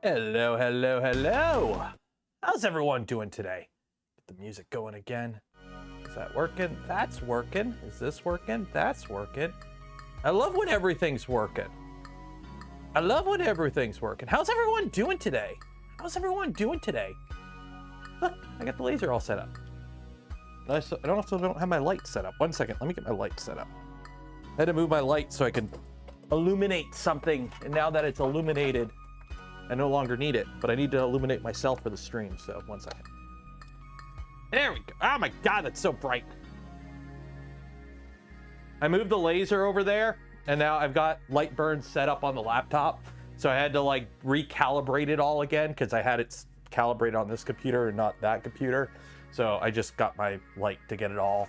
Hello, hello, hello. How's everyone doing today? Get the music going again. Is that working? That's working. Is this working? That's working. I love when everything's working. I love when everything's working. How's everyone doing today? How's everyone doing today? Look, I got the laser all set up. I don't have my light set up. 1 second, let me get my light set up. I had to move my light so I could illuminate something, and now that it's illuminated, I no longer need it, but I need to illuminate myself for the stream, so 1 second. There we go. Oh my God, that's so bright. I moved the laser over there, and now I've got light burn set up on the laptop, so I had to like recalibrate it all again because I had it calibrated on this computer and not that computer. So I just got my light to get it all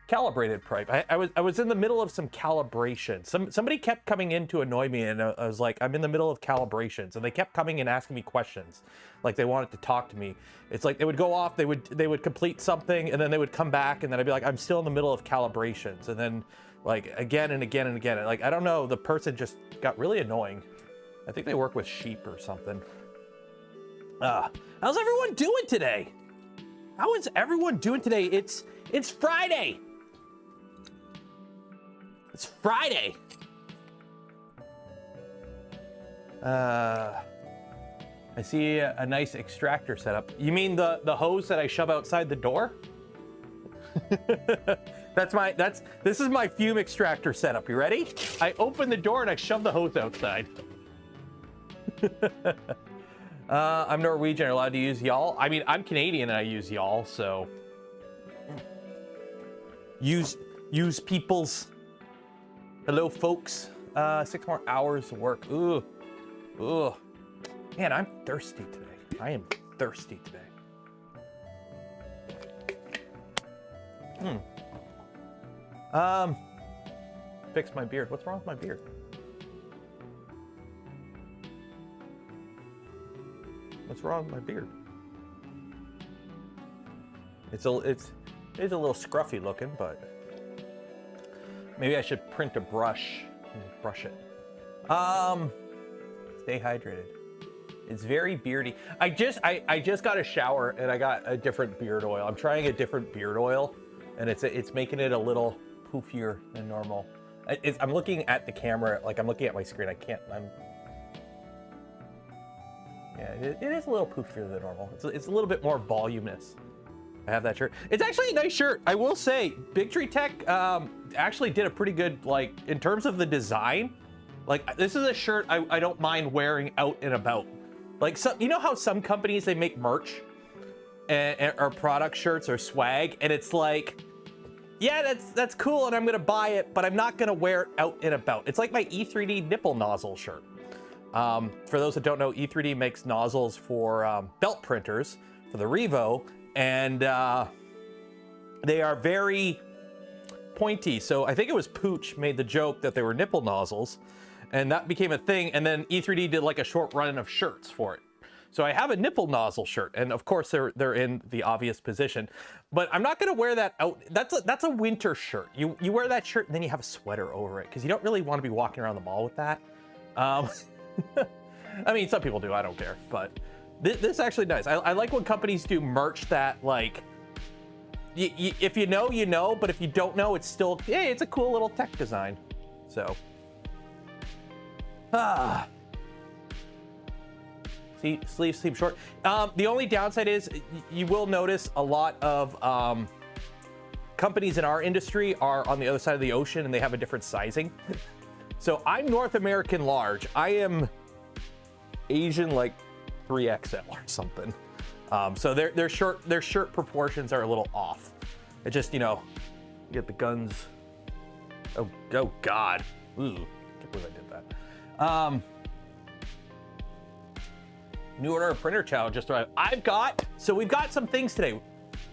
calibrated. I was in the middle of some calibration. Somebody kept coming in to annoy me, and I was like, I'm in the middle of calibrations, and they kept coming and asking me questions, like they wanted to talk to me. It's like they would go off, they would complete something, and then they would come back, and then I'd be like, I'm still in the middle of calibrations, and then like again and again and again. Like I don't know, the person just got really annoying. I think they work with sheep or something. How's everyone doing today? How is everyone doing today? It's Friday. It's Friday. I see a nice extractor setup. You mean the hose that I shove outside the door? This is my fume extractor setup. You ready? I open the door and I shove the hose outside. I'm Norwegian, allowed to use y'all. I mean, I'm Canadian and I use y'all, so use peoples. Hello, folks. 6 more hours of work. Ooh. Man, I'm thirsty today. I am thirsty today. Fix my beard. What's wrong with my beard? What's wrong with my beard? It's a little scruffy looking, but maybe I should print a brush and brush it. Stay hydrated. It's very beardy. I just got a shower and I got a different beard oil. I'm trying a different beard oil, and it's making it a little poofier than normal. I'm looking at the camera, like I'm looking at my screen. Yeah, it is a little poofier than normal. It's a little bit more voluminous. I have that shirt. It's actually a nice shirt. I will say, Big Tree Tech actually did a pretty good, like, in terms of the design. Like, this is a shirt I don't mind wearing out and about. Like, you know how some companies, they make merch or product shirts or swag, and it's like, yeah, that's cool, and I'm gonna buy it, but I'm not gonna wear it out and about. It's like my E3D nipple nozzle shirt. For those that don't know, E3D makes nozzles for belt printers for the Revo, and they are very pointy. So I think it was Pooch made the joke that they were nipple nozzles, and that became a thing. And then E3D did like a short run of shirts for it. So I have a nipple nozzle shirt, and of course they're in the obvious position, but I'm not gonna wear that out. That's a winter shirt. You wear that shirt and then you have a sweater over it because you don't really want to be walking around the mall with that. I mean, some people do, I don't care, but this is actually nice. I like when companies do merch that, like, if you know, you know, but if you don't know, it's still, hey, it's a cool little tech design. So, see, sleeves seem short. The only downside is you will notice a lot of companies in our industry are on the other side of the ocean and they have a different sizing. So I'm North American large. I am Asian like 3XL or something. So their shirt proportions are a little off. It just, you know, you get the guns. Oh God. Ooh, can't believe I did that. New order of printer challenge just arrived. So we've got some things today.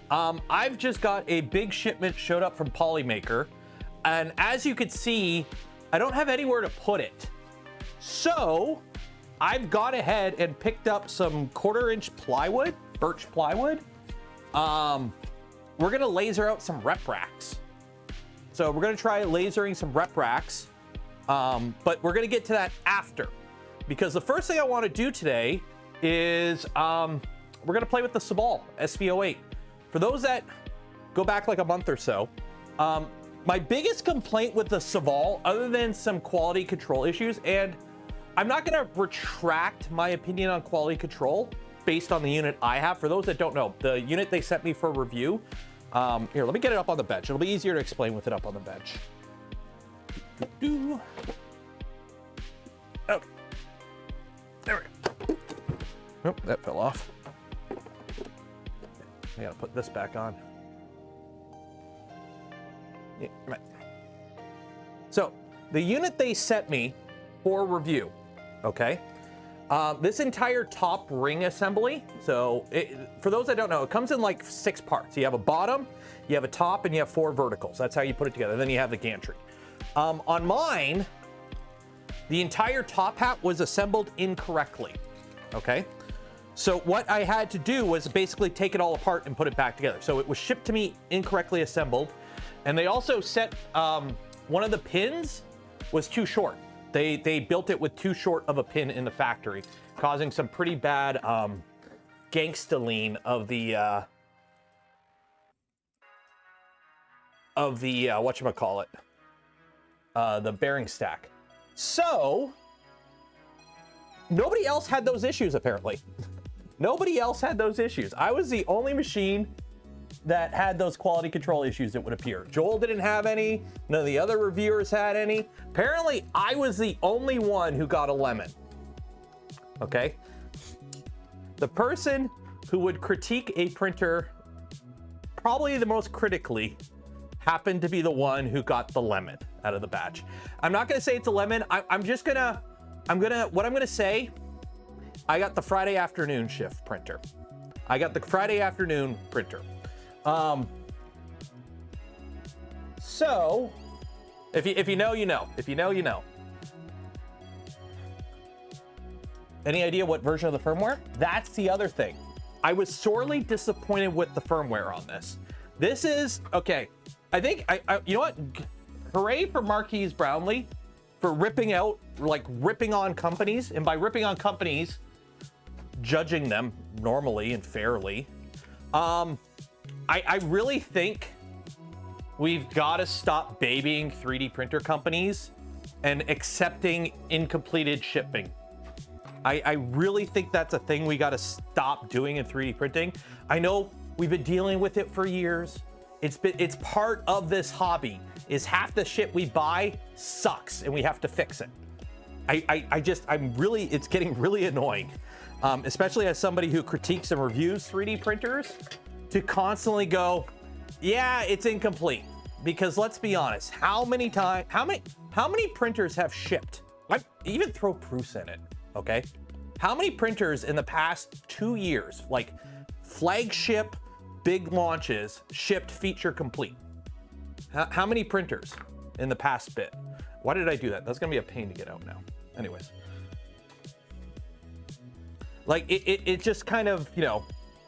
I've just got a big shipment showed up from Polymaker, and as you can see, I don't have anywhere to put it. So I've gone ahead and picked up some 1/4-inch plywood, birch plywood. We're gonna laser out some rep racks. So we're gonna try lasering some rep racks, but we're gonna get to that after. because the first thing I want to do today is we're going to play with the SPOOL SV08. For those that go back like a month or so, my biggest complaint with the SPOOL, other than some quality control issues, and I'm not going to retract my opinion on quality control based on the unit I have. For those that don't know, the unit they sent me for review, here, let me get it up on the bench. It'll be easier to explain with it up on the bench. Okay. There we go. Oh, that fell off. I gotta put this back on. Yeah, come on. So, the unit they sent me for review, okay? This entire top ring assembly, so for those that don't know, it comes in like 6 parts. You have a bottom, you have a top, and you have 4 verticals. That's how you put it together. Then you have the gantry. On mine, the entire top hat was assembled incorrectly, okay? So what I had to do was basically take it all apart and put it back together. So it was shipped to me incorrectly assembled. And they also set, one of the pins was too short. They built it with too short of a pin in the factory, causing some pretty bad gangsta-lean of the whatchamacallit, the bearing stack. So nobody else had those issues, apparently. Nobody else had those issues. I was the only machine that had those quality control issues, it would appear. Joel didn't have any. None of the other reviewers had any. Apparently, I was the only one who got a lemon. Okay? The person who would critique a printer probably the most critically happened to be the one who got the lemon out of the batch. I'm not gonna say it's a lemon. What I'm gonna say, I got the Friday afternoon shift printer. I got the Friday afternoon printer. So if you know, you know. If you know, you know. Any idea what version of the firmware? That's the other thing. I was sorely disappointed with the firmware on this. This is, okay, I think, you know what? Hooray for Marquise Brownlee for ripping out, like ripping on companies. And by ripping on companies, judging them normally and fairly. I really think we've got to stop babying 3D printer companies and accepting incompleted shipping. I really think that's a thing we got to stop doing in 3D printing. I know we've been dealing with it for years. It's part of this hobby, is half the shit we buy sucks and we have to fix it. It's getting really annoying, especially as somebody who critiques and reviews 3D printers, to constantly go, yeah, it's incomplete. Because let's be honest, how many printers have shipped? Even throw proofs in it, okay? How many printers in the past 2 years, like flagship big launches, shipped feature complete? How many printers in the past bit? Why did I do that? That's gonna be a pain to get out now. Anyways. Like it just kind of, you know,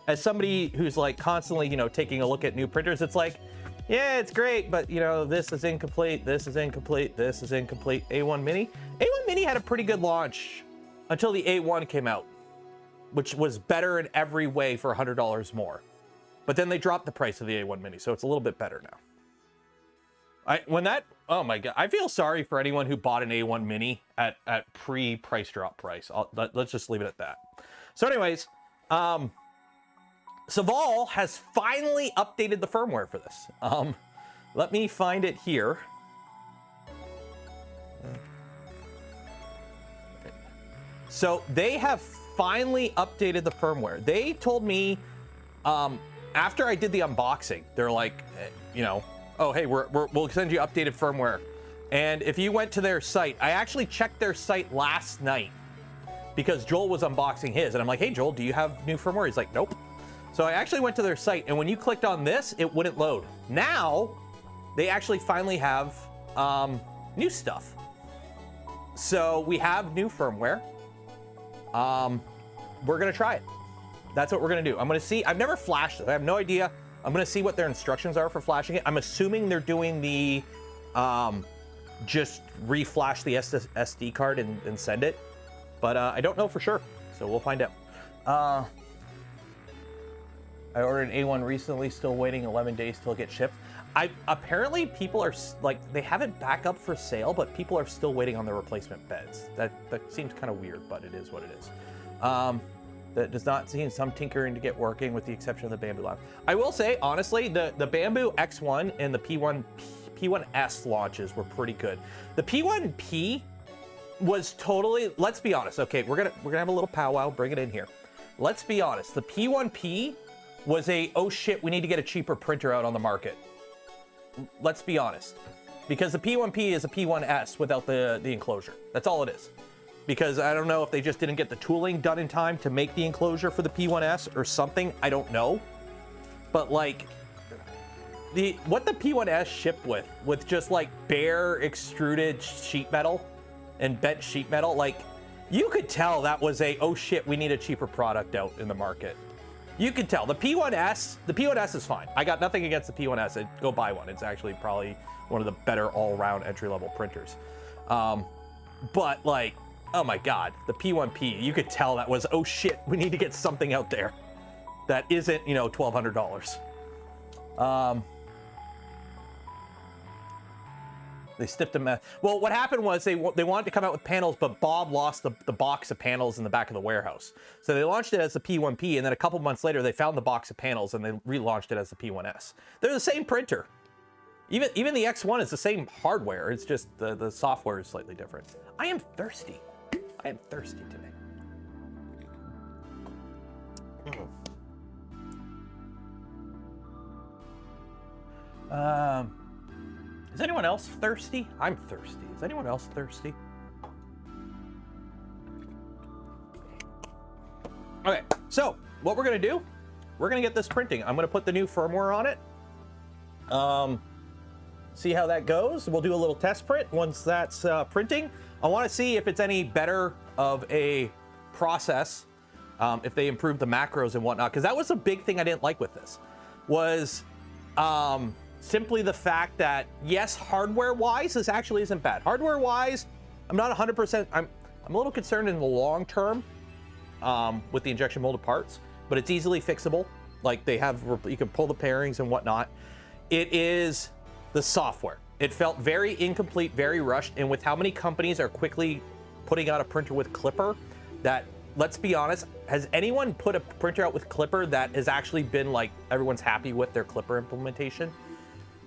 as somebody who's like constantly, you know, taking a look at new printers, it's like, yeah, it's great, but you know, this is incomplete, this is incomplete, this is incomplete. A1 Mini? A1 Mini had a pretty good launch until the A1 came out, which was better in every way for $100 more. But then they dropped the price of the A1 Mini, so it's a little bit better now. Oh my God, I feel sorry for anyone who bought an A1 Mini at pre-price drop price. Let's just leave it at that. So anyways, SPOOL has finally updated the firmware for this. Let me find it here. So they have finally updated the firmware. They told me, after I did the unboxing, they're like, you know, oh, hey, we'll send you updated firmware. And if you went to their site, I actually checked their site last night because Joel was unboxing his. And I'm like, hey, Joel, do you have new firmware? He's like, nope. So I actually went to their site, and when you clicked on this, it wouldn't load. Now, they actually finally have new stuff. So we have new firmware. We're gonna try it. That's what we're gonna do. I'm gonna see, I've never flashed it. I have no idea. I'm gonna see what their instructions are for flashing it. I'm assuming they're doing the, just reflash the SD card and send it. but I don't know for sure, so we'll find out. I ordered an A1 recently, still waiting 11 days till it gets shipped. Apparently people are like, they have it back up for sale, but people are still waiting on their replacement beds. That seems kind of weird, but it is what it is. That does not seem some tinkering to get working with the exception of the Bamboo Lab. I will say, honestly, the Bamboo X1 and the P1S launches were pretty good. The P1P was totally, let's be honest. Okay, we're gonna have a little powwow, bring it in here. Let's be honest, the P1P was a, oh shit, we need to get a cheaper printer out on the market. Let's be honest. Because the P1P is a P1S without the enclosure. That's all it is. Because I don't know if they just didn't get the tooling done in time to make the enclosure for the P1S or something. I don't know. But like, what the P1S shipped with just like bare extruded sheet metal and bent sheet metal, like you could tell that was a, oh shit, we need a cheaper product out in the market. You can tell. The P1S is fine. I got nothing against the P1S. Go buy one. It's actually probably one of the better all-around entry-level printers. But like, oh my God, the P1P, you could tell that was, oh shit, we need to get something out there that isn't, you know, $1,200. They stiffed them. Well, what happened was they wanted to come out with panels, but Bob lost the box of panels in the back of the warehouse. So they launched it as the P1P, and then a couple months later, they found the box of panels, and they relaunched it as the P1S. They're the same printer. Even the X1 is the same hardware. It's just the software is slightly different. I am thirsty. I am thirsty today. Is anyone else thirsty? I'm thirsty. Is anyone else thirsty? Okay, so what we're gonna do, we're gonna get this printing. I'm gonna put the new firmware on it. See how that goes. We'll do a little test print once that's printing. I wanna see if it's any better of a process, if they improve the macros and whatnot, because that was a big thing I didn't like with this, was simply the fact that, yes, hardware-wise, this actually isn't bad. Hardware-wise, I'm not 100%, I'm a little concerned in the long term with the injection molded parts, but it's easily fixable. Like they have, you can pull the pairings and whatnot. It is the software. It felt very incomplete, very rushed, and with how many companies are quickly putting out a printer with Clipper, that, let's be honest, has anyone put a printer out with Clipper that has actually been like, everyone's happy with their Clipper implementation?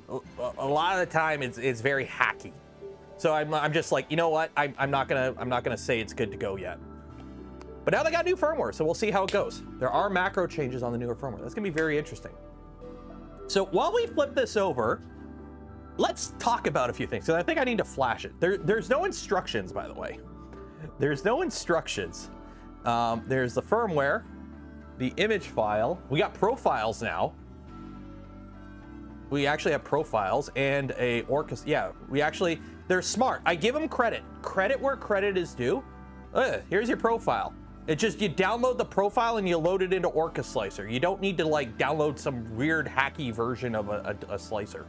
A lot of the time it's very hacky. So I'm just like, you know what? I'm not gonna say it's good to go yet. But now they got new firmware, so we'll see how it goes. There are macro changes on the newer firmware. That's gonna be very interesting. So while we flip this over, let's talk about a few things, because I think I need to flash it. There's no instructions, by the way. There's no instructions. There's the firmware, the image file. We got profiles now. We actually have profiles and a orchestra. Yeah, they're smart. I give them credit. Credit where credit is due. Here's your profile. It's just, you download the profile and you load it into Orca Slicer. You don't need to like download some weird hacky version of a slicer.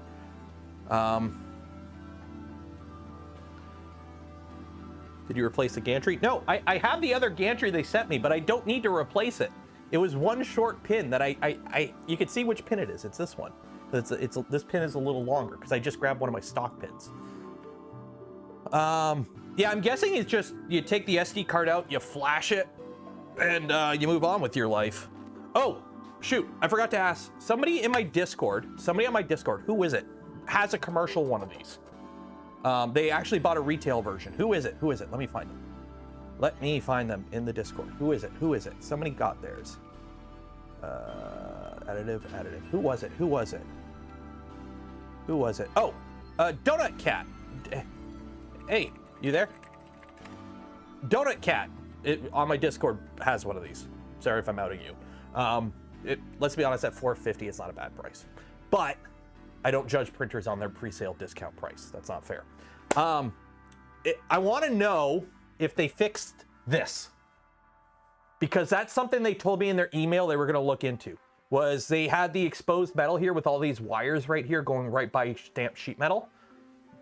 Did you replace the gantry? No, I have the other gantry they sent me, but I don't need to replace it. It was one short pin that you can see which pin it is. It's this one. This pin is a little longer because I just grabbed one of my stock pins. Yeah, I'm guessing it's just, you take the SD card out, you flash it, and you move on with your life. Oh, shoot, I forgot to ask. Somebody on my Discord, who is it, has a commercial one of these. They actually bought a retail version. Who is it? Let me find them. Let me find them in the Discord. Who is it? Somebody got theirs. Additive. Who was it? Oh, Donut Cat. Hey, you there? Donut Cat on my Discord has one of these. Sorry if I'm outing you. Let's be honest, at $450, it's not a bad price. But I don't judge printers on their pre-sale discount price. That's not fair. I want to know if they fixed this, because that's something they told me in their email they were going to look into. Was they had the exposed metal here with all these wires right here going right by stamped sheet metal.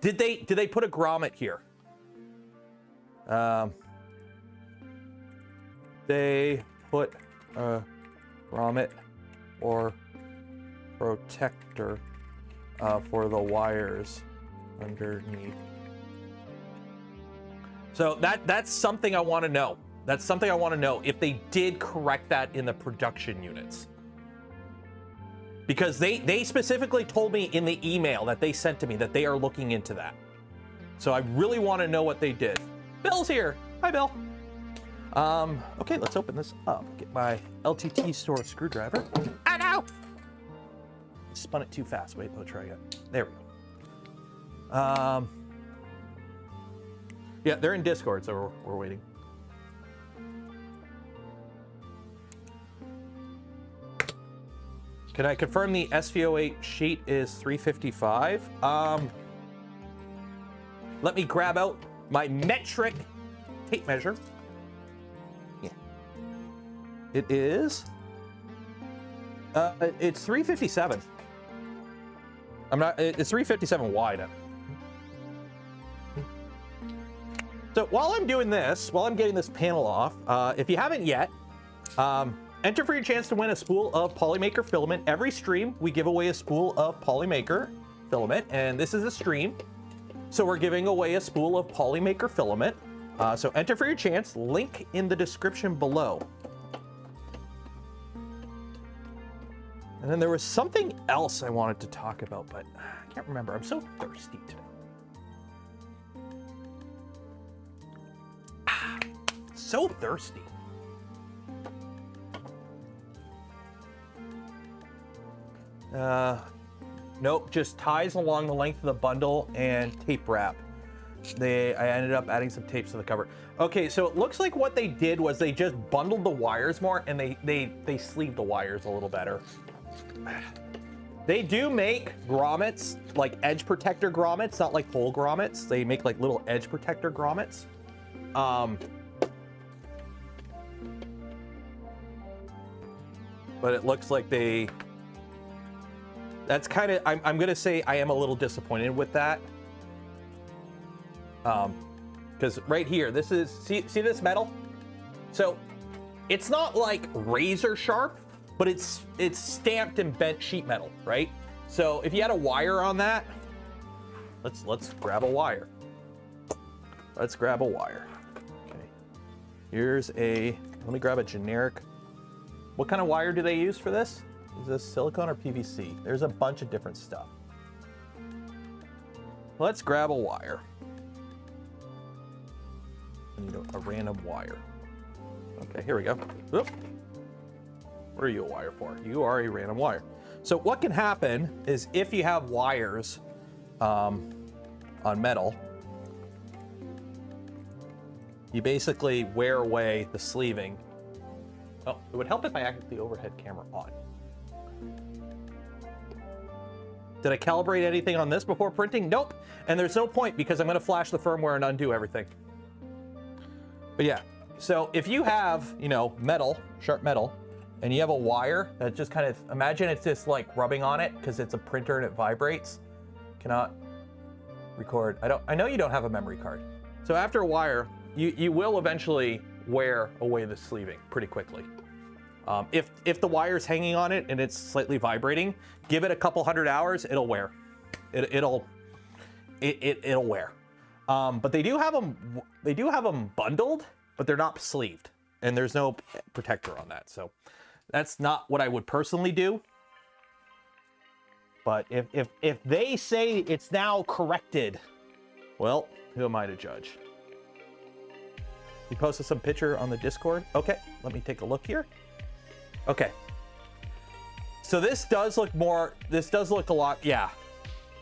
Did they put a grommet here? they put a grommet or protector for the wires underneath. So that's something I want to know. That's something I want to know if they did correct that in the production units. Because they specifically told me in the email that they sent to me that they are looking into that. So I really want to know what they did. Bill's here. Hi, Bill. Okay, let's open this up. Get my LTT store screwdriver. Ah, no! Spun it too fast. Wait, let's try again. There we go. Yeah, they're in Discord, so we're waiting. Can I confirm the SV08 sheet is 355? Let me grab out my metric tape measure. Yeah. It is. It's 357. It's 357 wide. So while I'm doing this, while I'm getting this panel off, if you haven't yet, enter for your chance to win a spool of Polymaker filament. Every stream, we give away a spool of Polymaker filament, and this is a stream. So we're giving away a spool of Polymaker filament. So enter for your chance, link in the description below. And then there was something else I wanted to talk about, but I can't remember. I'm so thirsty today. So thirsty. Nope, just ties along the length of the bundle and tape wrap. I ended up adding some tapes to the cover. Okay, so it looks like what they did was they just bundled the wires more and they sleeved the wires a little better. They do make grommets, like edge protector grommets, not like whole grommets. They make like little edge protector grommets. But it looks like that's kind of, I'm gonna say I am a little disappointed with that. Because right here, this is, see this metal? So it's not like razor sharp, but it's stamped and bent sheet metal, right? So if you had a wire on that, let's grab a wire. Let's grab a wire. Okay. Let me grab a generic. What kind of wire do they use for this? Is this silicone or PVC? There's a bunch of different stuff. Let's grab a wire. I need a random wire. Okay, here we go. Oop. What are you a wire for? You are a random wire. So what can happen is if you have wires on metal, you basically wear away the sleeving. Oh, it would help if I had the overhead camera on. Did I calibrate anything on this before printing? Nope. And there's no point because I'm going to flash the firmware and undo everything. But yeah, so if you have, you know, metal, sharp metal, and you have a wire that just kind of, imagine it's just like rubbing on it because it's a printer and it vibrates. Cannot record. I know you don't have a memory card. So after a wire, you will eventually wear away the sleeving pretty quickly. If the wire's hanging on it and it's slightly vibrating, give it a couple 100 hours, it'll wear. It'll wear. But they do have them bundled, but they're not sleeved, and there's no protector on that. So that's not what I would personally do. But if they say it's now corrected, well, who am I to judge? You posted some picture on the Discord. Okay, let me take a look here. Okay. So this does look a lot, yeah.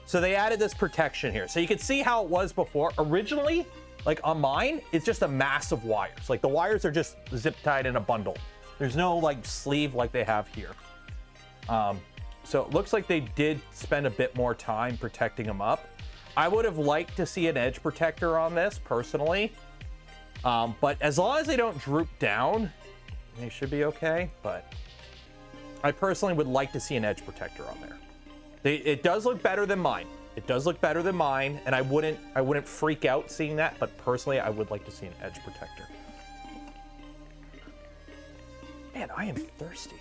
So they added this protection here. So you can see how it was before. Originally, like on mine, it's just a mass of wires. Like the wires are just zip tied in a bundle. There's no like sleeve like they have here. So it looks like they did spend a bit more time protecting them up. I would have liked to see an edge protector on this personally. But as long as they don't droop down, they should be okay. But I personally would like to see an edge protector on there. It does look better than mine. It does look better than mine, and I wouldn't freak out seeing that, but personally I would like to see an edge protector. Man, I am thirsty.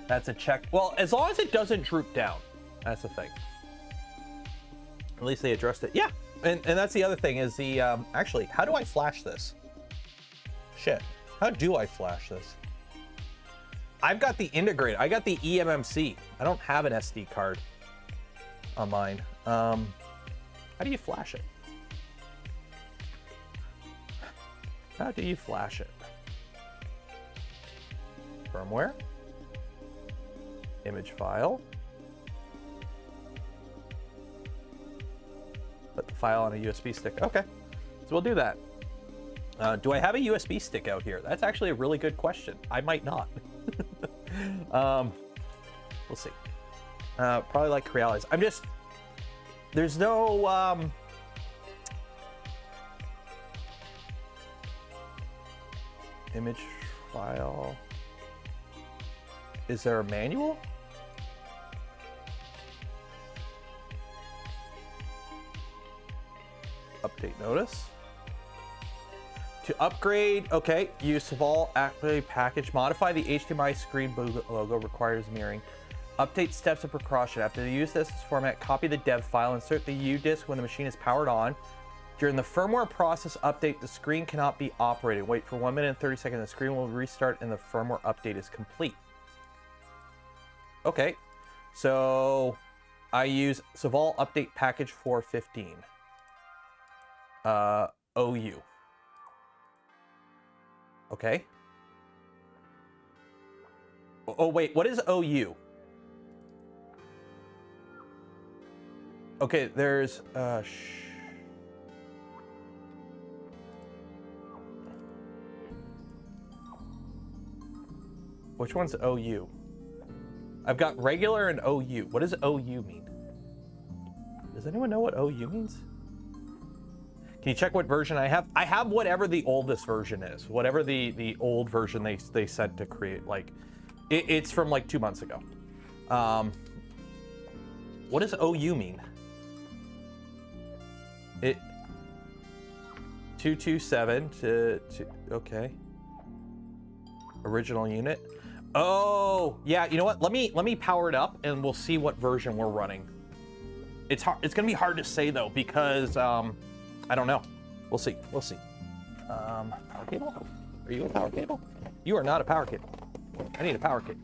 That's a check. Well, as long as it doesn't droop down, that's the thing. At least they addressed it. Yeah, and that's the other thing is the, actually, how do I flash this? Shit, how do I flash this? I've got the integrate. I got the eMMC. I don't have an SD card on mine. How do you flash it? How do you flash it? Firmware. Image file. Put the file on a USB stick. Okay, so we'll do that. Do I have a USB stick out here? That's actually a really good question. I might not. We'll see. Probably like Crealis. I'm just, there's no, image file. Is there a manual? Update notice. To upgrade, okay, use of all activate package, modify the HDMI screen logo requires mirroring. Update steps of precaution. After the use this format, copy the dev file, insert the U disk when the machine is powered on. During the firmware process update, the screen cannot be operated. Wait for 1 minute and 30 seconds. The screen will restart and the firmware update is complete. Okay, so I use Saval update package 415. OU. Okay. Oh, wait, what is OU? Okay, there's, which one's OU? I've got regular and OU. What does OU mean? Does anyone know what OU means? Can you check what version I have? I have whatever the oldest version is. Whatever the old version they sent to create. Like, it's from like 2 months ago. What does OU mean? It 227 to okay. Original unit. Oh, yeah, you know what? Let me power it up and we'll see what version we're running. It's hard. It's gonna be hard to say though because I don't know. We'll see. We'll see. Power cable? Are you a power cable? You are not a power cable. I need a power cable.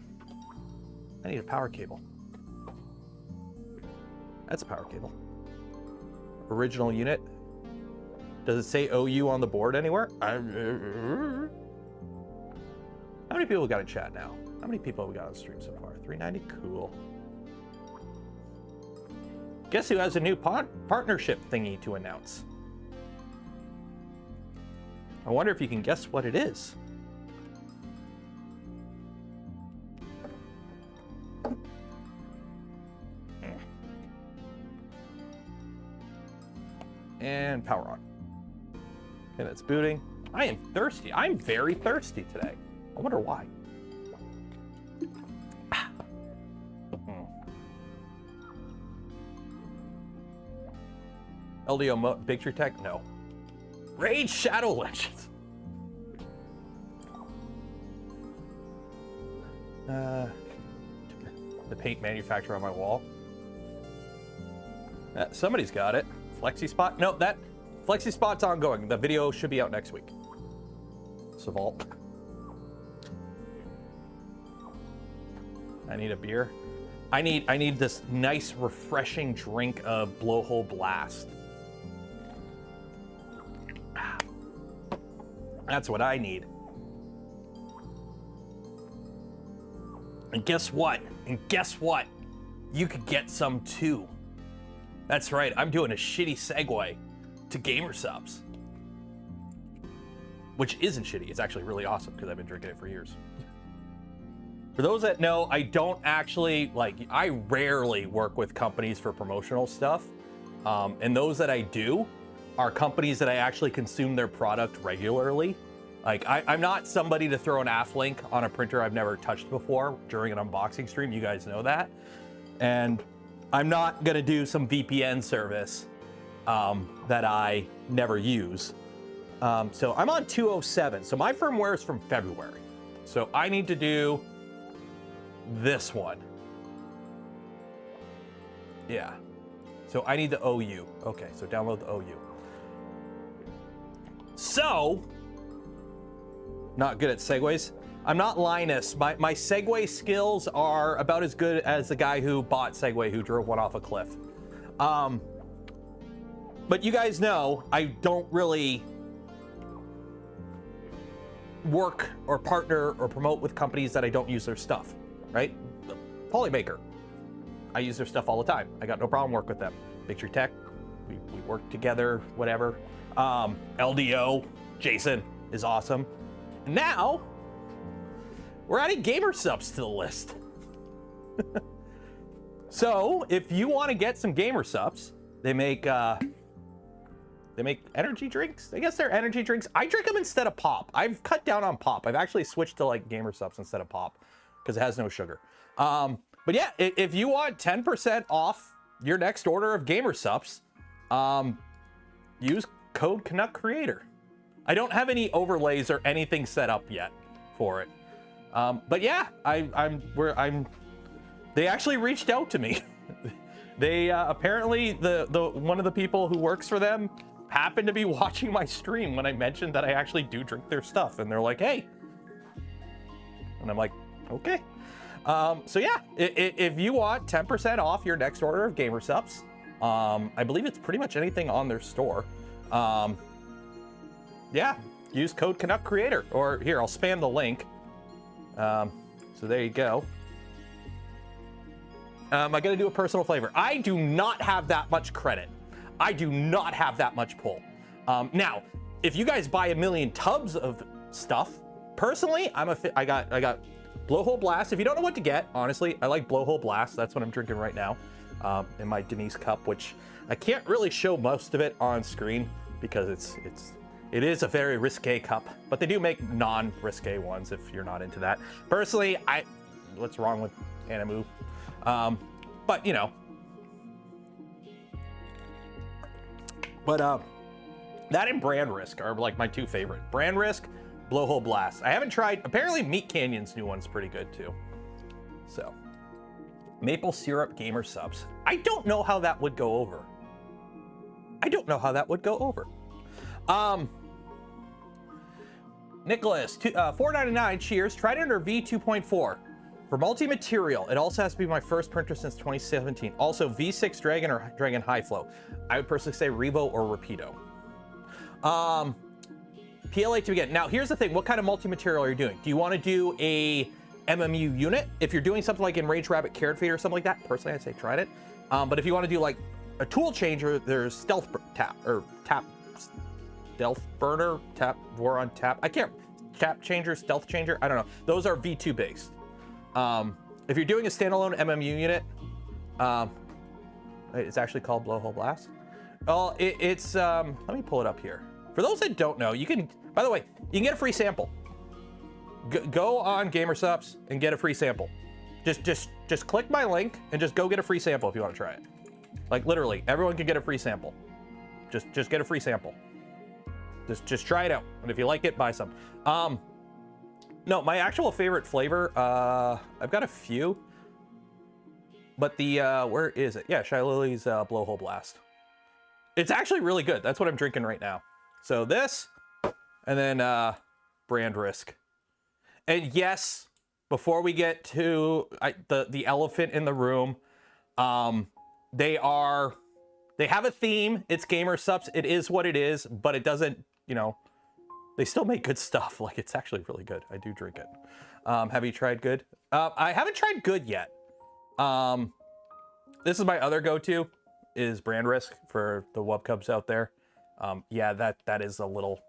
I need a power cable. That's a power cable. Original unit. Does it say OU on the board anywhere? How many people got in chat now? How many people have we got on stream so far? 390? Cool. Guess who has a new partnership thingy to announce? I wonder if you can guess what it is. And power on. Okay, that's booting. I am thirsty. I'm very thirsty today. I wonder why. LDO Big Tree Tech? No. Rage Shadow Legends. The paint manufacturer on my wall. Somebody's got it. Flexi Spot? No, that Flexi Spot's ongoing. The video should be out next week. Savalt. I need a beer. I need this nice, refreshing drink of Blowhole Blast. That's what I need. And guess what? And guess what? You could get some too. That's right, I'm doing a shitty segue to Gamer Subs. Which isn't shitty, it's actually really awesome because I've been drinking it for years. For those that know, I don't actually, I rarely work with companies for promotional stuff. And those that I do are companies that I actually consume their product regularly. I'm not somebody to throw an AF link on a printer I've never touched before during an unboxing stream. You guys know that. And I'm not gonna do some VPN service that I never use. So I'm on 207. So my firmware is from February. So I need to do this one. Yeah. So I need the OU. Okay, so download the OU. So, not good at segues. I'm not Linus. My segue skills are about as good as the guy who bought Segway who drove one off a cliff. But you guys know I don't really work or partner or promote with companies that I don't use their stuff, right? Polymaker. I use their stuff all the time. I got no problem working with them. Big Tree Tech, we work together, whatever. LDO, Jason is awesome. Now, we're adding gamer subs to the list. So, if you want to get some gamer subs, they make energy drinks. I guess they're energy drinks. I drink them instead of pop. I've cut down on pop. I've actually switched to like gamer subs instead of pop because it has no sugar. But yeah, if you want 10% off your next order of gamer subs, use code Canuck Creator. I don't have any overlays or anything set up yet for it. But yeah, they actually reached out to me. They apparently the one of the people who works for them happened to be watching my stream when I mentioned that I actually do drink their stuff, and they're like, hey. And I'm like, okay. So yeah, if you want 10% off your next order of gamer subs, I believe it's pretty much anything on their store. Yeah, use code Canuck Creator, or here, I'll spam the link. So there you go. I gotta do a personal flavor. I do not have that much credit. I do not have that much pull. Now, if you guys buy a million tubs of stuff, personally, I got Blowhole Blast. If you don't know what to get, honestly, I like Blowhole Blast. That's what I'm drinking right now in my Denise cup, which I can't really show most of it on screen because it is a very risque cup, but they do make non-risque ones if you're not into that. Personally, what's wrong with Animu? But you know, that and Brand Risk are like my two favorite. Brand Risk, Blowhole Blast. I haven't tried, apparently Meat Canyon's new one's pretty good too. So, maple syrup gamer subs. I don't know how that would go over. I don't know how that would go over. Nicholas, $4.99, cheers. Tried it under V2.4. For multi-material, it also has to be my first printer since 2017. Also, V6 Dragon or Dragon High Flow. I would personally say Revo or Rapido. PLA to begin. Now, here's the thing. What kind of multi-material are you doing? Do you want to do a MMU unit? If you're doing something like Enraged Rabbit Carrot Feeder or something like that, personally, I'd say try it. But if you want to do like a tool changer, there's Stealth Burner, Tap, War on Tap. I can't, Tap Changer, Stealth Changer, I don't know. Those are V2 based. If you're doing a standalone MMU unit, it's actually called Blowhole Blast. Well, it's, let me pull it up here. For those that don't know, you can, by the way, you can get a free sample. Go on GamerSups and get a free sample. Just click my link and just go get a free sample if you want to try it. Like literally, everyone can get a free sample. Just get a free sample. Just try it out, and if you like it, buy some. No, my actual favorite flavor, I've got a few, but the where is it? Yeah, Shy Lily's Blowhole Blast. It's actually really good. That's what I'm drinking right now. So this, and then Brand Risk. And yes, before we get to the elephant in the room, they have a theme. It's gamer subs. It is what it is, but it doesn't, you know, they still make good stuff. Like, it's actually really good. I do drink it. Have you tried good? I haven't tried good yet. This is my other go-to, is Brand Risk for the Wub Cubs out there. Yeah, that is a little,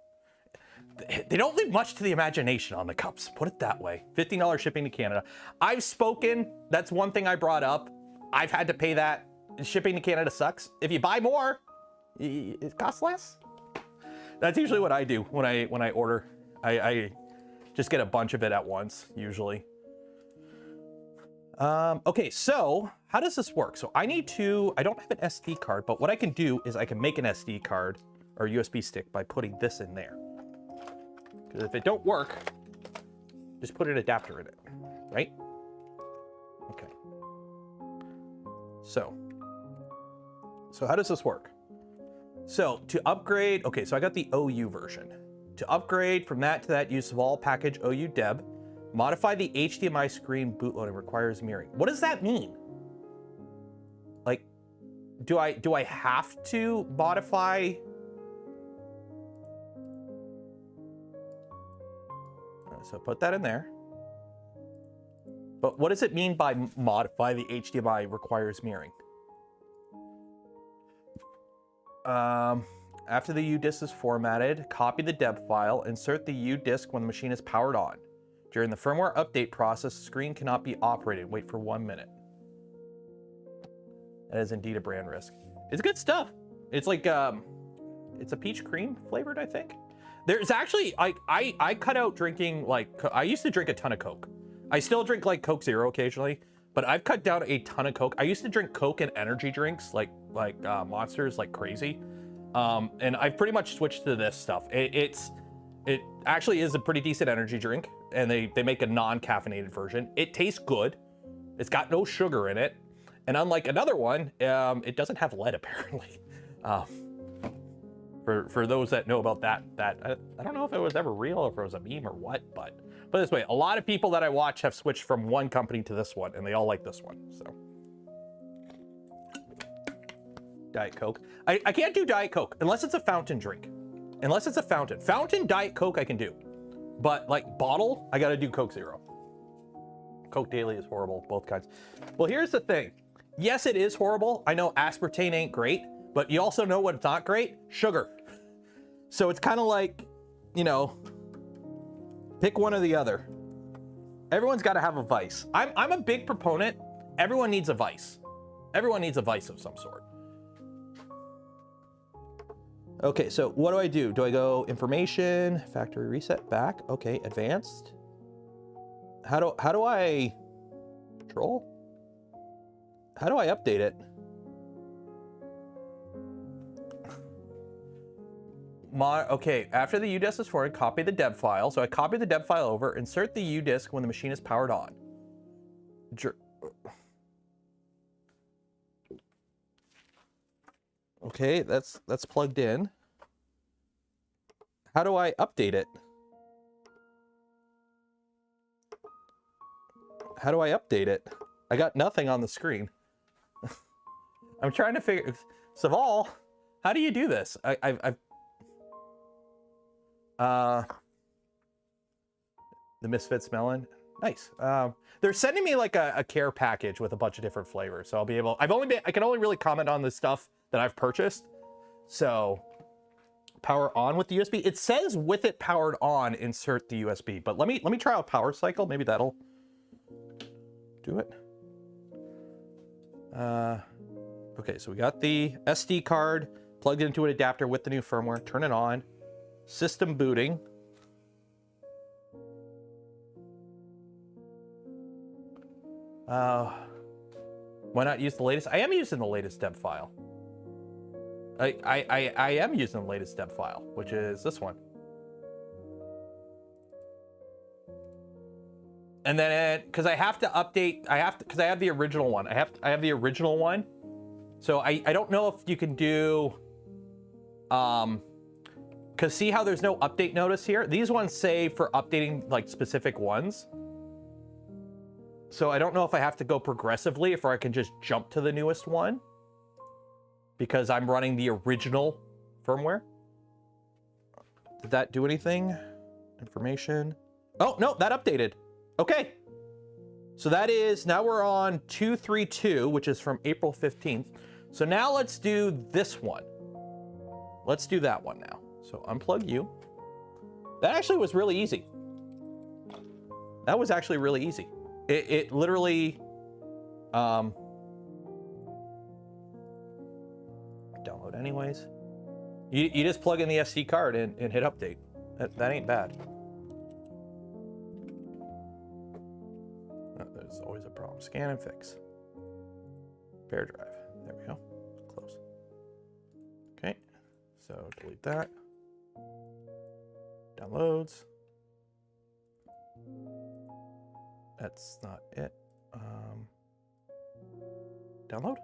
they don't leave much to the imagination on the cups, put it that way. $15 shipping to Canada. I've spoken, that's one thing I brought up. I've had to pay that. Shipping to Canada sucks. If you buy more, it costs less. That's usually what I do when I order. I just get a bunch of it at once, usually. Okay, so how does this work? So I don't have an SD card, but what I can do is I can make an SD card or USB stick by putting this in there. Because if it don't work, just put an adapter in it, right? Okay. So how does this work? So to upgrade, okay, so I got the OU version. To upgrade from that to that, use all package OU deb. Modify the HDMI screen bootloading requires mirroring. What does that mean? Like, do I have to modify? So put that in there. But what does it mean by modify the HDMI requires mirroring? After the U disk is formatted, copy the deb file, insert the U disk when the machine is powered on. During the firmware update process, the screen cannot be operated. Wait for 1 minute. That is indeed a brand risk. It's good stuff. It's like, it's a peach cream flavored, I think. There's actually, I cut out drinking, like, I used to drink a ton of Coke. I still drink like Coke Zero occasionally, but I've cut down a ton of Coke. I used to drink Coke and energy drinks, like Monsters, like crazy. And I've pretty much switched to this stuff. It actually is a pretty decent energy drink, and they make a non-caffeinated version. It tastes good. It's got no sugar in it. And unlike another one, it doesn't have lead apparently. For those that know about that, I don't know if it was ever real or if it was a meme or what, but this way, a lot of people that I watch have switched from one company to this one, and they all like this one, so. Diet Coke. I can't do Diet Coke unless it's a fountain drink. Unless it's a fountain. Fountain Diet Coke I can do. But like bottle, I gotta do Coke Zero. Coke Daily is horrible, both kinds. Well, here's the thing. Yes, it is horrible. I know aspartame ain't great, but you also know what's not great? Sugar. So it's kind of like, you know, pick one or the other. Everyone's got to have a vice. I'm a big proponent. Everyone needs a vice. Everyone needs a vice of some sort. Okay, so what do? Do I go information, factory reset, back? Okay, advanced. How do I control? How do I update it? Okay, after the U-disk is forwarded, copy the deb file. So I copy the deb file over, insert the U-disk when the machine is powered on. Okay, that's plugged in. How do I update it? How do I update it? I got nothing on the screen. I'm trying to figure. Saval, how do you do this? The Misfits melon. Nice. They're sending me like a care package with a bunch of different flavors, so I'll be able. I can only really comment on the stuff that I've purchased. So power on with the USB. It says with it powered on, insert the USB. But let me try a power cycle. Maybe that'll do it. Okay, so we got the SD card plugged into an adapter with the new firmware. Turn it on. System booting. Why not use the latest? I am using the latest deb file. I am using the latest deb file, which is this one. And then, because I have to update, because I have the original one. I have the original one. So I don't know if you can do, because see how there's no update notice here? These ones say for updating like specific ones. So I don't know if I have to go progressively, if I can just jump to the newest one, because I'm running the original firmware. Did that do anything? Information. Oh, no, that updated. Okay. So that is, now we're on 232, which is from April 15th. So now let's do this one. Let's do that one now. So unplug you. That actually was really easy. That was actually really easy. It literally, download anyways. You just plug in the SD card and hit update. That ain't bad. There's always a problem. Scan and fix. Bare drive. There we go. Close. Okay. So delete that. Downloads. That's not it. Download.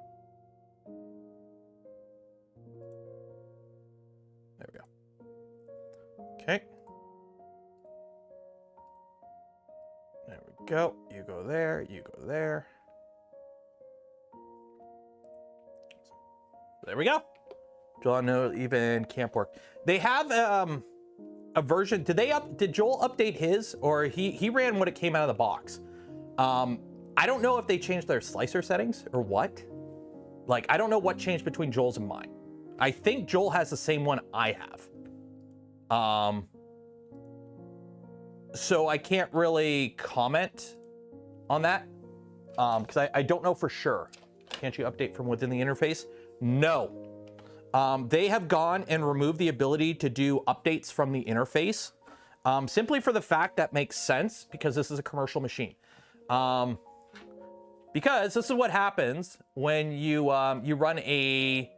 There we go. Okay. There we go. You go there. You go there. There we go. Joel, no, even camp work. They have a version. Did Joel update his, or he ran when it came out of the box? I don't know if they changed their slicer settings or what. Like, I don't know what changed between Joel's and mine. I think Joel has the same one I have. So I can't really comment on that because I don't know for sure. Can't you update from within the interface? No. They have gone and removed the ability to do updates from the interface simply for the fact that makes sense because this is a commercial machine. Because this is what happens when you you run a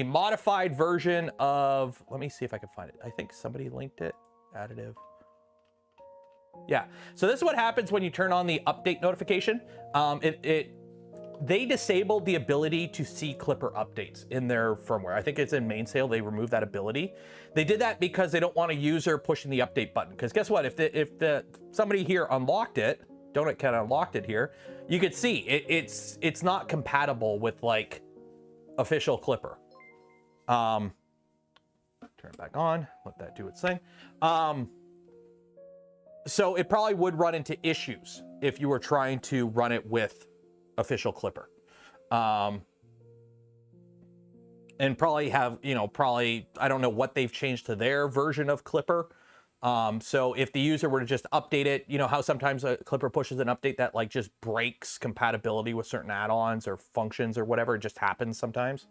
modified version of, let me see if I can find it. I think somebody linked it, additive. Yeah, so this is what happens when you turn on the update notification. They disabled the ability to see Clipper updates in their firmware. I think it's in mainsail, they removed that ability. They did that because they don't want a user pushing the update button. Because guess what, if somebody here unlocked it, Donut Cat unlocked it here, you could see it's not compatible with like official Clipper. Turn it back on, let that do its thing. So it probably would run into issues if you were trying to run it with official Clipper. And probably have, you know, I don't know what they've changed to their version of Clipper. So if the user were to just update it, you know how sometimes a Clipper pushes an update that like just breaks compatibility with certain add-ons or functions or whatever, it just happens sometimes.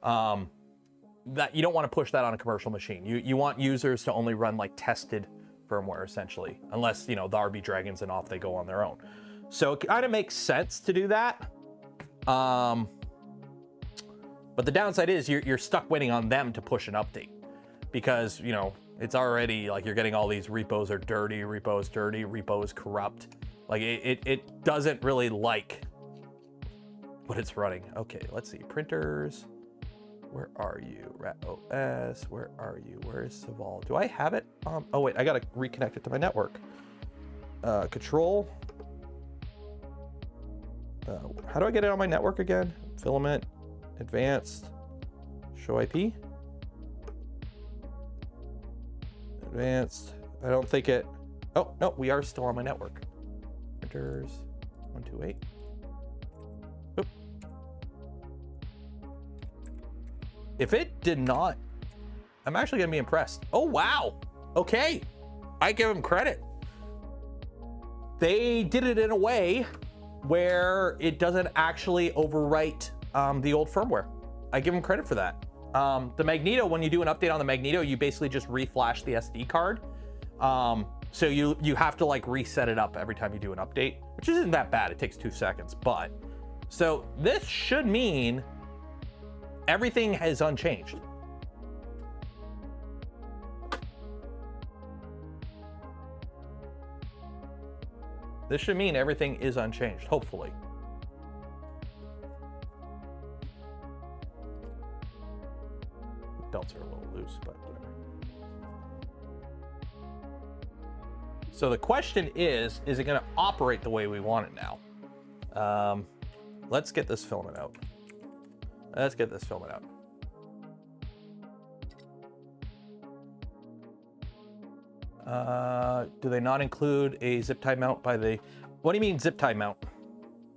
That you don't want to push that on a commercial machine. You want users to only run like tested firmware essentially, unless, you know, the RB Dragons and off they go on their own. So it kind of makes sense to do that. But the downside is you're stuck waiting on them to push an update because, you know, it's already like you're getting all these repos are dirty, repos corrupt. Like it doesn't really like what it's running. Okay, let's see. Printers. Where are you? Rat OS. Where are you? Where is Saval? Do I have it? Oh wait, I gotta reconnect it to my network. Control. How do I get it on my network again? Filament, advanced, show IP. Advanced. I don't think it. Oh no, we are still on my network. Printers 128. Oop. If it did not, I'm actually gonna be impressed. Oh wow. Okay, I give them credit. They did it in a way where it doesn't actually overwrite the old firmware. I give them credit for that. The Magneto, when you do an update on the Magneto, you basically just reflash the SD card. So you have to like reset it up every time you do an update, which isn't that bad. It takes 2 seconds, but so this should mean everything is unchanged. This should mean everything is unchanged, hopefully. Belts are a little loose, but whatever. So the question is it gonna operate the way we want it now? Let's get this filament out. Let's get this filament out. Do they not include a zip tie mount by the... What do you mean zip tie mount?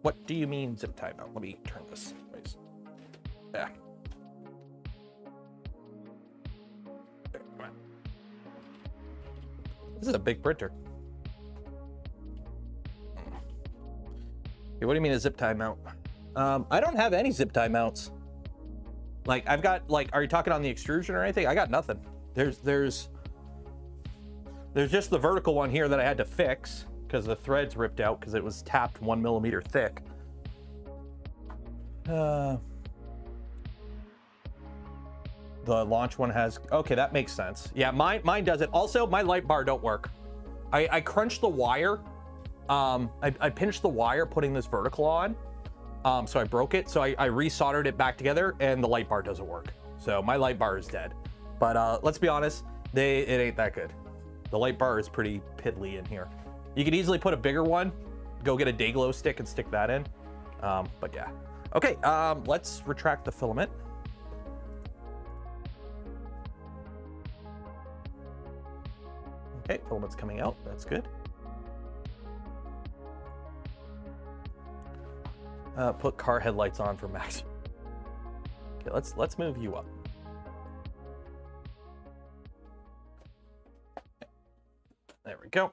What do you mean zip tie mount? Let me turn this. Yeah. This is a big printer. Okay, what do you mean a zip tie mount? I don't have any zip tie mounts. Like I've got like, are you talking on the extrusion or anything? I got nothing. There's just the vertical one here that I had to fix because the thread's ripped out because it was tapped 1 millimeter thick. The launch one has, okay, that makes sense. Yeah, mine does it. Also, my light bar don't work. I crunched the wire. I pinched the wire putting this vertical on. So I broke it. So I resoldered it back together and the light bar doesn't work. So my light bar is dead. But let's be honest, it ain't that good. The light bar is pretty piddly in here. You could easily put a bigger one, go get a day glow stick and stick that in. But yeah. Okay, let's retract the filament. Okay, filament's coming out, that's good. Put car headlights on for max. Okay, let's move you up. There we go.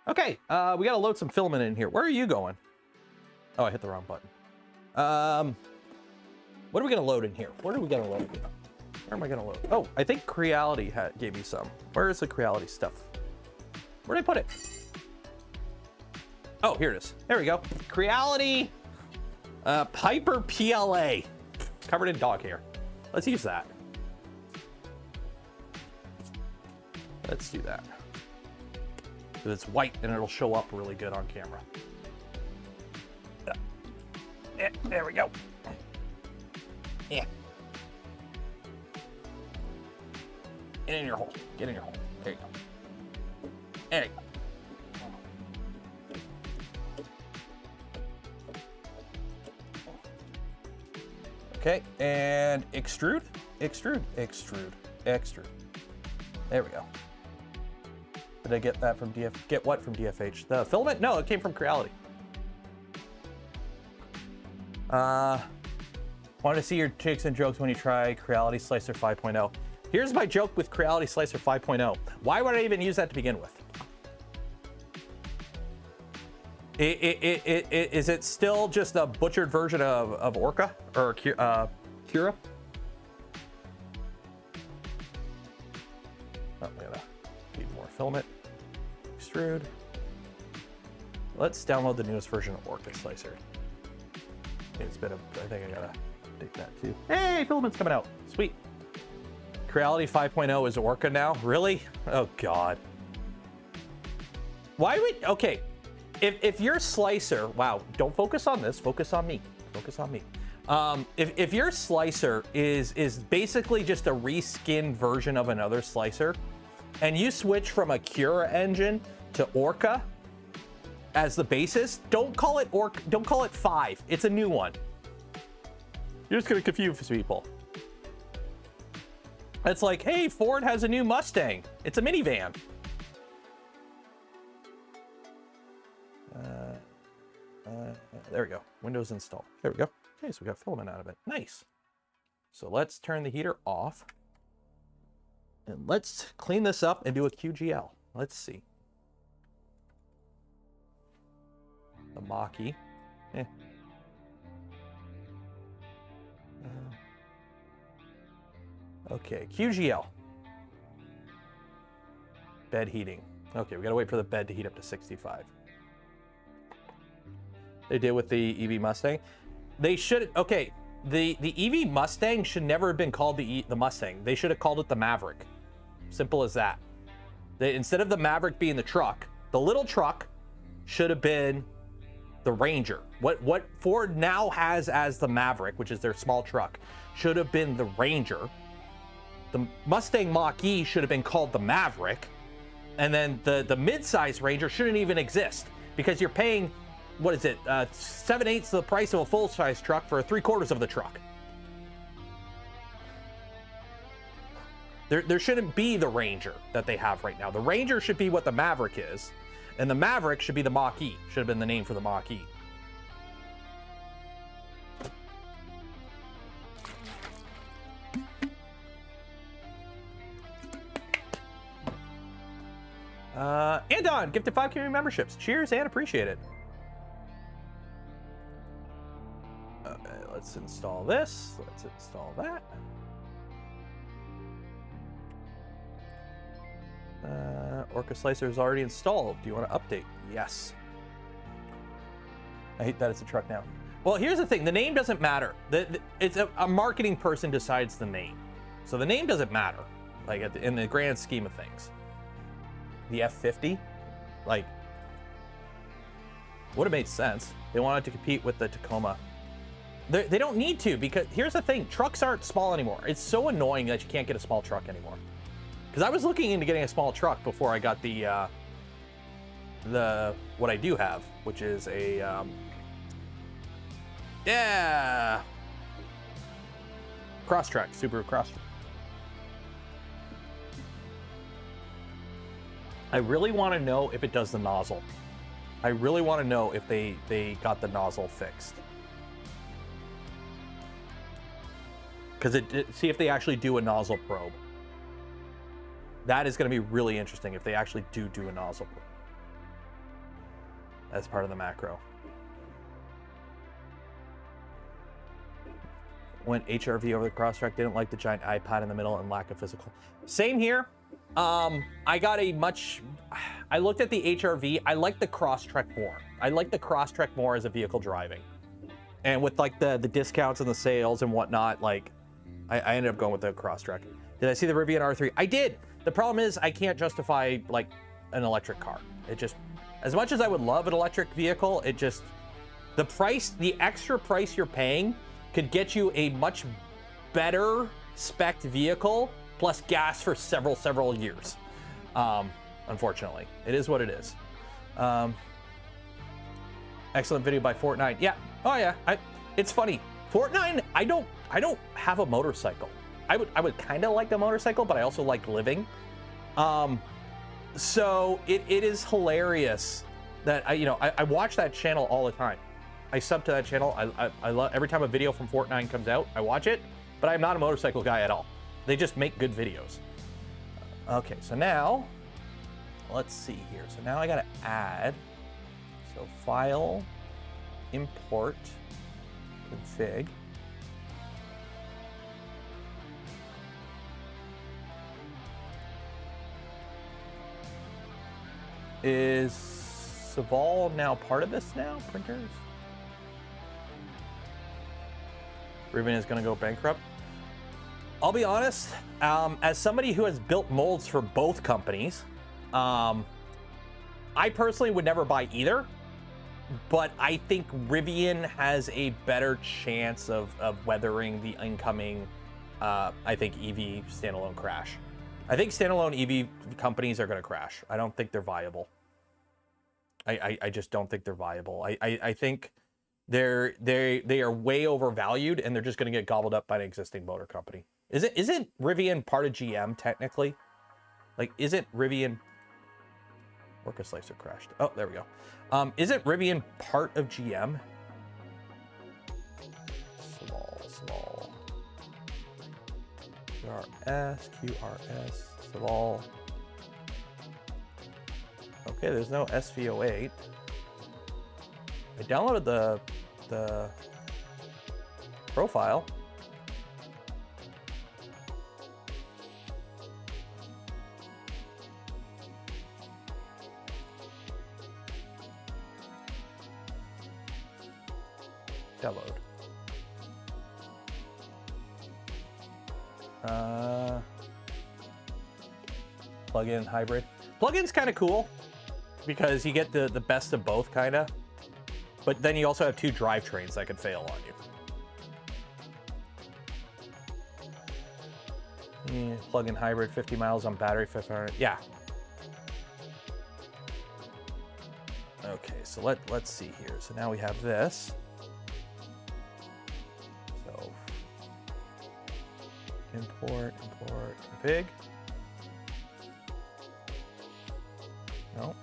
Okay, we gotta load some filament in here. Where are you going? Oh, I hit the wrong button. What are we gonna load in here? Where are we gonna load? Where am I gonna load? Oh, I think Creality gave me some. Where is the Creality stuff? Where did I put it? Oh, here it is. There we go. Creality Piper PLA. Covered in dog hair. Let's use that. Let's do that. It's white and it'll show up really good on camera. Yeah, there we go. Yeah. Get in your hole. Get in your hole. There you go. There you go. Okay, and extrude, extrude, extrude, extrude. There we go. Did I get that from get what from DFH? The filament? No, it came from Creality. Want to see your tricks and jokes when you try Creality Slicer 5.0. Here's my joke with Creality Slicer 5.0. Why would I even use that to begin with? Is it still just a butchered version of Orca or Cura? Oh, we gotta need more filament. Extrude. Let's download the newest version of Orca Slicer. It's been I think I gotta update that too. Hey, filament's coming out. Sweet. Creality 5.0 is Orca now? Really? Oh God. Why would, okay. If your slicer, wow, don't focus on this, focus on me, focus on me. If your slicer is basically just a reskinned version of another slicer, and you switch from a Cura engine to Orca as the basis, don't call it Orca, don't call it 5. It's a new one. You're just gonna confuse people. It's like, hey, Ford has a new Mustang. It's a minivan. There we go. Windows installed. There we go. Okay, so we got filament out of it. Nice. So let's turn the heater off. And let's clean this up and do a QGL. Let's see. The Mach-E. Okay, QGL. Bed heating. Okay, we gotta wait for the bed to heat up to 65. They did with the EV Mustang. They should, okay, the EV Mustang should never have been called the Mustang. They should have called it the Maverick. Simple as that. Instead of the Maverick being the truck, the little truck should have been the Ranger. What Ford now has as the Maverick, which is their small truck, should have been the Ranger. The Mustang Mach-E should have been called the Maverick. And then the mid-size Ranger shouldn't even exist because you're paying, what is it, 7/8 of the price of a full-size truck for 3/4 of the truck. There shouldn't be the Ranger that they have right now. The Ranger should be what the Maverick is, and the Maverick should be the Mach-E. Should have been the name for the Mach-E. Andon gifted 5 community memberships. Cheers and appreciate it. Okay, let's install this. Let's install that. Orca Slicer is already installed. Do you want to update? Yes. I hate that it's a truck now. Well, here's the thing. The name doesn't matter. It's a marketing person decides the name. So the name doesn't matter, like in the grand scheme of things. The F50, like, would have made sense. They wanted to compete with the Tacoma. They don't need to, because here's the thing. Trucks aren't small anymore. It's so annoying that you can't get a small truck anymore. Because I was looking into getting a small truck before I got the what I do have, which is a, yeah, Crosstrek, Subaru Crosstrek. I really want to know if it does the nozzle. I really want to know if they got the nozzle fixed. Because see if they actually do a nozzle probe. That is going to be really interesting if they actually do a nozzle probe as part of the macro. Went HRV over the Crosstrek, didn't like the giant iPad in the middle and lack of physical. Same here. I got I looked at the HRV. I like the Crosstrek more. I like the Crosstrek more as a vehicle driving. And with like the discounts and the sales and whatnot, like I ended up going with the Crosstrek. Did I see the Rivian R3? I did. The problem is I can't justify like an electric car. It just, as much as I would love an electric vehicle, it just, the extra price you're paying could get you a much better spec'd vehicle plus gas for several years. Unfortunately, it is what it is. Excellent video by Fortnite. Yeah. Oh yeah. It's funny. Fortnite. I don't have a motorcycle. I would kind of like a motorcycle, but I also like living. So it is hilarious that I watch that channel all the time. I sub to that channel. I love every time a video from Fortnite comes out, I watch it, but I'm not a motorcycle guy at all. They just make good videos. Okay, so now let's see here. So now I gotta add, so file, import, config. Is SPOOL now part of this now, printers? Rivian is gonna go bankrupt. I'll be honest, as somebody who has built molds for both companies, I personally would never buy either, but I think Rivian has a better chance of weathering the incoming, I think, EV standalone crash. I think standalone EV companies are going to crash. I don't think they're viable. I just don't think they're viable. I think they are way overvalued, and they're just going to get gobbled up by an existing motor company. Isn't Rivian part of GM technically? Like, isn't Rivian? Orca Slicer crashed. Oh, there we go. Isn't Rivian part of GM? Small. QRS, SPOOL. Okay, there's no SV08. I downloaded the profile. Download. Plug-in hybrid. Plug-in's kind of cool because you get the best of both, kind of. But then you also have two drivetrains that could fail on you. Yeah, plug-in hybrid, 50 miles on battery, 500. Yeah. Okay, so let's see here. So now we have this. So import, config. No.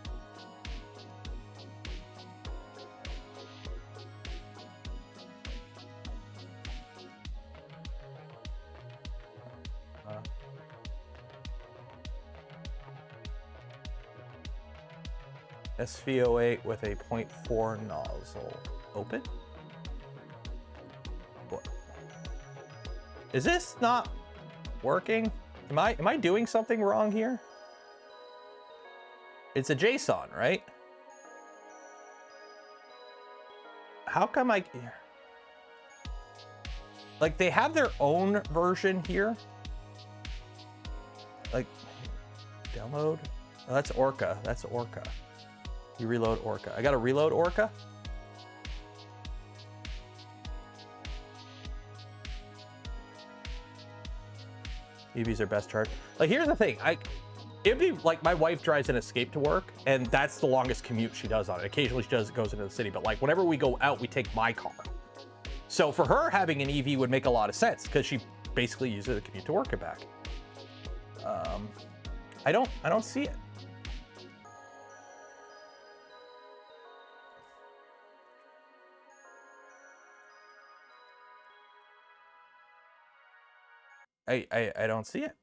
SV08 with a 0.4 nozzle. Open? What? Is this not working? Am I doing something wrong here? It's a JSON, right? How come I... Like, they have their own version here. Like, download. Oh, that's Orca. That's Orca. You reload Orca. I gotta reload Orca. EVs are best charged. Like, here's the thing. It'd be like my wife drives an Escape to work, and that's the longest commute she does on it. Occasionally she goes into the city, but like whenever we go out, we take my car. So for her, having an EV would make a lot of sense because she basically uses it to commute to work and back. I don't see it. I don't see it.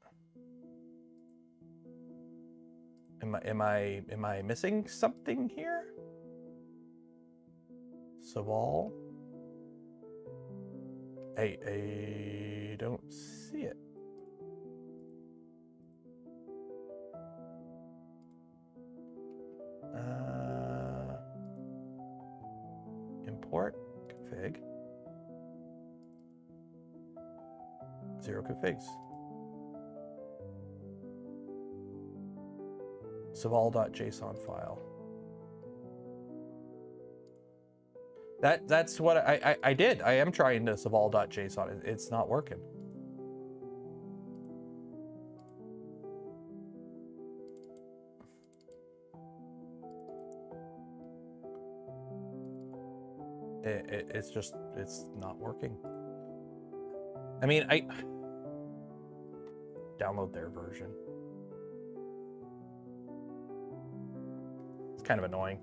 Am I missing something here? SPOOL. I don't see it. Import config. 0 configs. SPOOL.json file. That's what I did. I am trying to SPOOL.json. It's not working. It's not working. I mean, I download their version. It's kind of annoying.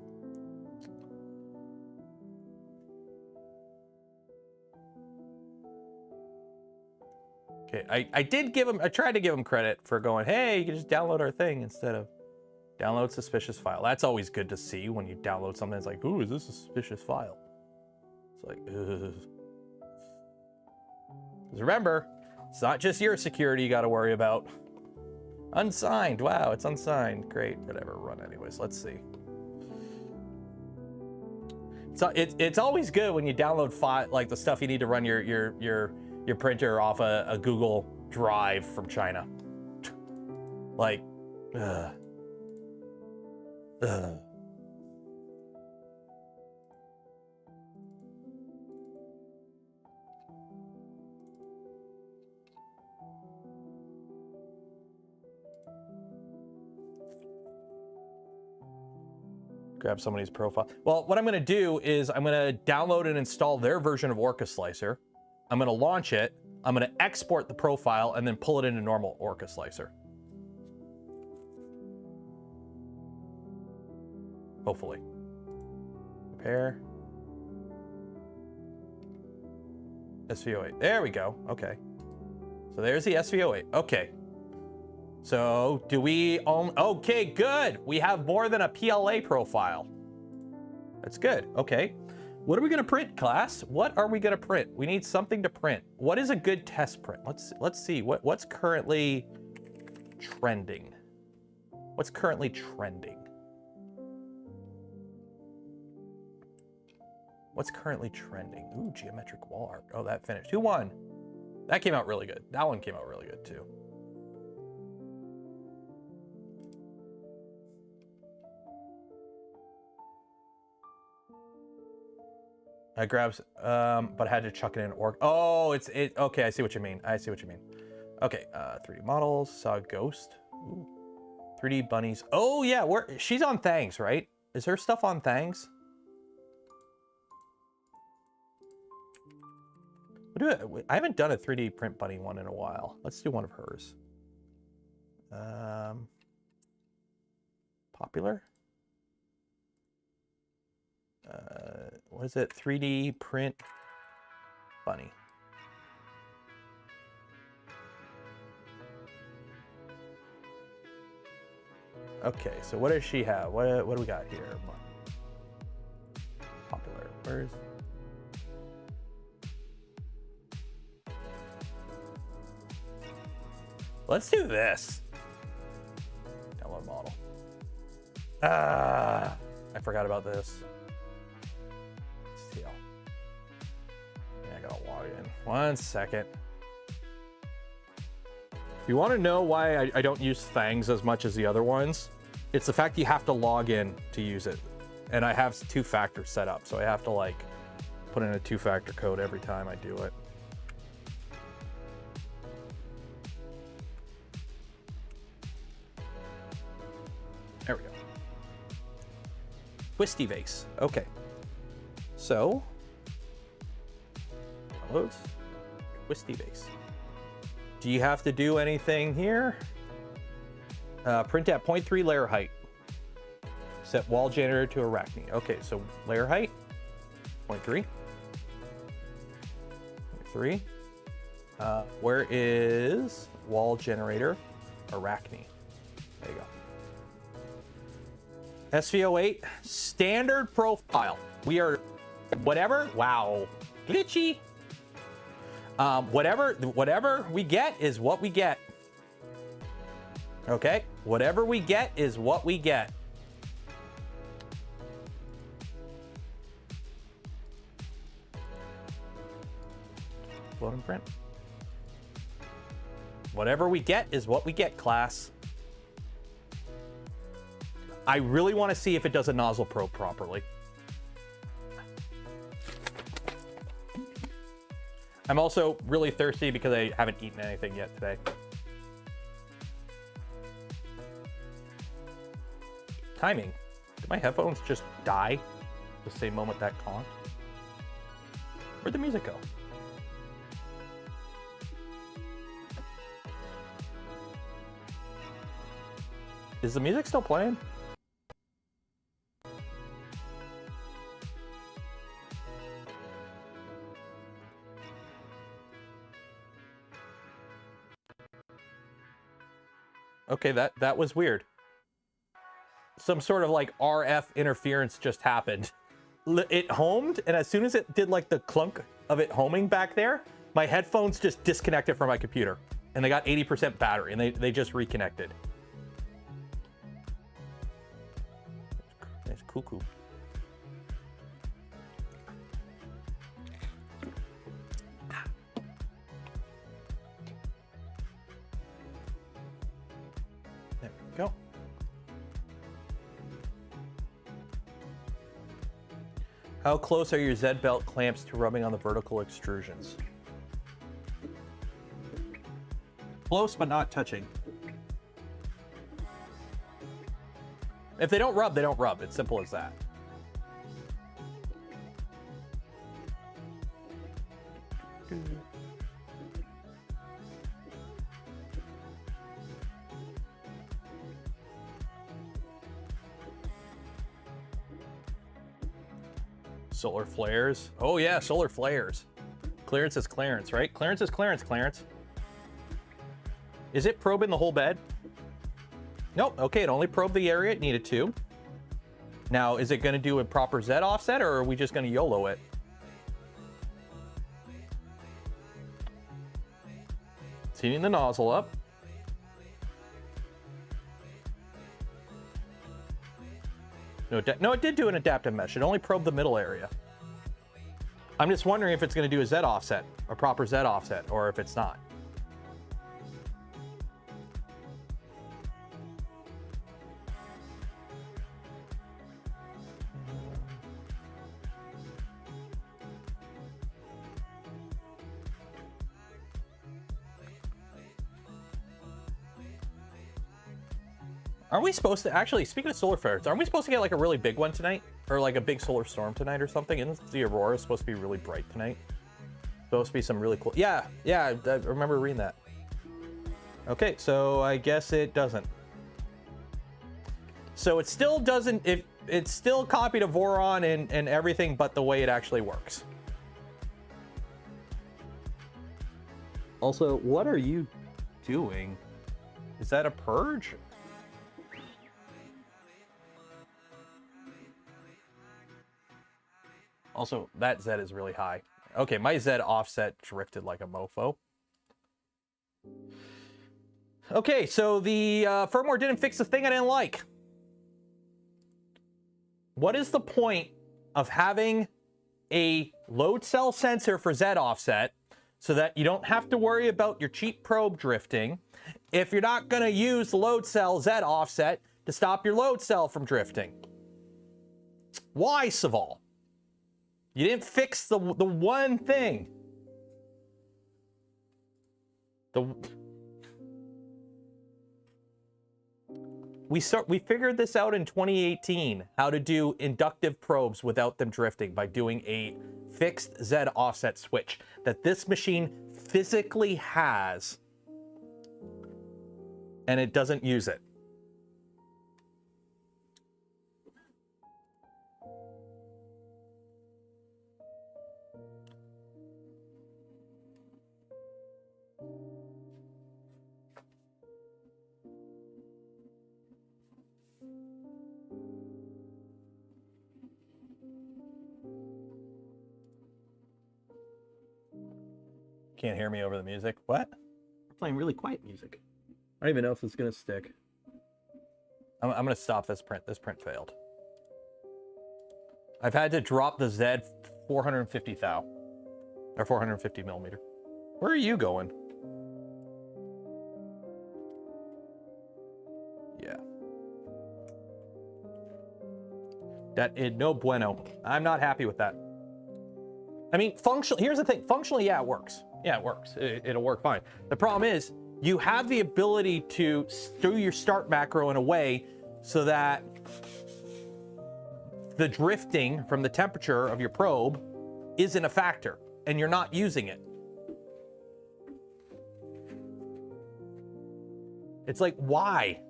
Okay, I did give him, I tried to give him credit for going, hey, you can just download our thing instead of download suspicious file. That's always good to see when you download something that's like, ooh, is this a suspicious file? It's like, ugh. Because remember, it's not just your security you got to worry about. Unsigned. Wow, it's unsigned. Great. Whatever. Run anyways. Let's see. So it's always good when you download file, like the stuff you need to run your printer off a Google Drive from China. Like, ugh. Ugh. Grab somebody's profile. Well, what I'm going to do is I'm going to download and install their version of Orca Slicer. I'm going to launch it. I'm going to export the profile and then pull it into normal Orca Slicer. Hopefully. Prepare. SV08. There we go. Okay. So there's the SV08. Okay. So do we own, okay, good. We have more than a PLA profile. That's good. Okay. What are we gonna print, class? What are we gonna print? We need something to print. What is a good test print? Let's see what's currently trending. What's currently trending? What's currently trending? Ooh, geometric wall art. Oh, that finished. Who won? That came out really good. That one came out really good too. I grabbed, but I had to chuck it in org. Oh, okay, I see what you mean. I see what you mean. Okay, 3D models, saw ghost. Ooh. 3D bunnies. Oh yeah, she's on Thangs, right? Is her stuff on Thangs? I haven't done a 3D print bunny one in a while. Let's do one of hers. Popular? What is it? 3D print bunny. Okay, so what does she have? What do we got here? Popular. Where's... Let's do this. Download model. I forgot about this. Yeah, I gotta log in. 1 second. If you want to know why I don't use Thangs as much as the other ones, it's the fact you have to log in to use it. And I have 2-factor set up, so I have to like put in a 2-factor code every time I do it. There we go. Twisty vase. Okay. So, downloads. Twisty vase. Do you have to do anything here? Print at 0.3 layer height. Set wall generator to Arachne. Okay, so layer height, 0.3. 0.3. Where is wall generator Arachne? There you go. SV08 standard profile. We are whatever. Wow, glitchy. Whatever we get is what we get. Okay, whatever we get is what we get. Load and print. Whatever we get is what we get, class. I really want to see if it does a nozzle probe properly. I'm also really thirsty because I haven't eaten anything yet today. Timing. Did my headphones just die the same moment that conked? Where'd the music go? Is the music still playing? Okay, that was weird. Some sort of like RF interference just happened. It homed, and as soon as it did like the clunk of it homing back there, my headphones just disconnected from my computer. And they got 80% battery, and they just reconnected. Nice cuckoo. There we go. How close are your Z belt clamps to rubbing on the vertical extrusions? Close, but not touching. If they don't rub, they don't rub. It's simple as that. Solar flares. Oh yeah, solar flares. Clearance is clearance, right? Clearance is clearance, Clarence. Is it probing the whole bed? Nope. Okay, it only probed the area it needed to. Now, is it going to do a proper Z offset, or are we just going to YOLO it? It's heating the nozzle up. No, it did do an adaptive mesh. It only probed the middle area. I'm just wondering if it's going to do a Z offset, a proper Z offset, or if it's not. Aren't we supposed to, actually, speaking of solar flares, aren't we supposed to get like a really big one tonight? Or like a big solar storm tonight or something? Isn't the aurora supposed to be really bright tonight? Supposed to be some really cool, yeah, I remember reading that. Okay, so I guess it doesn't. So it still doesn't, it's still copied a Voron and everything but the way it actually works. Also, what are you doing? Is that a purge? Also, that Z is really high. Okay, my Z offset drifted like a mofo. Okay, so the firmware didn't fix the thing I didn't like. What is the point of having a load cell sensor for Z offset so that you don't have to worry about your cheap probe drifting if you're not going to use the load cell Z offset to stop your load cell from drifting? Why, Saval? You didn't fix the one thing. We figured this out in 2018, how to do inductive probes without them drifting by doing a fixed Z offset switch that this machine physically has, and it doesn't use it. Can't hear me over the music. What? We're playing really quiet music. I don't even know if it's gonna stick. I'm gonna stop this print. This print failed. I've had to drop the Z 450 thou, or 450 millimeter. Where are you going? Yeah. That is no bueno. I'm not happy with that. I mean, here's the thing. Functionally, yeah, it works. Yeah, it works. It'll work fine. The problem is you have the ability to do your start macro in a way so that the drifting from the temperature of your probe isn't a factor and you're not using it. It's like, why?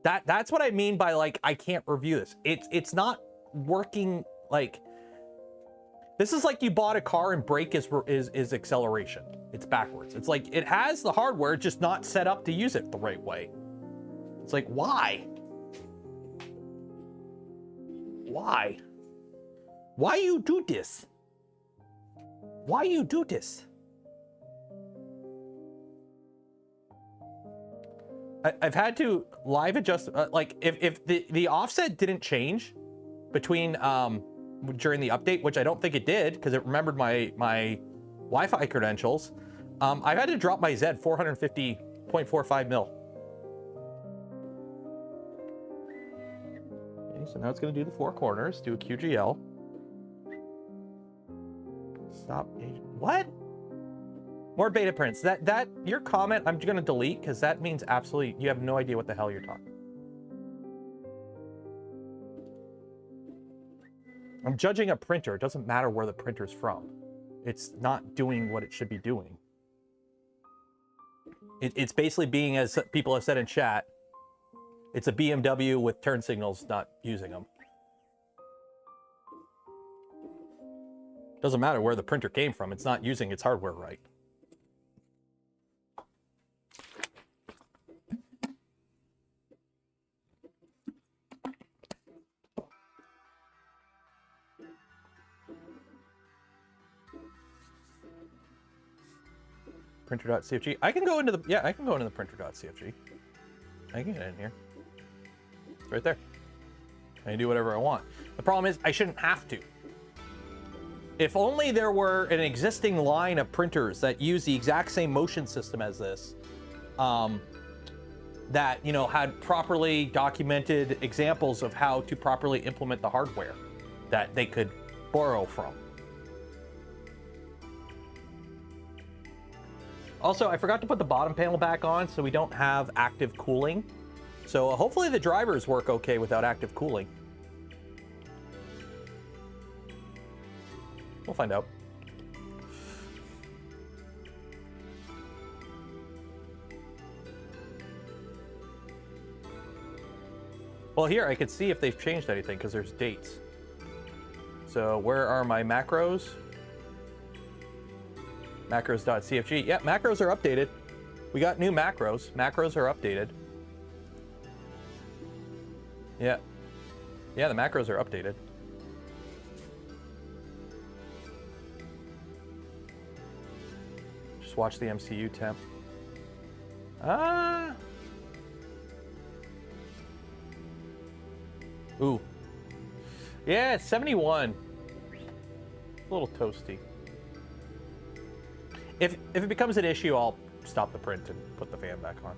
That's what I mean by, like, I can't review this. It's not working. Like, this is like you bought a car and brake is acceleration. It's backwards. It's like it has the hardware, just not set up to use it the right way. It's like, why? Why? Why you do this? Why you do this? I've had to live adjust, like if the offset didn't change between during the update, which I don't think it did because it remembered my Wi-Fi credentials, I've had to drop my Z 450.45 mil. Okay, so now it's going to do the four corners, do a QGL. Stop. What? More beta prints. That your comment I'm going to delete because that means absolutely you have no idea what the hell you're talking. I'm judging a printer. It doesn't matter where the printer's from. It's not doing what it should be doing. It's basically being, as people have said in chat, it's a BMW with turn signals not using them. Doesn't matter where the printer came from. It's not using its hardware right. Printer.cfg. I can go into the, yeah, I can go into the printer.cfg. I can get in here. It's right there. I can do whatever I want. The problem is I shouldn't have to. If only there were an existing line of printers that use the exact same motion system as this, that, you know, had properly documented examples of how to properly implement the hardware that they could borrow from. Also, I forgot to put the bottom panel back on, so we don't have active cooling. So hopefully the drivers work okay without active cooling. We'll find out. Well, here I could see if they've changed anything because there's dates. So where are my macros? Macros.cfg. Yeah, macros are updated. We got new macros. Macros are updated. Yeah. Yeah, the macros are updated. Just watch the MCU temp. Ooh. Yeah, it's 71. A little toasty. If it becomes an issue, I'll stop the print and put the fan back on.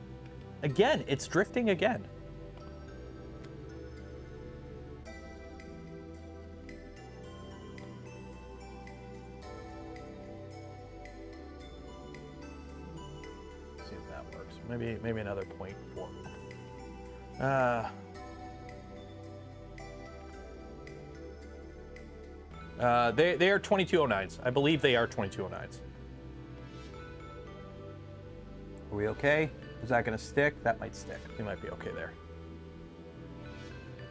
Again, it's drifting again. See if that works. Maybe another 0.4. They are 2209s. I believe they are 2209s. Are we okay? Is that going to stick? That might stick. We might be okay there.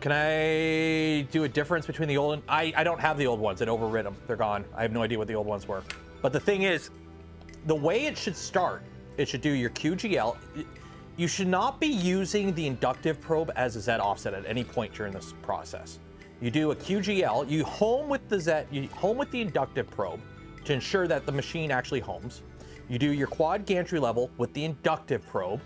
Can I do a difference between the old and... I don't have the old ones. It overrid them. They're gone. I have no idea what the old ones were. But the thing is, the way it should start, it should do your QGL. You should not be using the inductive probe as a Z offset at any point during this process. You do a QGL, you home with the Z, you home with the inductive probe to ensure that the machine actually homes. You do your quad gantry level with the inductive probe.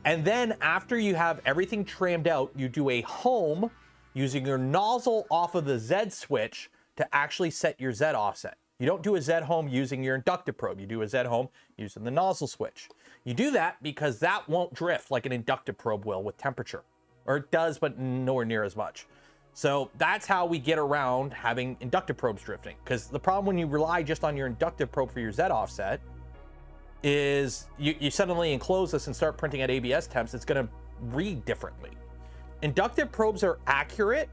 And then after you have everything trimmed out, you do a home using your nozzle off of the Z switch to actually set your Z offset. You don't do a Z home using your inductive probe. You do a Z home using the nozzle switch. You do that because that won't drift like an inductive probe will with temperature. Or it does, but nowhere near as much. So that's how we get around having inductive probes drifting. Because the problem when you rely just on your inductive probe for your Z offset is you suddenly enclose this and start printing at ABS temps, it's going to read differently. Inductive probes are accurate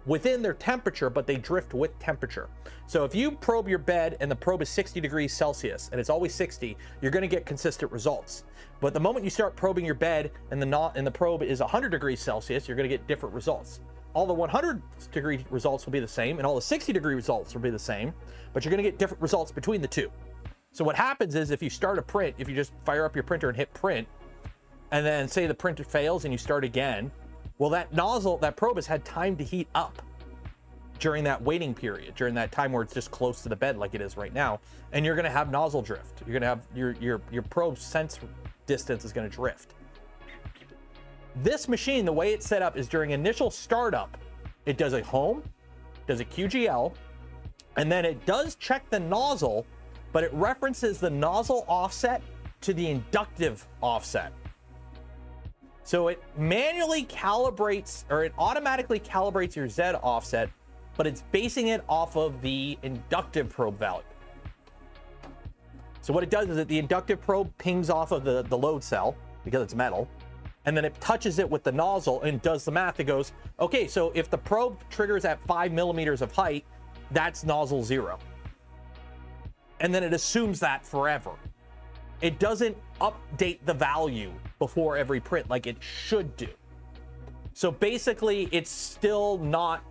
within their temperature, but they drift with temperature. So if you probe your bed and the probe is 60 degrees Celsius and it's always 60, you're going to get consistent results. But the moment you start probing your bed and the probe is 100 degrees Celsius, you're going to get different results. All the 100 degree results will be the same and all the 60 degree results will be the same, but you're going to get different results between the two. So what happens is if you start a print, if you just fire up your printer and hit print, and then say the printer fails and you start again, well, that nozzle, that probe has had time to heat up during that waiting period, during that time where it's just close to the bed like it is right now, and you're going to have nozzle drift. You're going to have your probe sense distance is going to drift. This machine, the way it's set up is during initial startup, it does a home, does a QGL, and then it does check the nozzle, but it references the nozzle offset to the inductive offset. So it manually calibrates, or it automatically calibrates your Z offset, but it's basing it off of the inductive probe value. So what it does is that the inductive probe pings off of the load cell because it's metal, and then it touches it with the nozzle and does the math. It goes, okay, so if the probe triggers at 5 millimeters of height, that's nozzle 0. And then it assumes that forever. It doesn't update the value before every print like it should do. So basically, it's still not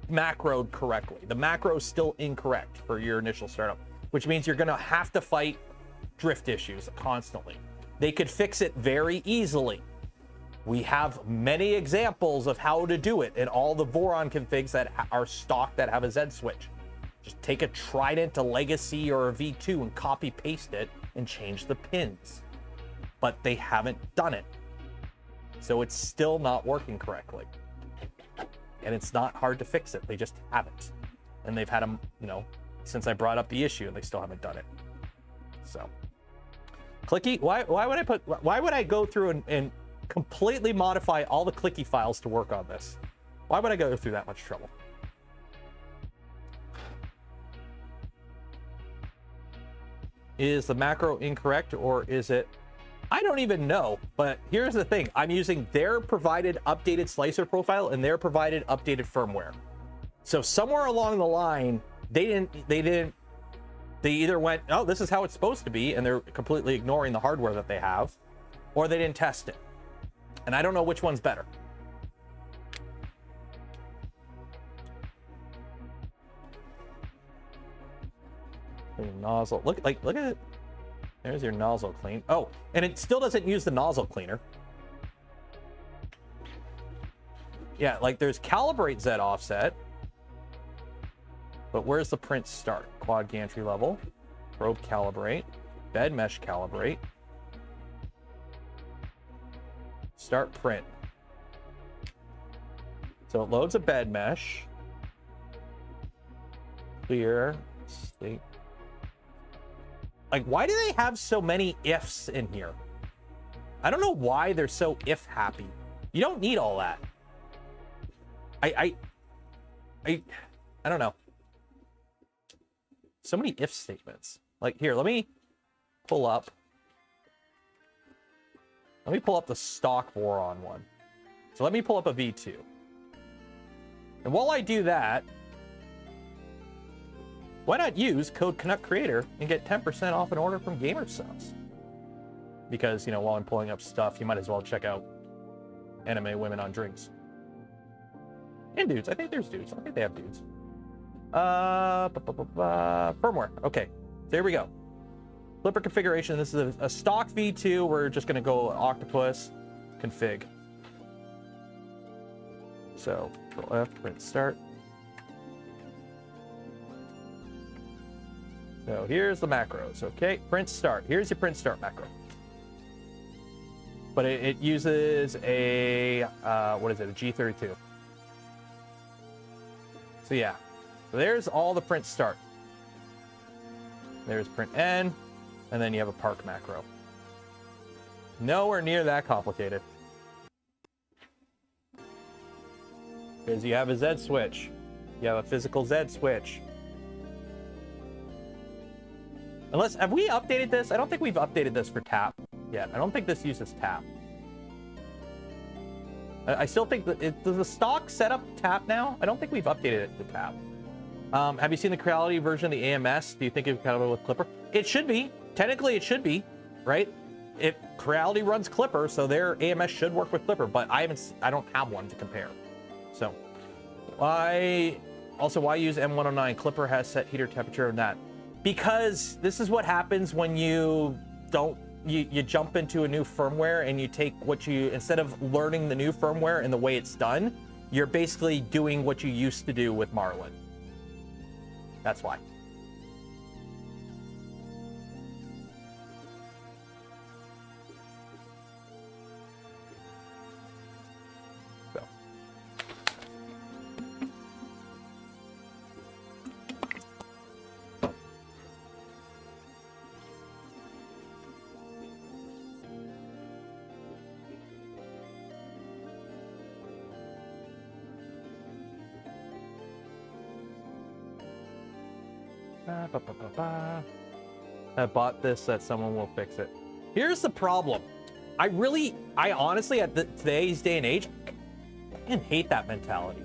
macroed correctly. The macro is still incorrect for your initial startup, which means you're going to have to fight drift issues constantly. They could fix it very easily. We have many examples of how to do it in all the Voron configs that are stock that have a Z switch. Just take a Trident, a Legacy, or a V2 and copy paste it and change the pins. But they haven't done it. So it's still not working correctly. And it's not hard to fix it. They just haven't. And they've had them, you know, since I brought up the issue, and they still haven't done it. So, clicky, why would I go through and completely modify all the clicky files to work on this? Why would I go through that much trouble? Is the macro incorrect, or is it? I don't even know, but here's the thing. I'm using their provided updated slicer profile and their provided updated firmware. So somewhere along the line, they either went, oh, this is how it's supposed to be, and they're completely ignoring the hardware that they have, or they didn't test it. And I don't know which one's better. Your nozzle, look at it. There's your nozzle clean. Oh, and it still doesn't use the nozzle cleaner. Yeah, like there's calibrate Z offset, but where's the print start? Quad gantry level, probe calibrate, bed mesh calibrate, start print. So it loads a bed mesh. Clear state. Like, why do they have so many ifs in here? I don't know why they're so if happy. You don't need all that. I don't know. So many if statements. Like, here, let me pull up the stock boron one. So let me pull up a V2. And while I do that, why not use code Canuck Creator and get 10% off an order from Gamer Subs? Because, you know, while I'm pulling up stuff, you might as well check out anime women on drinks. And dudes. I think there's dudes. I think they have dudes. Firmware. Okay. So here we go. Clipper configuration. This is a stock V2. We're just going to go octopus config. So, Control F, print start. So here's the macros. Okay, print start. Here's your print start macro. But it uses a, what is it, a G32. So yeah, so there's all the print start. There's print N, and then you have a park macro. Nowhere near that complicated. Because you have a Z switch. You have a physical Z switch. Unless, have we updated this? I don't think we've updated this for tap yet. I don't think this uses tap. I still think that does the stock setup tap now? I don't think we've updated it to tap. Have you seen the Creality version of the AMS? Do you think it's compatible with Clipper? It should be. Technically, it should be, right? Creality runs Clipper, so their AMS should work with Clipper, but I don't have one to compare. So, why use M109? Clipper has set heater temperature and that. Because this is what happens when you jump into a new firmware and you take instead of learning the new firmware and the way it's done, you're basically doing what you used to do with Marlin. That's why. I bought this that someone will fix it. Here's the problem. I honestly, at today's day and age, I hate that mentality.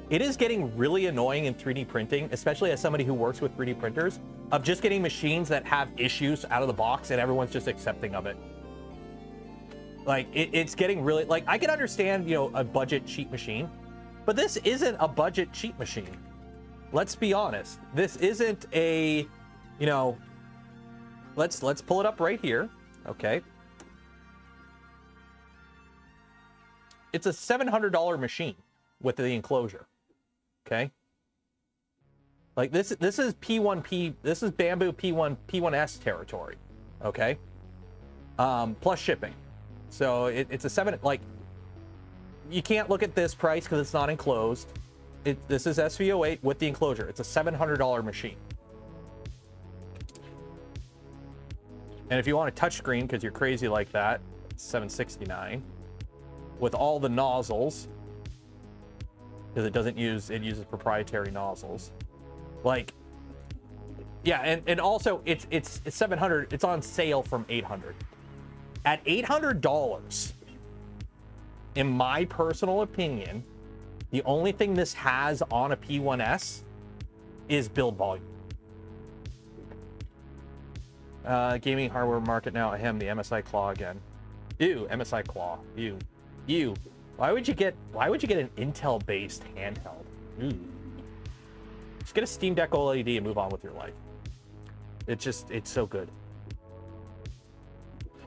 It is getting really annoying in 3D printing, especially as somebody who works with 3D printers, of just getting machines that have issues out of the box and everyone's just accepting of it. Like, it's getting really, like, I can understand, you know, a budget cheap machine, but this isn't a budget cheap machine. Let's be honest. This isn't a, you know, let's pull it up right here. Okay. It's a $700 machine with the enclosure. Okay. Like this is P1P, this is Bamboo P1S territory. Okay. Plus shipping. So it's a like, you can't look at this price because it's not enclosed. This is SV08 with the enclosure. It's a $700 machine. And if you want a touchscreen because you're crazy like that, it's $769 with all the nozzles, because it uses proprietary nozzles. Like, yeah, and also it's $700. It's on sale from $800. At $800, in my personal opinion, the only thing this has on a P1S is build volume. Gaming hardware market now. Ahem, the MSI Claw again. Ew, MSI Claw. Ew. Ew. Why would you get an Intel-based handheld? Ooh. Just get a Steam Deck OLED and move on with your life. It's so good.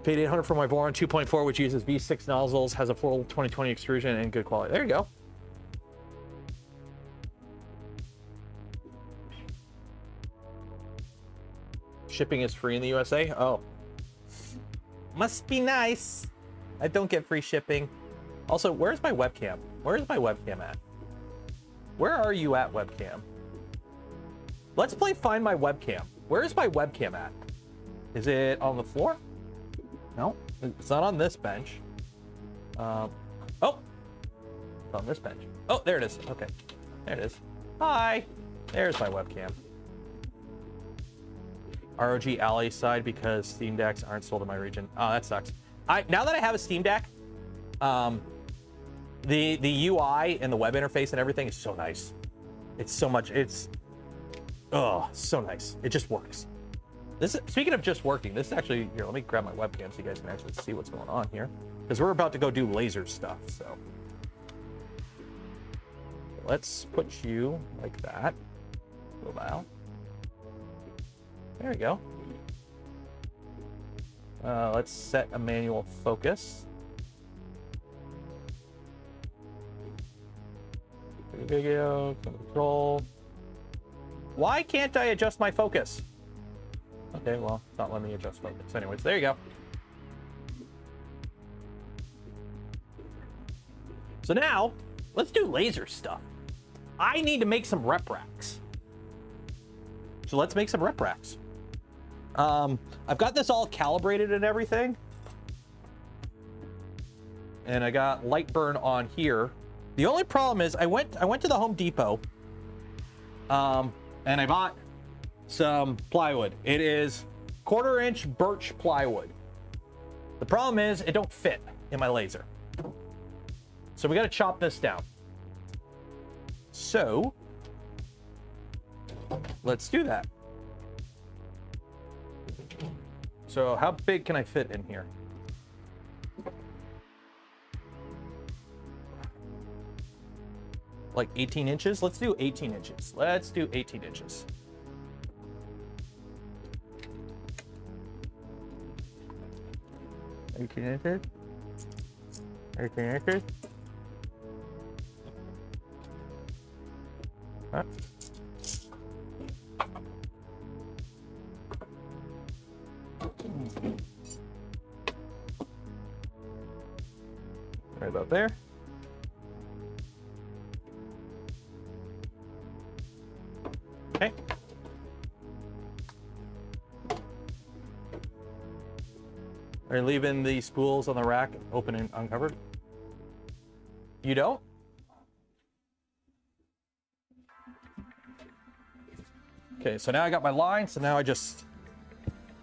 Paid $800 for my Voron 2.4, which uses V6 nozzles, has a full 2020 extrusion, and good quality. There you go. Shipping is free in the USA? Oh. Must be nice. I don't get free shipping. Also, where's my webcam? Where's my webcam at? Where are you at, webcam? Let's play Find My Webcam. Where is my webcam at? Is it on the floor? No, it's not on this bench. Oh, it's on this bench. Oh, there it is. Okay, there it is. Hi, there's my webcam. ROG Ally side because Steam Decks aren't sold in my region. Oh, that sucks. Now that I have a Steam Deck, the UI and the web interface and everything is so nice. It's so much. It's so nice. It just works. Speaking of just working, this is actually here. Let me grab my webcam so you guys can actually see what's going on here, because we're about to go do laser stuff. So let's put you like that. Wow. There we go. Let's set a manual focus. Video control. Why can't I adjust my focus? Okay, well, it's not letting me adjust focus. Anyways, there you go. So now, let's do laser stuff. I need to make some rep racks. So let's make some rep racks. I've got this all calibrated and everything. And I got light burn on here. The only problem is I went to the Home Depot. And I bought some plywood. It is 1/4 inch birch plywood. The problem is it don't fit in my laser. So we got to chop this down. So let's do that. So how big can I fit in here? Like 18 inches? Let's do 18 inches. Let's do 18 inches. Right. Right about there. Okay. Are you leaving the spools on the rack open and uncovered? You don't? Okay, so now I got my line, so now I just...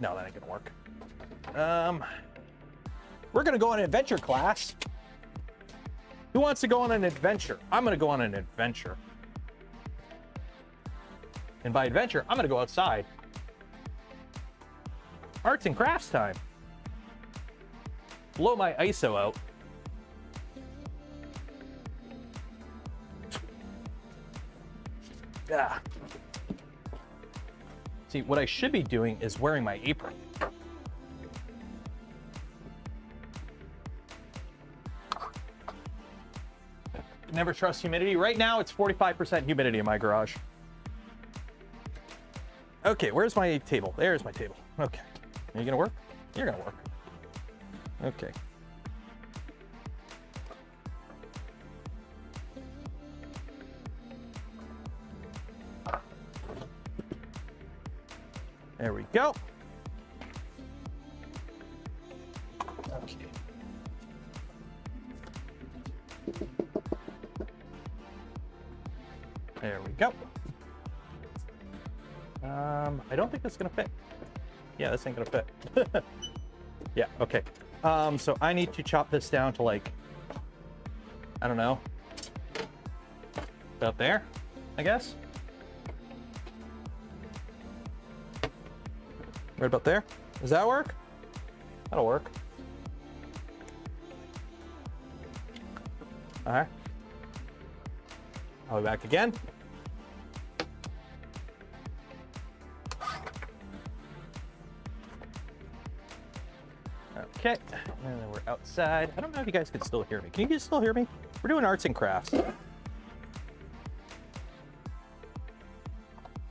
No, that ain't gonna work. We're gonna go on an adventure class. Who wants to go on an adventure? I'm gonna go on an adventure. And by adventure, I'm gonna go outside. Arts and crafts time. Blow my ISO out. Ah. See, what I should be doing is wearing my apron. Never trust humidity. Right now, it's 45% humidity in my garage. Okay, where's my table? There's my table. Okay. Are you gonna work? You're gonna work. Okay. There we go. Okay. There we go. I don't think this is gonna fit. Yeah, this ain't gonna fit. Yeah, okay. So I need to chop this down to like, I don't know, about there, I guess. Right about there. Does that work? That'll work. All right. I'll be back again. Okay, and then we're outside. I don't know if you guys can still hear me. Can you guys still hear me? We're doing arts and crafts. There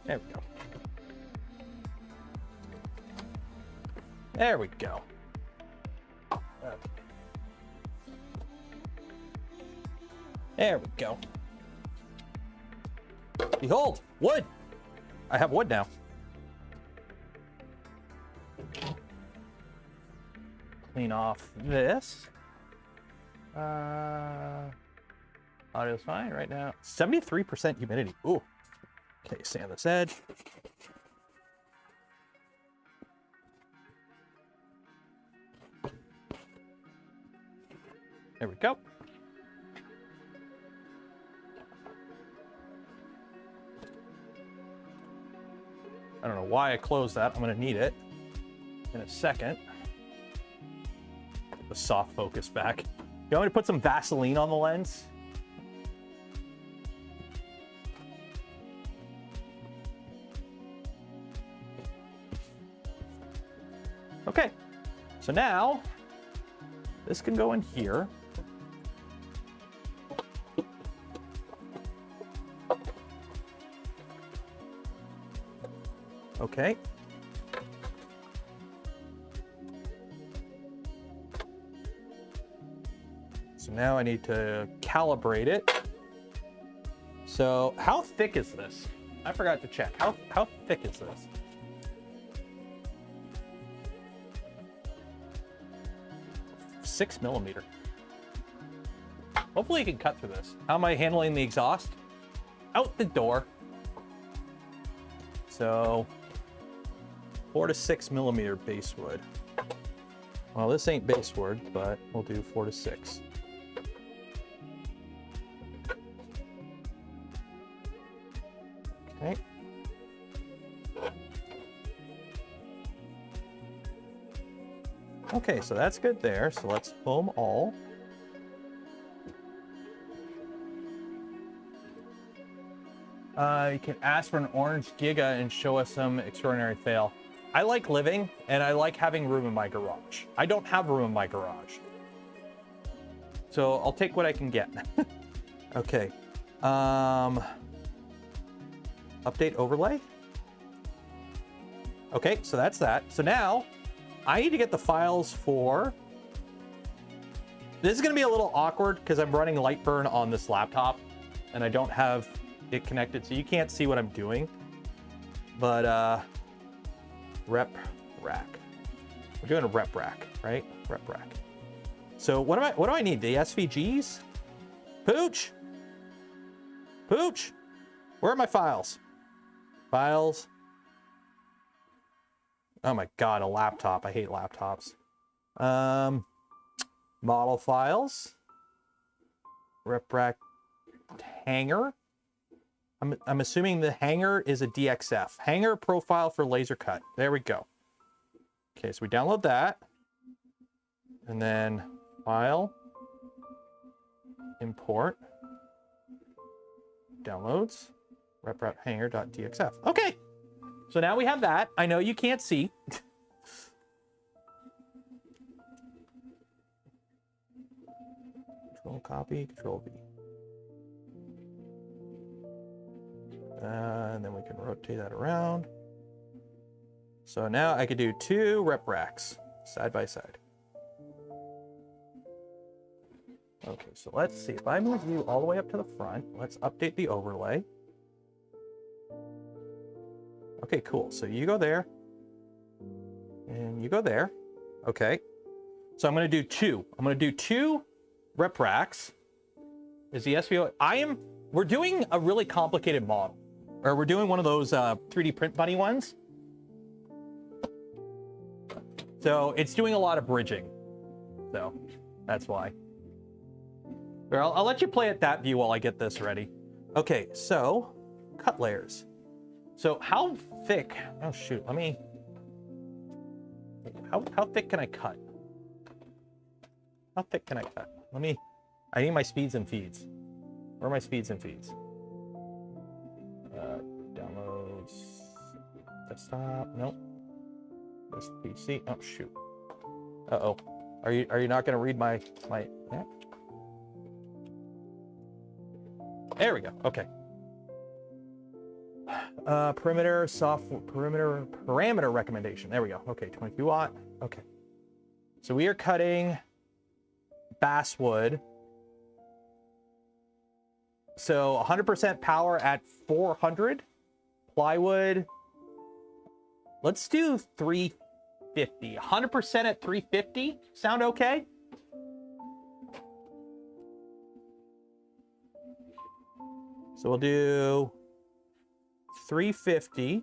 we go. There we go. Okay. There we go. Behold, wood. I have wood now. Clean off this. Audio's fine right now. 73% humidity. Ooh. Okay, sand this edge. There we go. I don't know why I closed that. I'm going to need it in a second. Get the soft focus back. You want me to put some Vaseline on the lens? Okay, so now this can go in here. Okay. So now I need to calibrate it. So how thick is this? I forgot to check. How thick is this? Six millimeter. Hopefully you can cut through this. How am I handling the exhaust? Out the door. So 4 to 6 millimeter basswood. Well, this ain't basswood, but we'll do 4 to 6. Okay. Okay, so that's good there. So let's foam all. You can ask for an orange Giga and show us some extraordinary fail. I like living and I like having room in my garage. I don't have room in my garage. So I'll take what I can get. Okay. Update overlay. Okay, so that's that. So now I need to get the files for... This is gonna be a little awkward because I'm running Lightburn on this laptop and I don't have it connected, so you can't see what I'm doing. But rep rack. We're doing a rep rack, right? Rep rack. So what do I need? The SVGs? Pooch? Pooch? Where are my files? Files. Oh my God, a laptop. I hate laptops. Model files. Rep rack hanger. I'm assuming the hanger is a DXF. Hanger profile for laser cut. There we go. Okay, so we download that. And then file. Import. Downloads. Reprap hanger.dxf. Okay. So now we have that. I know you can't see. Control copy, Control V. And then we can rotate that around. So now I could do 2 rep racks side by side. Okay, so let's see. If I move you all the way up to the front, let's update the overlay. Okay, cool. So you go there. And you go there. Okay. So I'm going to do 2. I'm going to do 2 rep racks. Is the SV08... We're doing a really complicated model. Or we're doing one of those 3D print bunny ones. So it's doing a lot of bridging. So that's why. I'll let you play at that view while I get this ready. Okay, so cut layers. So how thick? Oh shoot, let me. How thick can I cut? How thick can I cut? Let me. I need my speeds and feeds. Where are my speeds and feeds? Downloads. Desktop. Nope. This PC. Oh shoot. Uh-oh. Are you not going to read my yeah? There we go. Okay. Perimeter parameter recommendation. There we go. Okay, 22 watt. Okay. So we are cutting basswood. So 100% power at 400. Plywood. Let's do 350. 100% at 350. Sound okay? So we'll do 350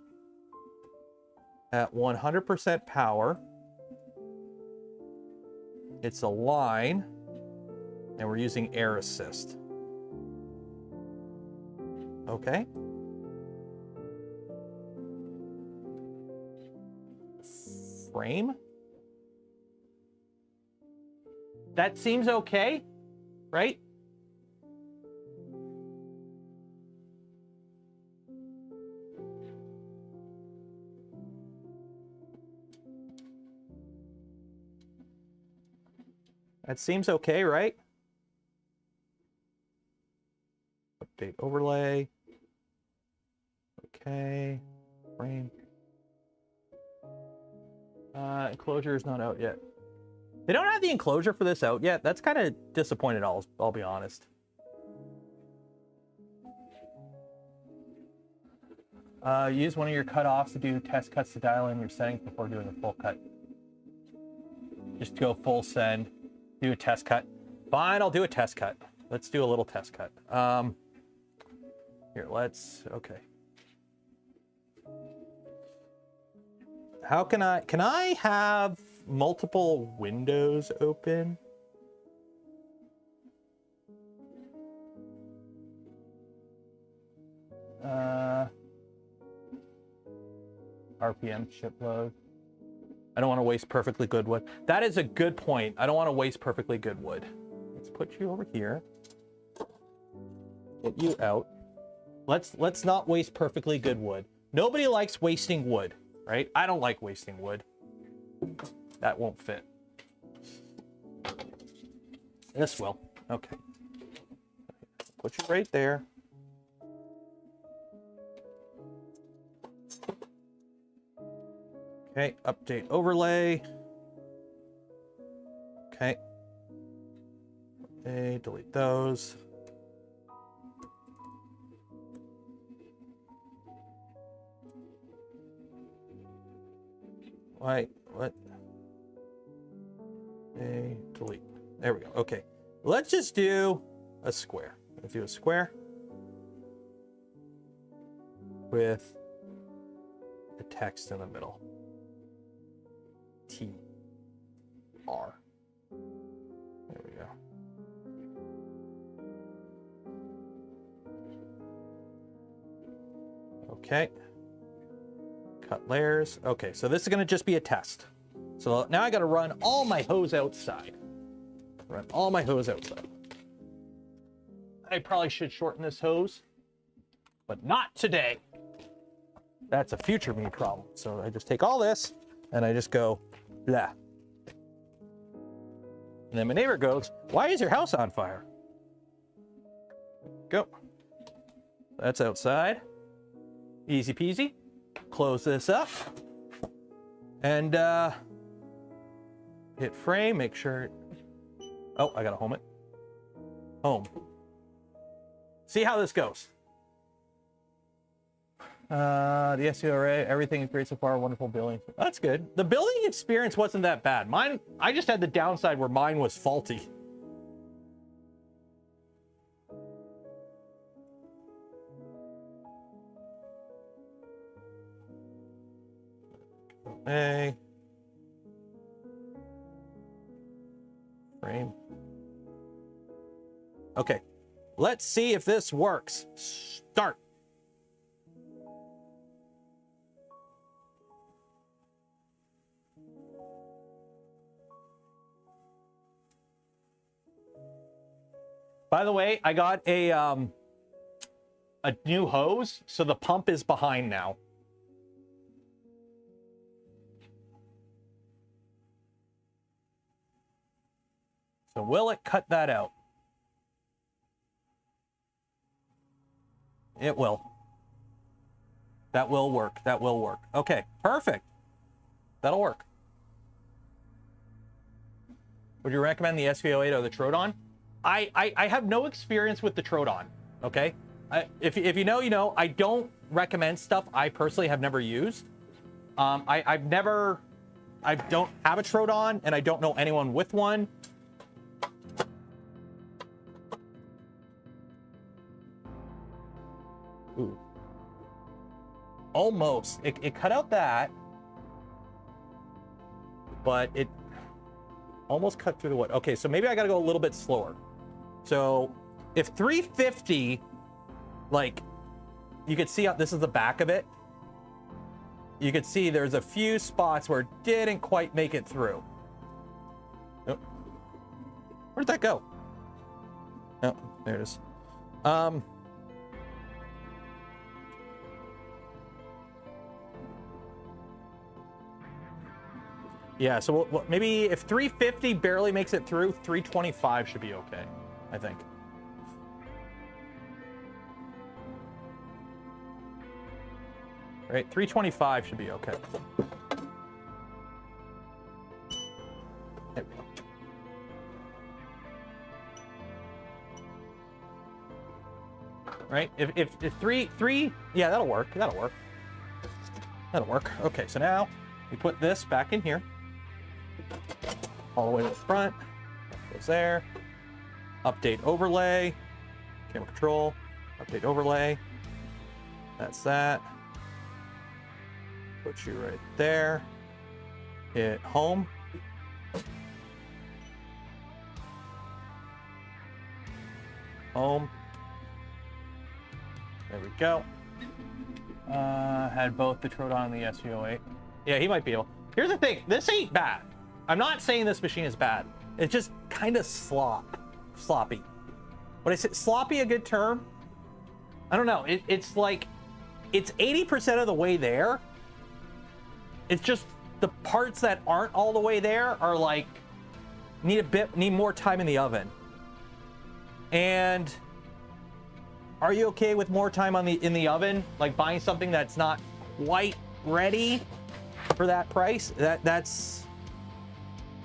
at 100% power. It's a line, and we're using air assist. Okay. Frame. That seems okay, right? That seems okay, right? Update overlay. Okay. Frame. Enclosure is not out yet. They don't have the enclosure for this out yet. That's kind of disappointed, I'll be honest. Use one of your cutoffs to do test cuts to dial in your settings before doing a full cut. Just go full send, do a test cut. Fine, I'll do a test cut. Let's do a little test cut. Here, okay. How can I have multiple windows open? RPM ship load. I don't want to waste perfectly good wood. That is a good point. I don't want to waste perfectly good wood. Let's put you over here. Get you out. Let's not waste perfectly good wood. Nobody likes wasting wood, right? I don't like wasting wood. That won't fit. This will. Okay. Put you right there. Okay, update overlay. Okay. Okay, delete those. Why? What? Okay, delete. There we go. Okay. Let's just do a square. Let's do a square with the text in the middle. T R. There we go. Okay. Cut layers. Okay, so this is going to just be a test. So now I got to run all my hose outside. Run all my hose outside. I probably should shorten this hose, but not today. That's a future me problem. So I just take all this and I just go blah. And then my neighbor goes, "Why is your house on fire?" Go. That's outside. Easy peasy. Close this up. And hit frame, make sure. Oh, I gotta home it. Home. See how this goes. The SV08, everything is great so far, wonderful building. That's good. The building experience wasn't that bad. Mine, I just had the downside where mine was faulty. Okay. Frame. Okay. Let's see if this works. Start. By the way, I got a new hose, so the pump is behind now. So will it cut that out? It will. That will work. That will work. Okay, perfect. That'll work. Would you recommend the SV08 or the Troodon? I have no experience with the Troodon. okay? If you know, you know. I don't recommend stuff I personally have never used. I don't have a Troodon, and I don't know anyone with one. Ooh. Almost. It cut out that, but it almost cut through the wood. Okay, so maybe I gotta go a little bit slower. So if 350, like, you could see how this is the back of it. You could see there's a few spots where it didn't quite make it through. Oh. Where'd that go? Oh, there it is. Yeah, so we'll, maybe if 350 barely makes it through, 325 should be okay, I think. Right, 325 should be okay. There we go. Right, if three, yeah, that'll work. That'll work. That'll work. Okay, so now we put this back in here. All the way to the front, goes there. Update overlay, camera control, update overlay. That's that. Put you right there. Hit home. Home. There we go. Had both the Troodon and the SV08. Yeah, he might be able. Here's the thing, this ain't bad. I'm not saying this machine is bad. It's just kind of sloppy. When I say sloppy a good term? I don't know. It's like, it's 80% of the way there. It's just the parts that aren't all the way there are like, need more time in the oven. And are you okay with more time in the oven? Like buying something that's not quite ready for that price?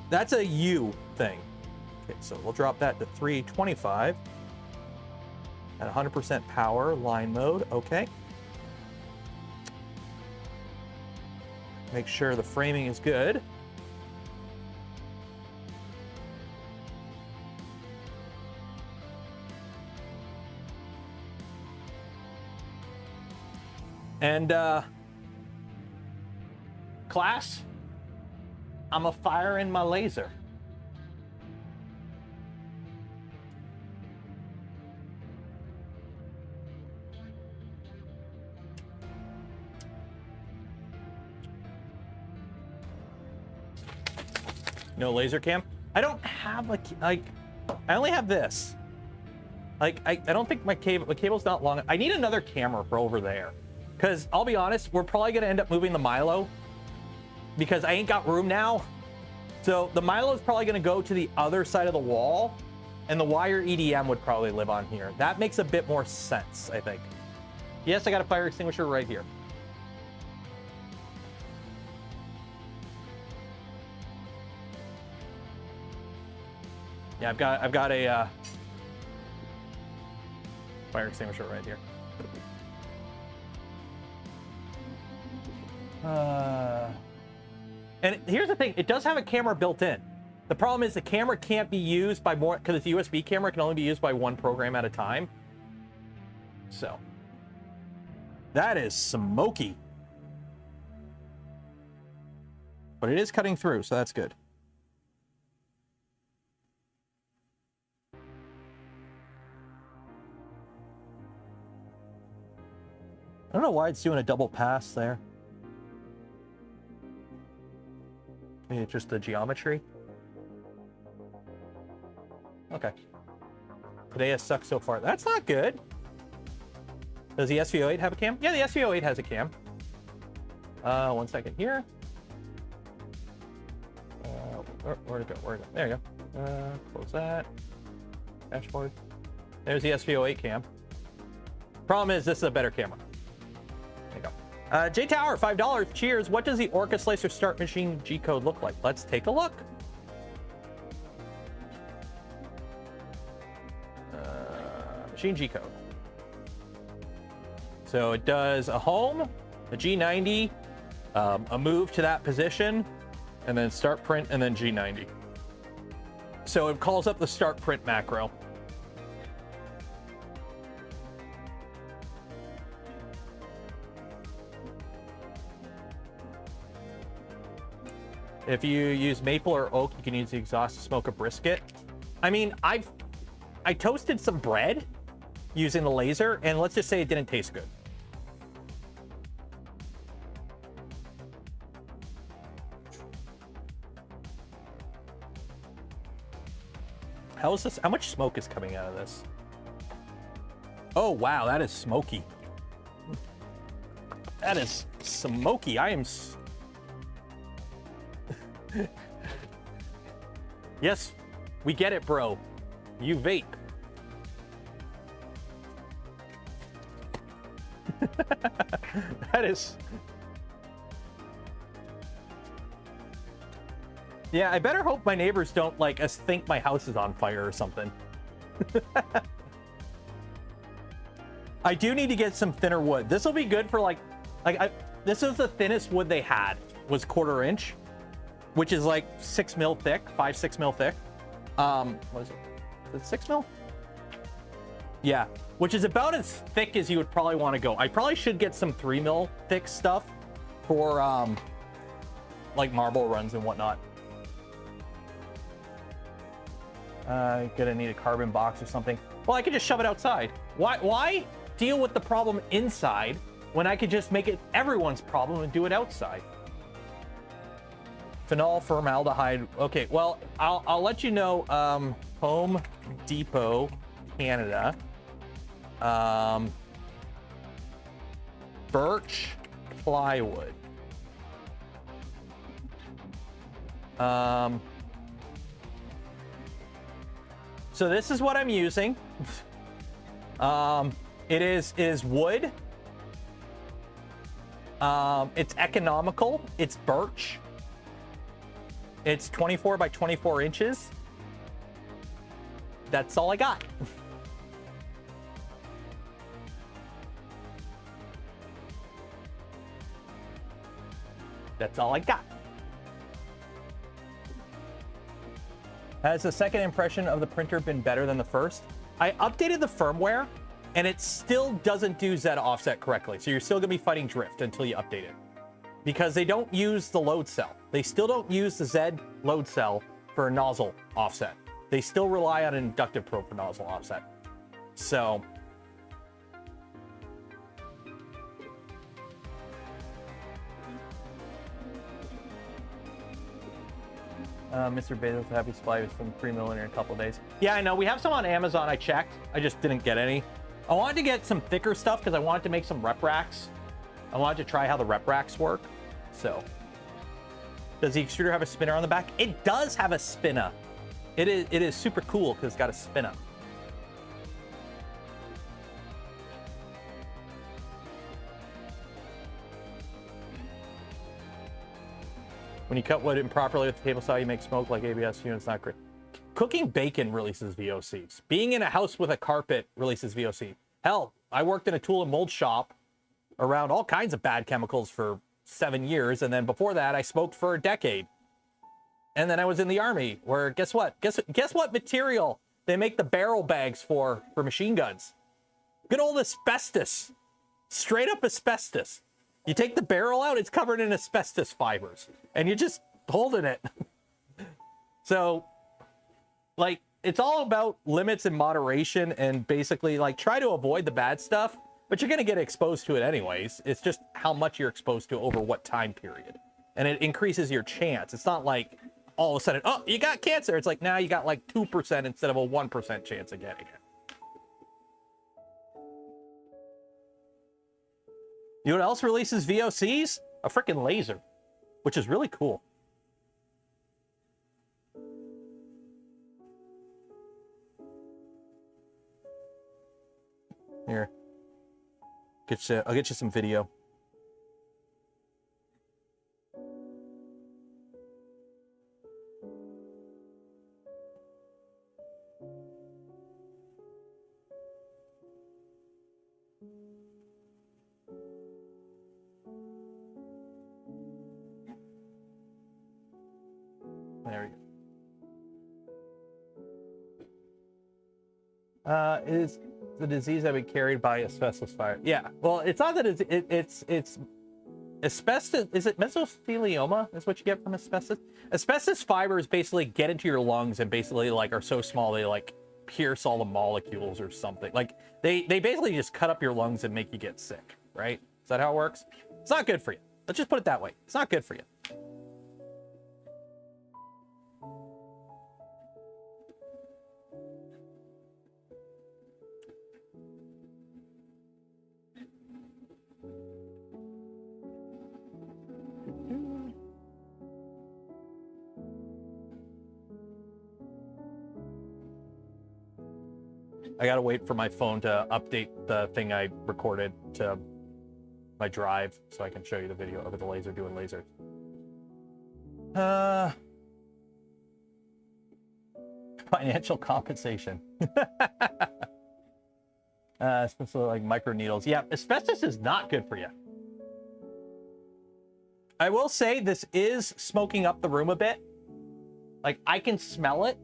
That's a you thing. Okay, so we'll drop that to 325 at 100% power, line mode. Okay. Make sure the framing is good. And class, I'm a fire in my laser. No laser cam? I don't have a, like, I only have this. Like, I don't think my cable's not long. I need another camera for over there. Because I'll be honest, we're probably gonna end up moving the Milo because I ain't got room now. So the Milo is probably gonna go to the other side of the wall and the wire EDM would probably live on here. That makes a bit more sense, I think. Yes, I got a fire extinguisher right here. Yeah, I've got a fire extinguisher right here. And here's the thing, it does have a camera built in. The problem is the camera can't be used by more, because it's a USB camera, it can only be used by one program at a time. So, that is smoky. But it is cutting through, so that's good. I don't know why it's doing a double pass there. Maybe it's just the geometry. Okay. Today has sucked so far. That's not good. Does the SV08 have a cam? Yeah, the SV08 has a cam. 1 second here. Where'd it go? Where'd it go? There you go. Close that. Dashboard. There's the SV08 cam. Problem is, this is a better camera. There you go. J Tower, $5. Cheers. What does the Orca Slicer Start Machine G code look like? Let's take a look. Machine G code. So it does a home, a G90, a move to that position, and then start print, and then G90. So it calls up the start print macro. If you use maple or oak, you can use the exhaust to smoke a brisket. I mean, I toasted some bread using the laser, and let's just say it didn't taste good. How is this? How much smoke is coming out of this? Oh, wow, that is smoky. That is smoky. I am... Yes, we get it, bro. You vape. That is... Yeah, I better hope my neighbors don't, like, think my house is on fire or something. I do need to get some thinner wood. This will be good for, this is the thinnest wood they had, was 1/4 inch, which is like 6 mil thick, 5-6 mil thick. What is it? Is it 6 mil? Yeah, which is about as thick as you would probably want to go. I probably should get some 3 mil thick stuff for, like marble runs and whatnot. Gonna need a carbon box or something. Well, I could just shove it outside. Why deal with the problem inside when I could just make it everyone's problem and do it outside? Phenol formaldehyde. Okay, well, I'll let you know. Home Depot, Canada. Birch plywood. So this is what I'm using. It is wood. It's economical. It's birch. It's 24 by 24 inches. That's all I got. That's all I got. Has the second impression of the printer been better than the first? I updated the firmware, and it still doesn't do Z offset correctly. So you're still gonna be fighting drift until you update it. Because they don't use the load cell. They still don't use the Z load cell for nozzle offset. They still rely on an inductive probe for nozzle offset. So... Mr. Bezos will have you supply with some 3 mil in a couple days. Yeah, I know. We have some on Amazon. I checked. I just didn't get any. I wanted to get some thicker stuff because I wanted to make some rep racks. I wanted to try how the rep racks work. So, does the extruder have a spinner on the back? It does have a spinner. It is super cool because it's got a spinner. When you cut wood improperly with the table saw, you make smoke like ABS units, not great. Cooking bacon releases VOCs. Being in a house with a carpet releases VOC. Hell, I worked in a tool and mold shop around all kinds of bad chemicals for 7 years, and then before that, I smoked for a decade. And then I was in the Army, where guess what? Guess what material they make the barrel bags for machine guns? Good old asbestos. Straight up asbestos. You take the barrel out, it's covered in asbestos fibers, and you're just holding it. So, like, it's all about limits and moderation, and basically, like, try to avoid the bad stuff, but you're going to get exposed to it anyways. It's just how much you're exposed to over what time period. And it increases your chance. It's not like all of a sudden, oh, you got cancer. It's like, now you got like 2% instead of a 1% chance of getting it. You know what else releases VOCs? A freaking laser, which is really cool. Here. I'll get you some video. There we go. Is the disease that been carried by asbestos fire? Yeah. Well, it's not that it's asbestos. Is it mesothelioma? Is what you get from asbestos? Asbestos fibers basically get into your lungs and basically like are so small they like pierce all the molecules or something. Like they basically just cut up your lungs and make you get sick, right? Is that how it works? It's not good for you. Let's just put it that way. It's not good for you. I gotta wait for my phone to update the thing I recorded to my drive so I can show you the video of the laser doing lasers. Financial compensation. Especially like microneedles. Yeah, asbestos is not good for you. I will say this is smoking up the room a bit. Like I can smell it.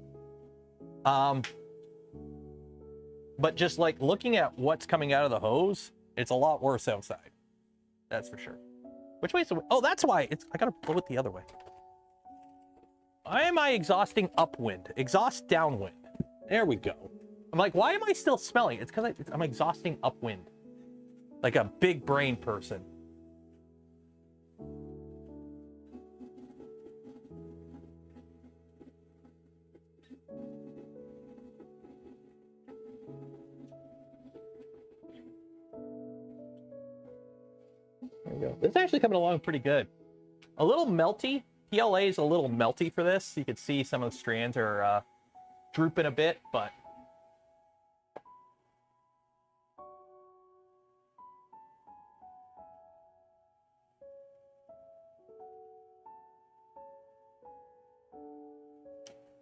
But just like looking at what's coming out of the hose, it's a lot worse outside. That's for sure. Which way is the way? Oh, that's why it's, I gotta blow it the other way. Why am I exhausting upwind? Exhaust downwind. There we go. I'm like, why am I still smelling? It's because I'm exhausting upwind. Like a big brain person. There we go. This is actually coming along pretty good. A little melty. PLA is a little melty for this. You can see some of the strands are drooping a bit, but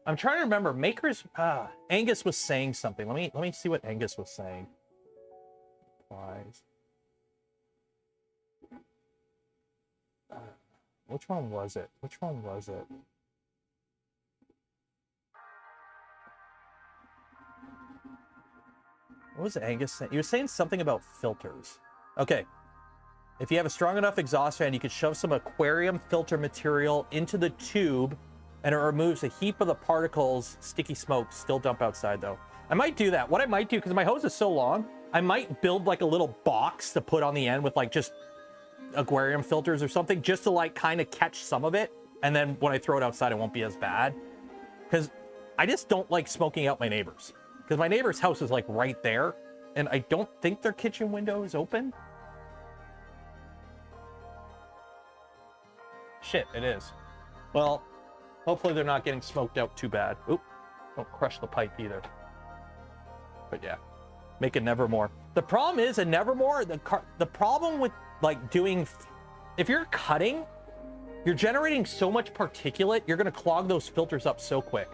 I'm trying to remember. Makers, Angus was saying something. Let me see what Angus was saying. Wise. Which one was it? Which one was it? What was Angus saying? He was saying something about filters. Okay. If you have a strong enough exhaust fan, you could shove some aquarium filter material into the tube and it removes a heap of the particles. Sticky smoke still dump outside though. I might do that. What I might do, because my hose is so long, I might build like a little box to put on the end with like just aquarium filters or something, just to like kind of catch some of it, and then when I throw it outside it won't be as bad, because I just don't like smoking out my neighbors, because my neighbor's house is like right there and I don't think their kitchen window is open. Shit, it is. Well, hopefully they're not getting smoked out too bad. Oop, don't crush the pipe either. But yeah, make a Nevermore. The problem is a Nevermore, the problem with like doing, if you're cutting, you're generating so much particulate, you're gonna clog those filters up so quick.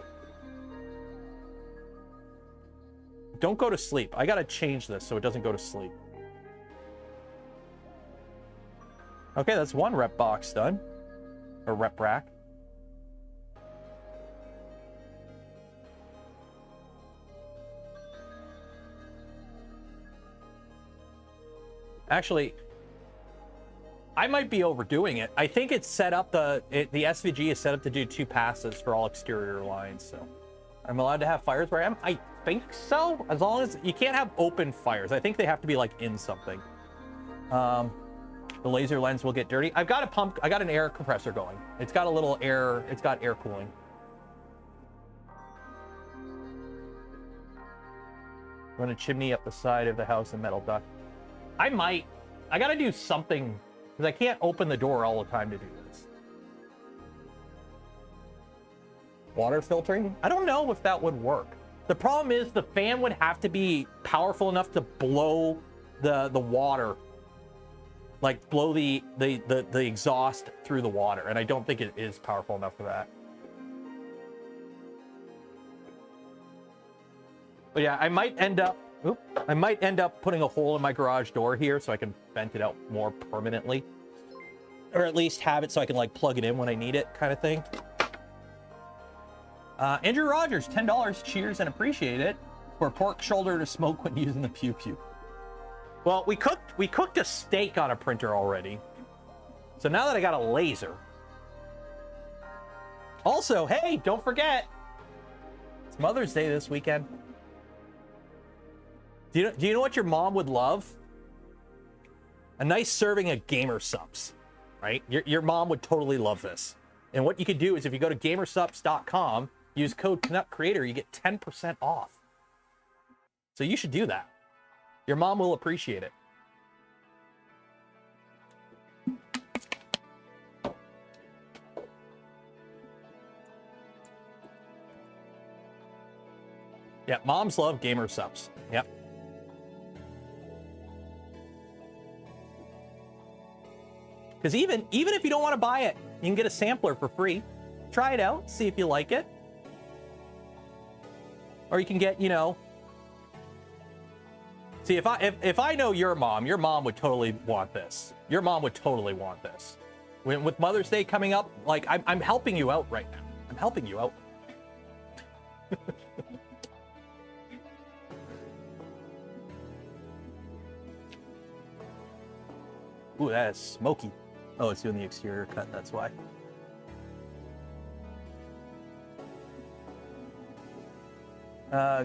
Don't go to sleep. I gotta change this so it doesn't go to sleep. Okay, that's one rep box done. Or rep rack. Actually, I might be overdoing it. I think it's set up, the SVG is set up to do 2 passes for all exterior lines, so I'm allowed to have fires where I am? I think so, as long as you can't have open fires. I think they have to be like in something. The laser lens will get dirty. I've got a pump, I got an air compressor going. It's got a little air, it's got air cooling. Run a chimney up the side of the house and metal duct. I gotta do something, because I can't open the door all the time to do this. Water filtering? I don't know if that would work. The problem is the fan would have to be powerful enough to blow the water, like blow the exhaust through the water, and I don't think it is powerful enough for that. But yeah, I might end up putting a hole in my garage door here so I can vent it out more permanently. Or at least have it so I can like plug it in when I need it, kind of thing. Andrew Rogers, $10. Cheers and appreciate it. For pork shoulder to smoke when using the pew pew. Well, we cooked a steak on a printer already. So now that I got a laser. Also, hey, don't forget, it's Mother's Day this weekend. Do you know what your mom would love? A nice serving of gamer subs, right? Your mom would totally love this. And what you could do is if you go to gamersubs.com, use code CanuckCreator, you get 10% off. So you should do that. Your mom will appreciate it. Yeah, moms love gamer subs. Yep. Because even if you don't want to buy it, you can get a sampler for free. Try it out, see if you like it. Or you can get, you know. See, if I know your mom would totally want this. Your mom would totally want this. With Mother's Day coming up, like I'm helping you out right now. I'm helping you out. Ooh, that is smoky. Oh, it's doing the exterior cut, that's why.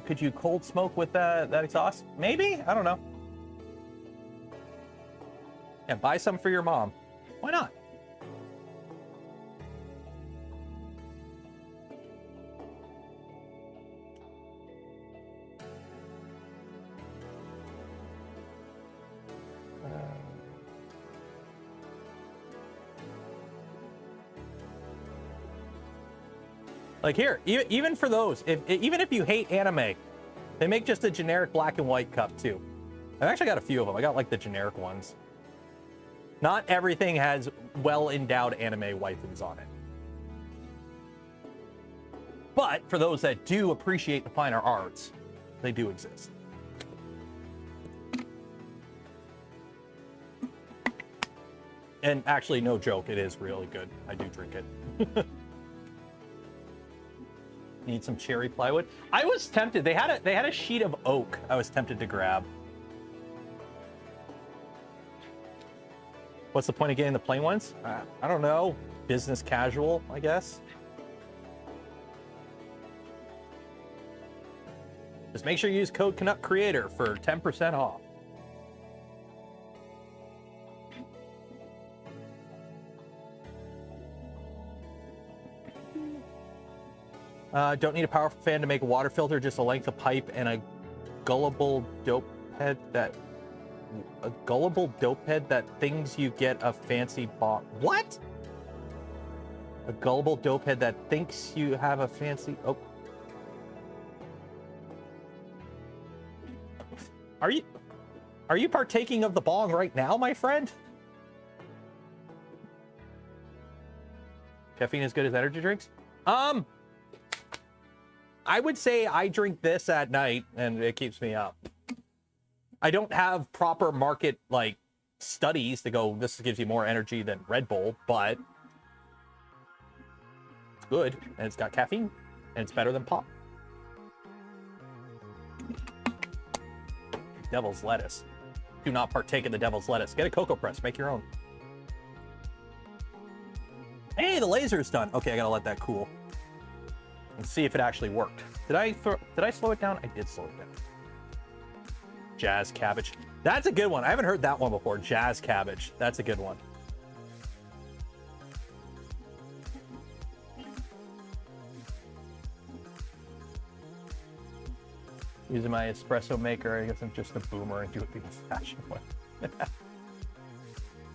Could you cold smoke with that exhaust? Maybe? I don't know. Yeah, buy some for your mom. Why not? Like here, even for those, even if you hate anime, they make just a generic black and white cup too. I've actually got a few of them. I got like the generic ones. Not everything has well-endowed anime waifus on it. But for those that do appreciate the finer arts, they do exist. And actually, no joke, it is really good. I do drink it. Need some cherry plywood. I was tempted. They had a sheet of oak I was tempted to grab. What's the point of getting the plain ones? I don't know. Business casual, I guess. Just make sure you use code CanuckCreator for 10% off. Don't need a powerful fan to make a water filter, just a length of pipe and a gullible dope head that thinks you get a fancy box. What? A gullible dope head that thinks you have a fancy. Oh. Are you partaking of the bong right now, my friend? Caffeine as good as energy drinks? I would say I drink this at night and it keeps me up. I don't have proper market like studies to go, this gives you more energy than Red Bull, but it's good and it's got caffeine and it's better than pop. Devil's lettuce. Do not partake in the devil's lettuce. Get a cocoa press, make your own. Hey, the laser's done. Okay, I gotta let that cool. And see if it actually worked. Did I slow it down? I did slow it down. Jazz cabbage. That's a good one. I haven't heard that one before. Jazz cabbage. That's a good one. Using my espresso maker, I guess I'm just a boomer and do it the old-fashioned way.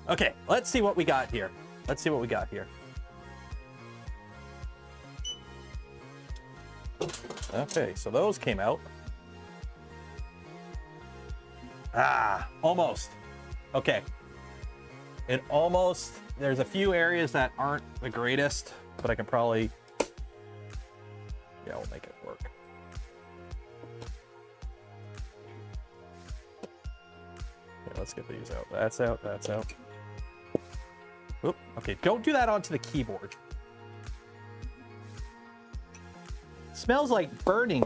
Okay, let's see what we got here. Let's see what we got here. Okay, so those came out. Almost. Okay. It almost, there's a few areas that aren't the greatest, but I can probably, yeah, we'll make it work. Okay, let's get these out. That's out, that's out. Oop, okay, don't do that onto the keyboard. smells like burning.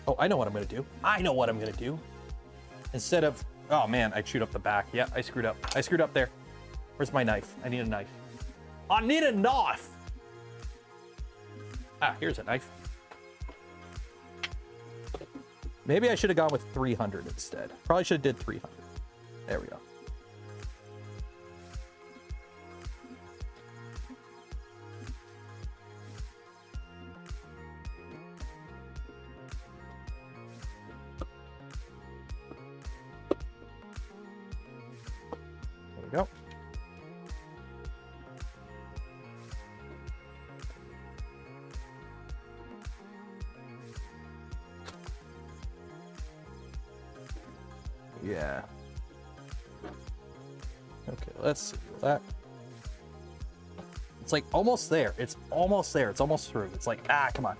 Oh, I know what I'm gonna do. I know what I'm gonna do. Instead of, oh man, I chewed up the back. Yeah, I screwed up. I screwed up there. Where's my knife? I need a knife. I need a knife. Ah, here's a knife. Maybe I should have gone with 300 instead. Probably should have did 300. There we go. There we go. Yeah. Okay, let's see that. It's like almost there. It's almost there. It's almost through. It's like, ah, come on.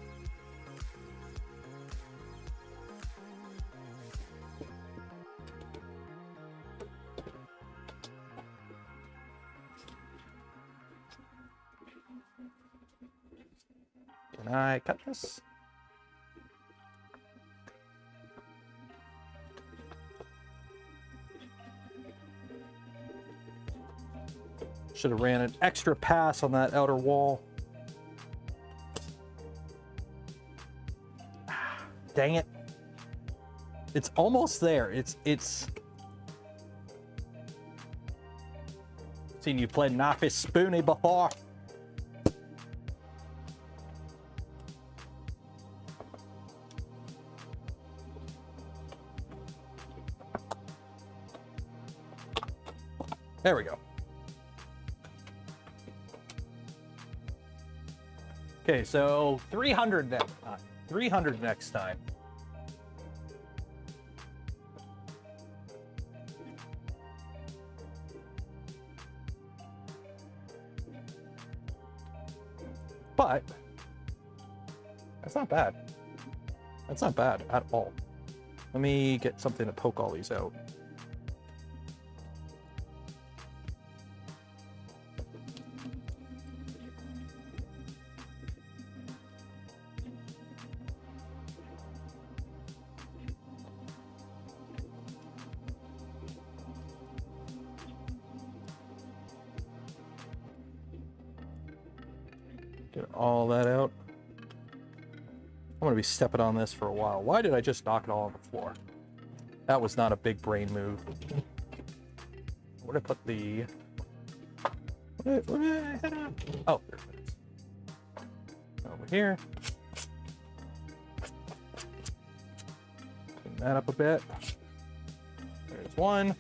Can I cut this? Should have ran an extra pass on that outer wall. Dang it. It's almost there. It's seen you play Knifey Spoony before. There we go. Okay, so 300 next time. 300 next time. But that's not bad. That's not bad at all. Let me get something to poke all these out. Get all that out. I'm going to be stepping on this for a while. Why did I just knock it all on the floor? That was not a big brain move. Where did I put the... Where did I head up? Oh, there it is. Over here. Clean that up a bit. There's one.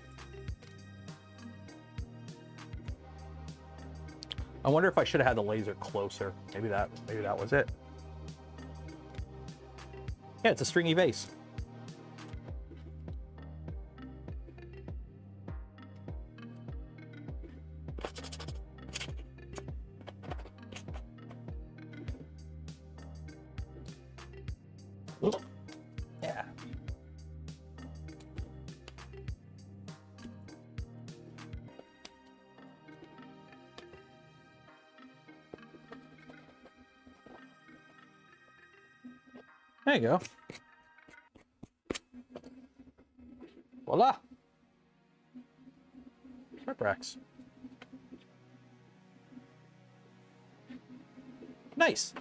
I wonder if I should have had the laser closer. Maybe that was it. Yeah, it's a stringy vase. Oop. Yeah. There you go. Voila. Sharp racks. Nice.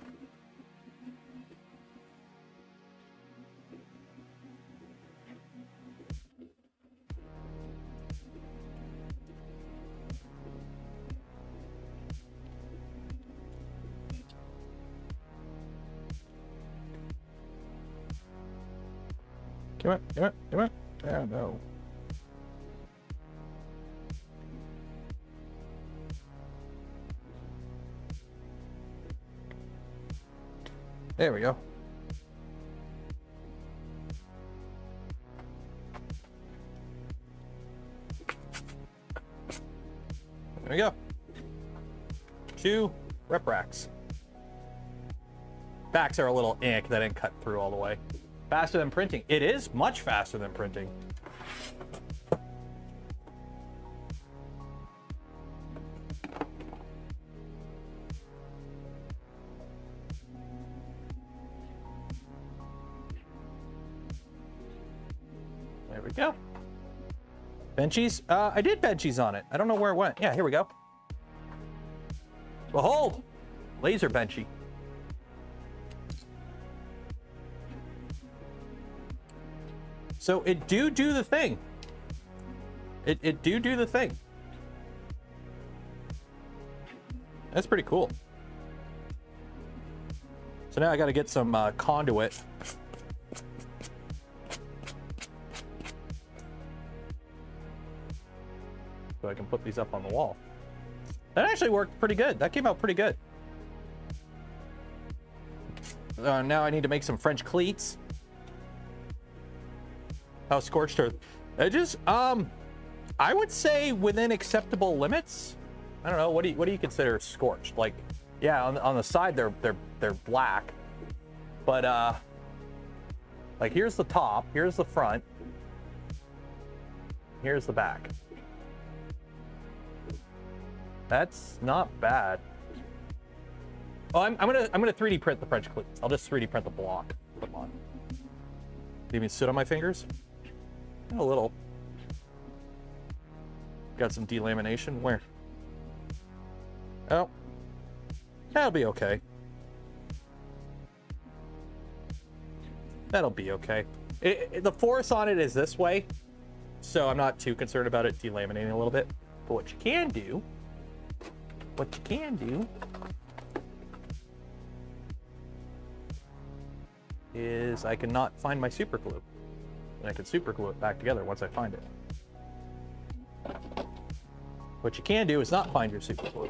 Come on, come on, come on. Oh, no. There we go. There we go. 2 rep racks. Backs are a little ick. That didn't cut through all the way. Faster than printing. It is much faster than printing. There we go. Benchies. I did benchies on it. I don't know where it went. Yeah, here we go. Behold, laser benchy. So it do the thing. It do the thing. That's pretty cool. So now I got to get some conduit. So I can put these up on the wall. That actually worked pretty good. That came out pretty good. Now I need to make some French cleats. How scorched earth edges? I would say within acceptable limits. I don't know. What do you consider scorched? Like, yeah, on the side they're black, but like here's the top, here's the front, here's the back. That's not bad. Oh, I'm gonna 3D print the French cleats. I'll just 3D print the block. Put them on. Do you mean sit on my fingers? A little. Got some delamination. Where? Oh, that'll be okay. That'll be okay. The force on it is this way, so I'm not too concerned about it delaminating a little bit. But what you can do is I can not find my super glue, and I can super glue it back together once I find it. What you can do is not find your super glue.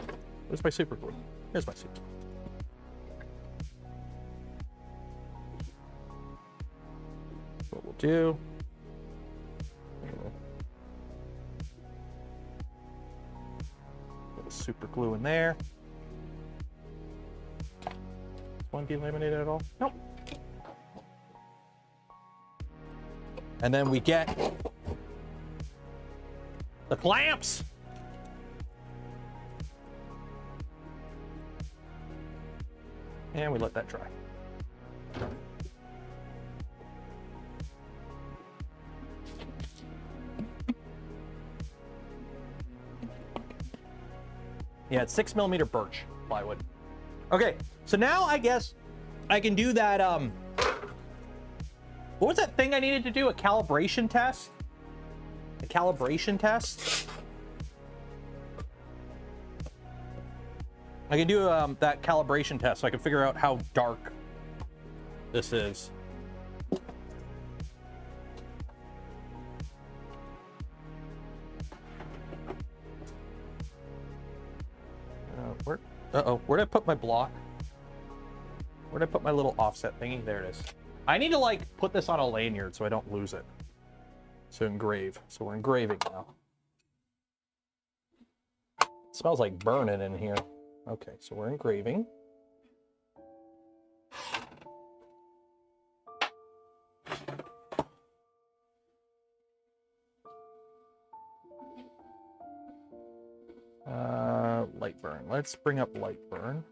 Where's my super glue? Here's my super glue. What we'll do, put a super glue in there. Is one delaminated at all? Nope. And then we get the clamps. And we let that dry. Yeah, it's 6mm birch plywood. Okay, so now I guess I can do that, what was that thing I needed to do? A calibration test? A calibration test? I can do that calibration test so I can figure out how dark this is. Where'd I put my block? Where'd I put my little offset thingy? There it is. I need to like put this on a lanyard so I don't lose it. So engrave. So we're engraving now. It smells like burning in here. Okay, so we're engraving. Light burn. Let's bring up light burn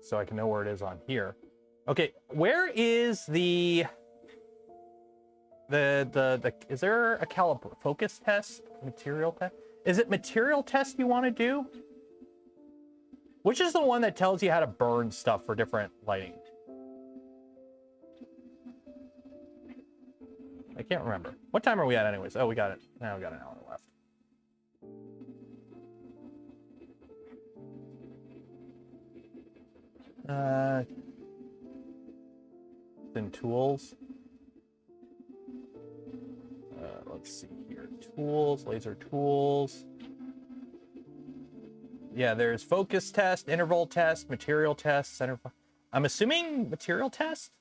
so I can know where it is on here. Okay, where is the is there a focus test? Material test? Is it material test you want to do? Which is the one that tells you how to burn stuff for different lighting? I can't remember. What time are we at anyways? Oh, we got it. Now we got an hour left. Then tools. Let's see here. Tools, laser tools. Yeah, there's focus test, interval test, material test, center. I'm assuming material test.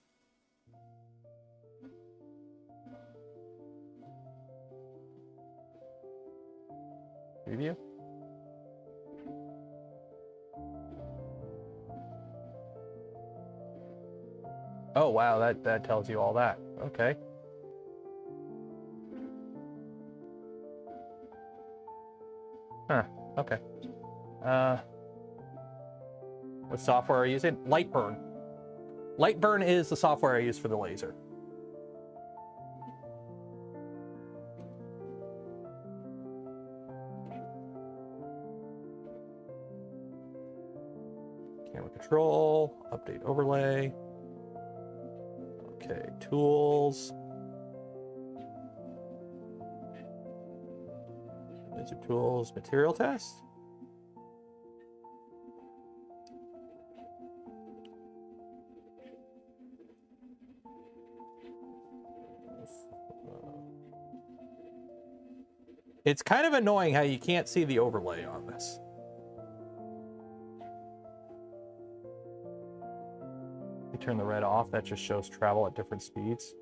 Preview. Oh wow, that tells you all that. Okay. Huh. Okay. What software are you using? Lightburn. Lightburn is the software I use for the laser. Camera control, update overlay. Okay, tools. Laser tools, material test. It's kind of annoying how you can't see the overlay on this. You turn the red off, that just shows travel at different speeds.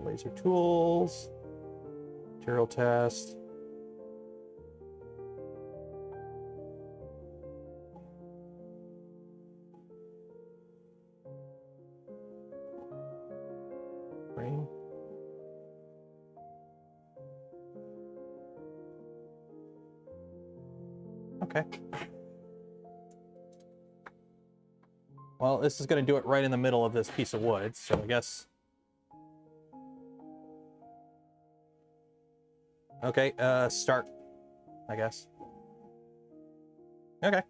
Laser tools, material test. Frame. Okay. Well, this is going to do it right in the middle of this piece of wood, so I guess. Okay, start, I guess. Okay.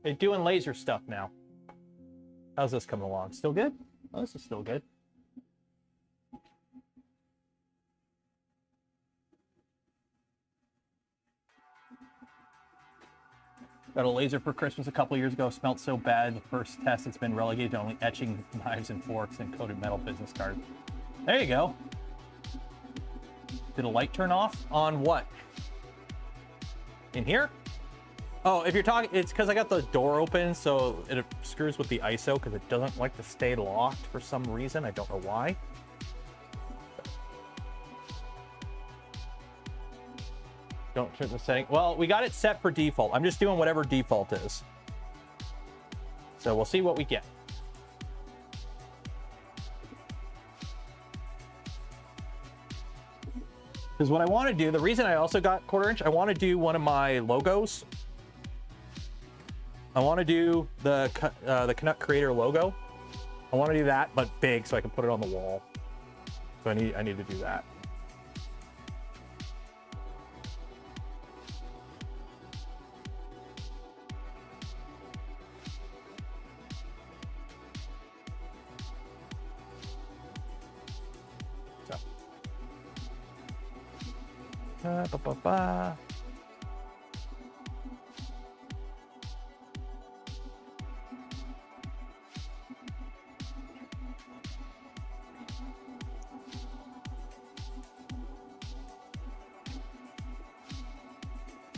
They're doing laser stuff now. How's this coming along? Still good? Oh, this is still good. Got a laser for Christmas a couple years ago. Smelled so bad. The first test, it's been relegated to only etching knives and forks and coated metal business cards. There you go. Did a light turn off? On what? In here? Oh, if you're talking, it's because I got the door open, so it screws with the ISO because it doesn't like to stay locked for some reason. I don't know why. Don't turn the setting. Well, we got it set for default. I'm just doing whatever default is. So we'll see what we get. Because what I want to do, the reason I also got 1/4 inch, I want to do one of my logos. I want to do the Canuck Creator logo. I want to do that, but big, so I can put it on the wall. So I need to do that.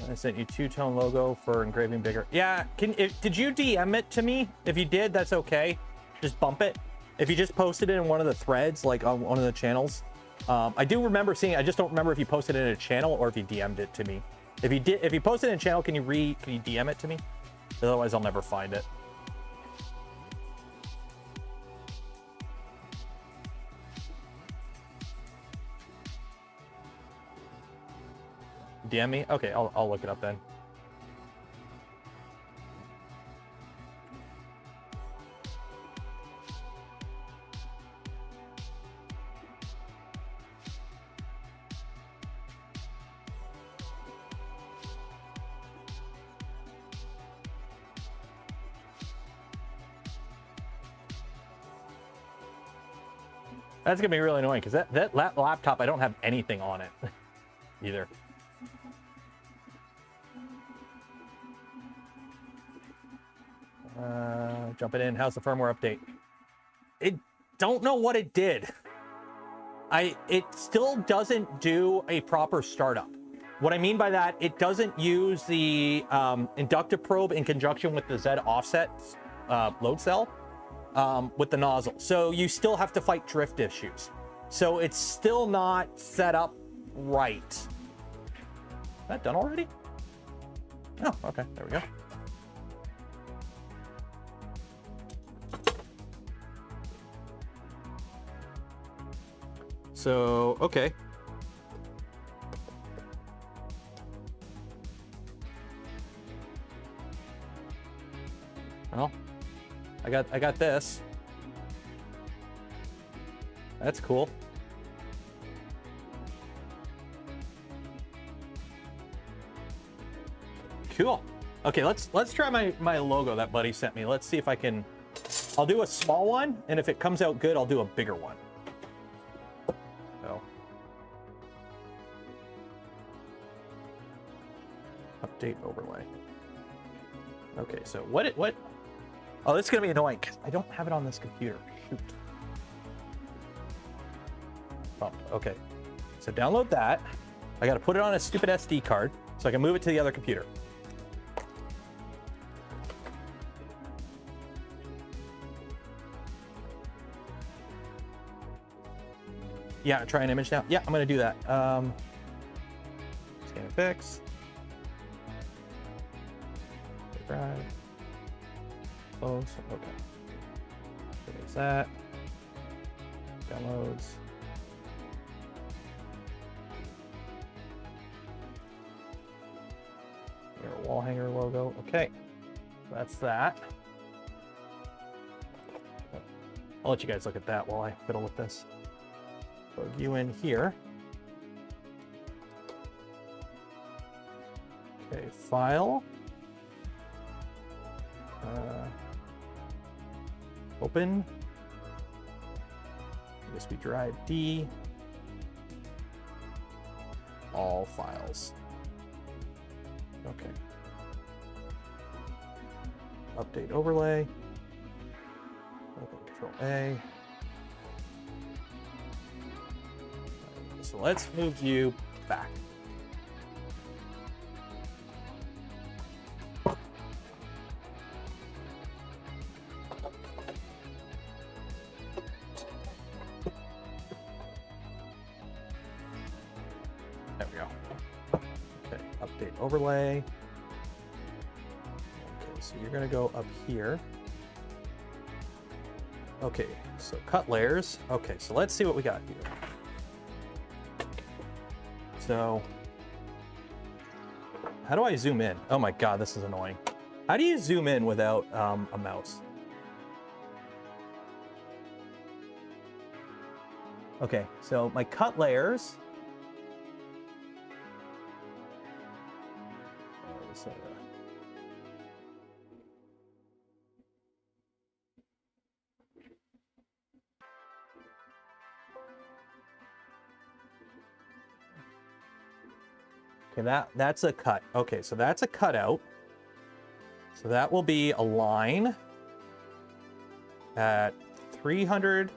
I sent you 2-tone logo for engraving bigger. Yeah, did you DM it to me? If you did, that's okay. Just bump it. If you just posted it in one of the threads, like on one of the channels. I do remember seeing it. I just don't remember if you posted it in a channel or if you DM'd it to me. If you posted it in a channel, can you DM it to me? Otherwise, I'll never find it. DM me? Okay, I'll look it up then. That's gonna be really annoying because that laptop, I don't have anything on it either. Jumping in. How's the firmware update? Don't know what it did. It still doesn't do a proper startup. What I mean by that, it doesn't use the inductive probe in conjunction with the Z offset load cell. With the nozzle, so you still have to fight drift issues, so it's still not set up right. Is that done already? Oh, okay, there we go. So okay, well, I got this. That's cool. Cool. Okay, let's try my logo that buddy sent me. Let's see if I can. I'll do a small one, and if it comes out good, I'll do a bigger one. So, update overlay. Okay, so what? Oh, this is gonna be annoying because I don't have it on this computer. Shoot. Oh, okay. So download that. I got to put it on a stupid SD card so I can move it to the other computer. Yeah, try an image now. Yeah, I'm gonna do that. Scan and fix. Drive. Close. Okay. There's that. Downloads. Your wall hanger logo. Okay. That's that. I'll let you guys look at that while I fiddle with this. Plug you in here. Okay, file. Open. USB drive D. All files. Okay. Update overlay. Open Control A. So let's move you back. There we go. Okay, update overlay. Okay, so you're gonna go up here. Okay, so cut layers. Okay, so let's see what we got here. So, how do I zoom in? Oh my God, this is annoying. How do you zoom in without a mouse? Okay, so my cut layers. Okay, that's a cut. Okay, so that's a cutout. So that will be a line at 300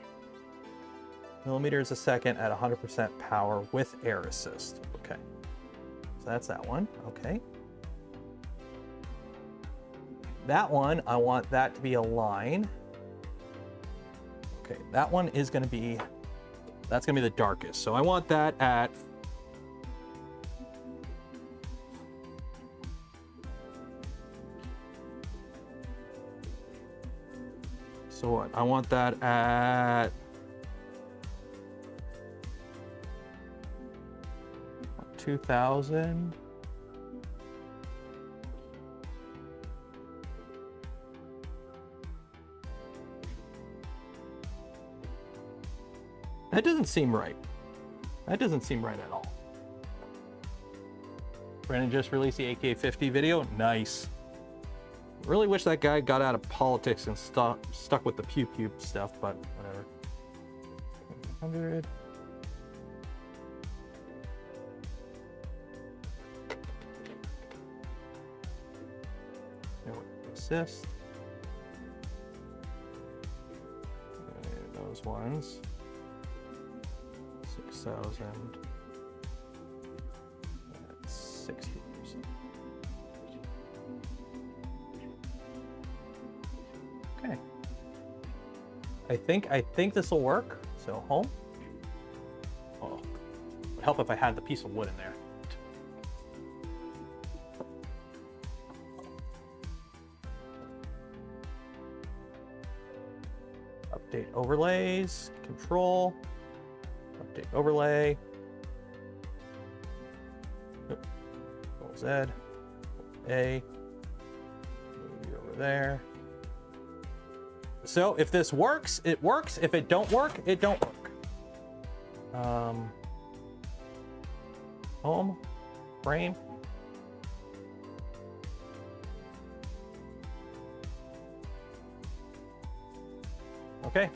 millimeters a second at 100% power with air assist. Okay, so that's that one. Okay. That one, I want that to be a line. Okay, that one is going to be, that's going to be the darkest. So I want that at So what? I want that at 2000. That doesn't seem right. That doesn't seem right at all. Brandon just released the AK-50 video. Nice. Really wish that guy got out of politics and stuck with the pew-pew stuff, but whatever. 100. Assist. And those ones. 6,000. That's 60%. Okay. I think this will work. So home. Oh, it would help if I had the piece of wood in there. Update overlays, control, update overlay. Control Z, A, move you over there. So if this works, it works. If it don't work, it don't work. Home, frame. Okay.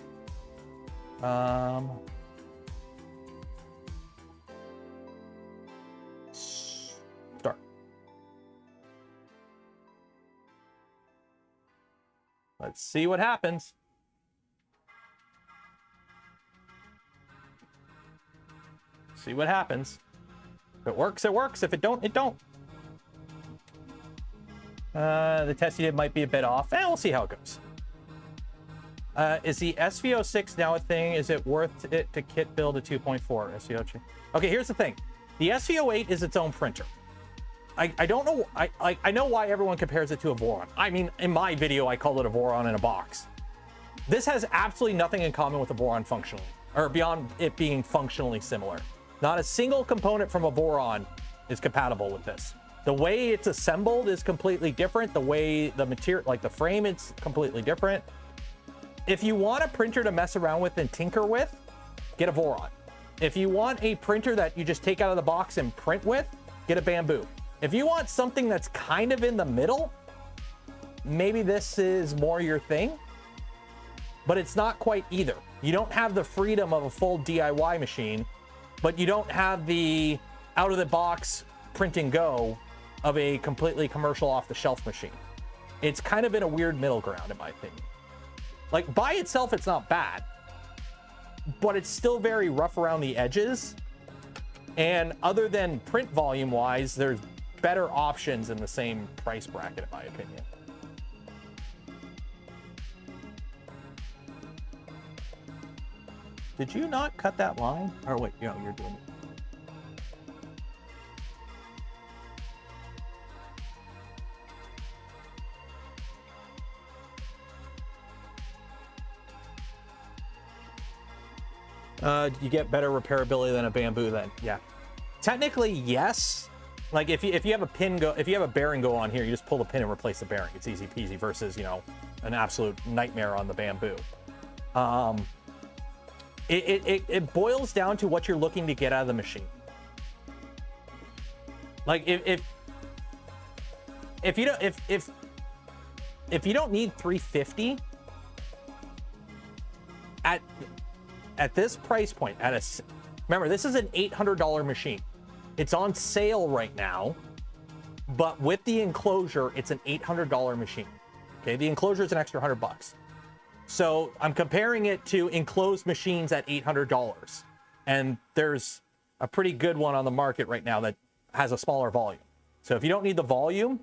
Start. Let's see what happens. See what happens. If it works, it works. If it don't, it don't. The test you did might be a bit off. We'll see how it goes. Is the SV06 now a thing? Is it worth it to kit build a 2.4 SV08? Okay, here's the thing. The SV08 is its own printer. I don't know. I know why everyone compares it to a Voron. I mean, in my video, I call it a Voron in a box. This has absolutely nothing in common with a Voron functionally, or beyond it being functionally similar. Not a single component from a Voron is compatible with this. The way it's assembled is completely different. The way the material, like the frame, it's completely different. If you want a printer to mess around with and tinker with, get a Voron. If you want a printer that you just take out of the box and print with, get a Bamboo. If you want something that's kind of in the middle, maybe this is more your thing, but it's not quite either. You don't have the freedom of a full DIY machine, but you don't have the out of the box print and go of a completely commercial off the shelf machine. It's kind of in a weird middle ground, in my opinion. Like, by itself, it's not bad, but it's still very rough around the edges. And other than print volume wise, there's better options in the same price bracket, in my opinion. Did you not cut that line? Or wait, no, you're doing it. You get better repairability than a Bamboo then. Yeah. Technically, yes. Like if you have a pin go, if you have a bearing go on here, you just pull the pin and replace the bearing. It's easy peasy versus, you know, an absolute nightmare on the Bamboo. It boils down to what you're looking to get out of the machine. Like if you don't need 350 at this price point, remember, this is an $800 machine. It's on sale right now, but with the enclosure, it's an $800 machine. Okay, the enclosure is an extra $100. So I'm comparing it to enclosed machines at $800, and there's a pretty good one on the market right now that has a smaller volume. So if you don't need the volume,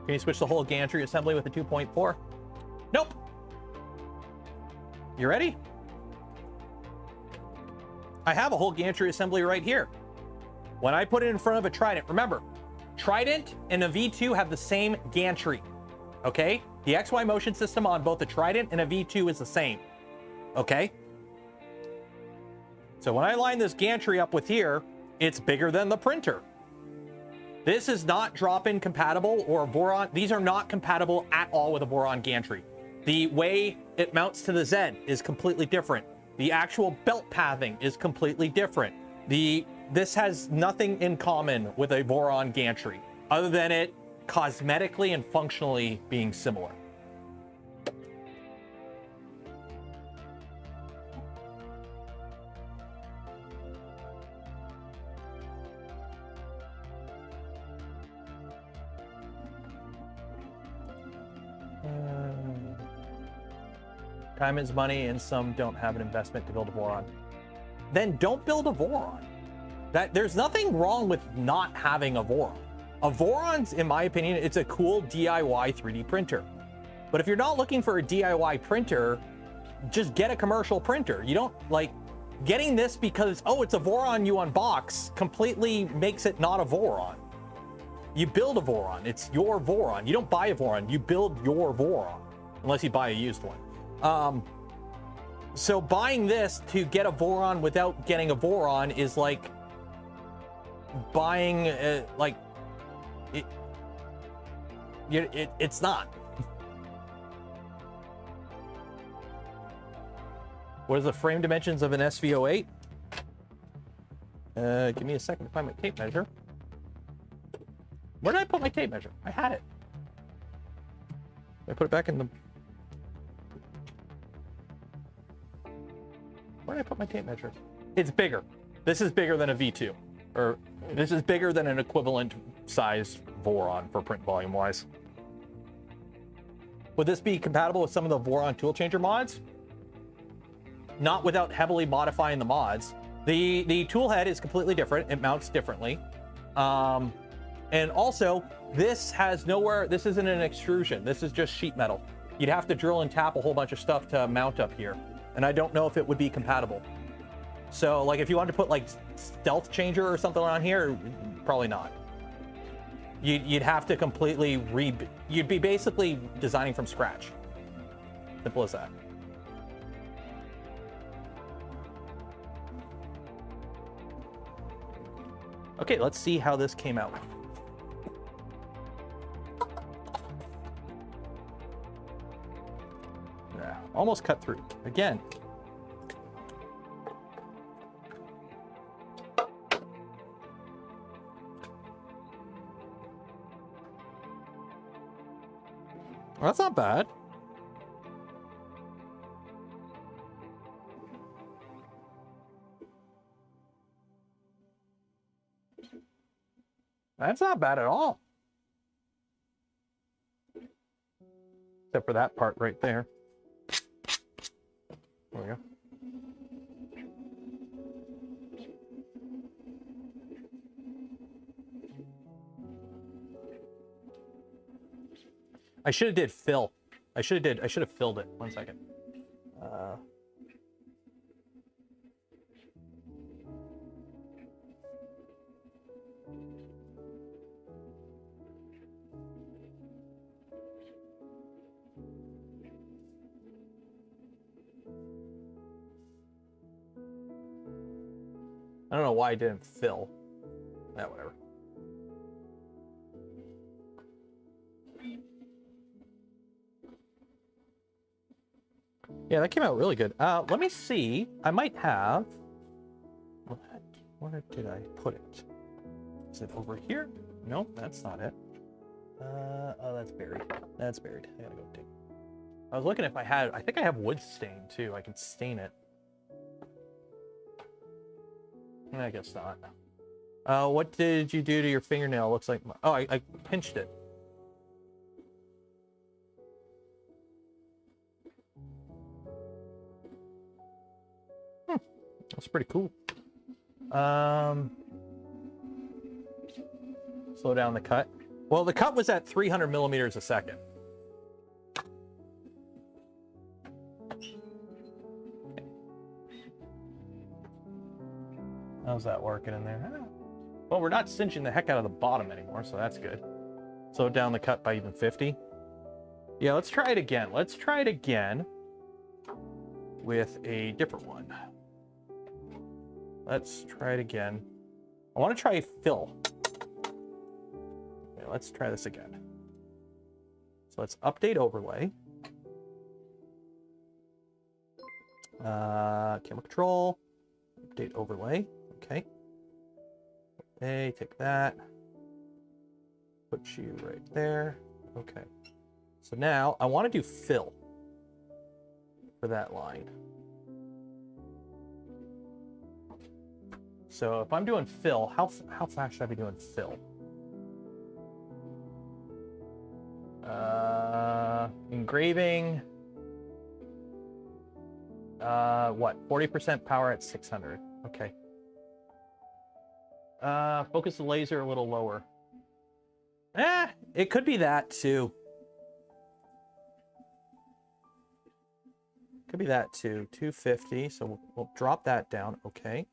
can you switch the whole gantry assembly with a 2.4? Nope. You ready? I have a whole gantry assembly right here. When I put it in front of a Trident, remember, Trident and a V2 have the same gantry, okay? The XY motion system on both a Trident and a V2 is the same, okay? So when I line this gantry up with here, it's bigger than the printer. This is not drop-in compatible or Voron. These are not compatible at all with a Voron gantry. The way it mounts to the Z is completely different. The actual belt pathing is completely different. This has nothing in common with a Voron gantry, other than it cosmetically and functionally being similar. Time is money, and some don't have an investment to build a Voron. Then don't build a Voron. There's nothing wrong with not having a Voron. A Voron's, in my opinion, it's a cool DIY 3D printer. But if you're not looking for a DIY printer, just get a commercial printer. You don't, like, getting this because, oh, it's a Voron you unbox completely makes it not a Voron. You build a Voron. It's your Voron. You don't buy a Voron. You build your Voron, unless you buy a used one. So buying this to get a Voron without getting a Voron is like buying like it's not. What is the frame dimensions of an SV08? Give me a second to find my tape measure. Where did I put my tape measure? I had it. I put it back in the... Where did I put my tape measure? It's bigger. This is bigger than a V2. Or this is bigger than an equivalent size Voron for print volume wise. Would this be compatible with some of the Voron tool changer mods? Not without heavily modifying the mods. The tool head is completely different. It mounts differently. And also, this has nowhere, this isn't an extrusion. This is just sheet metal. You'd have to drill and tap a whole bunch of stuff to mount up here. And I don't know if it would be compatible. So like if you wanted to put like stealth changer or something on here, probably not. You'd have to completely you'd be basically designing from scratch. Simple as that. Okay, let's see how this came out. Yeah, almost cut through. Again. Well, that's not bad. That's not bad at all. Except for that part right there. There we go. I should have did fill. I should have filled it. 1 second. I don't know why I didn't fill. Yeah, whatever. Yeah, that came out really good. Let me see. I might have... Where did I put it? Is it over here? No, that's not it. Oh, that's buried. That's buried. I gotta go dig. I was looking if I had... I think I have wood stain, too. I can stain it. I guess not. What did you do to your fingernail? Looks like... Oh, I pinched it. That's pretty cool. Slow down the cut. Well, the cut was at 300 millimeters a second. How's that working in there? Well, we're not cinching the heck out of the bottom anymore, so that's good. Slow down the cut by even 50. Yeah, let's try it again. Let's try it again with a different one. Let's try it again. I want to try fill. Okay, let's try this again. So let's update overlay. Camera control. Update overlay. Okay. Okay, take that. Put you right there. Okay. So now I want to do fill for that line. So if I'm doing fill, how fast should I be doing fill? Engraving. What? 40% power at 600. Okay. Focus the laser a little lower. It could be that too. Could be that too. 250. So we'll drop that down. Okay.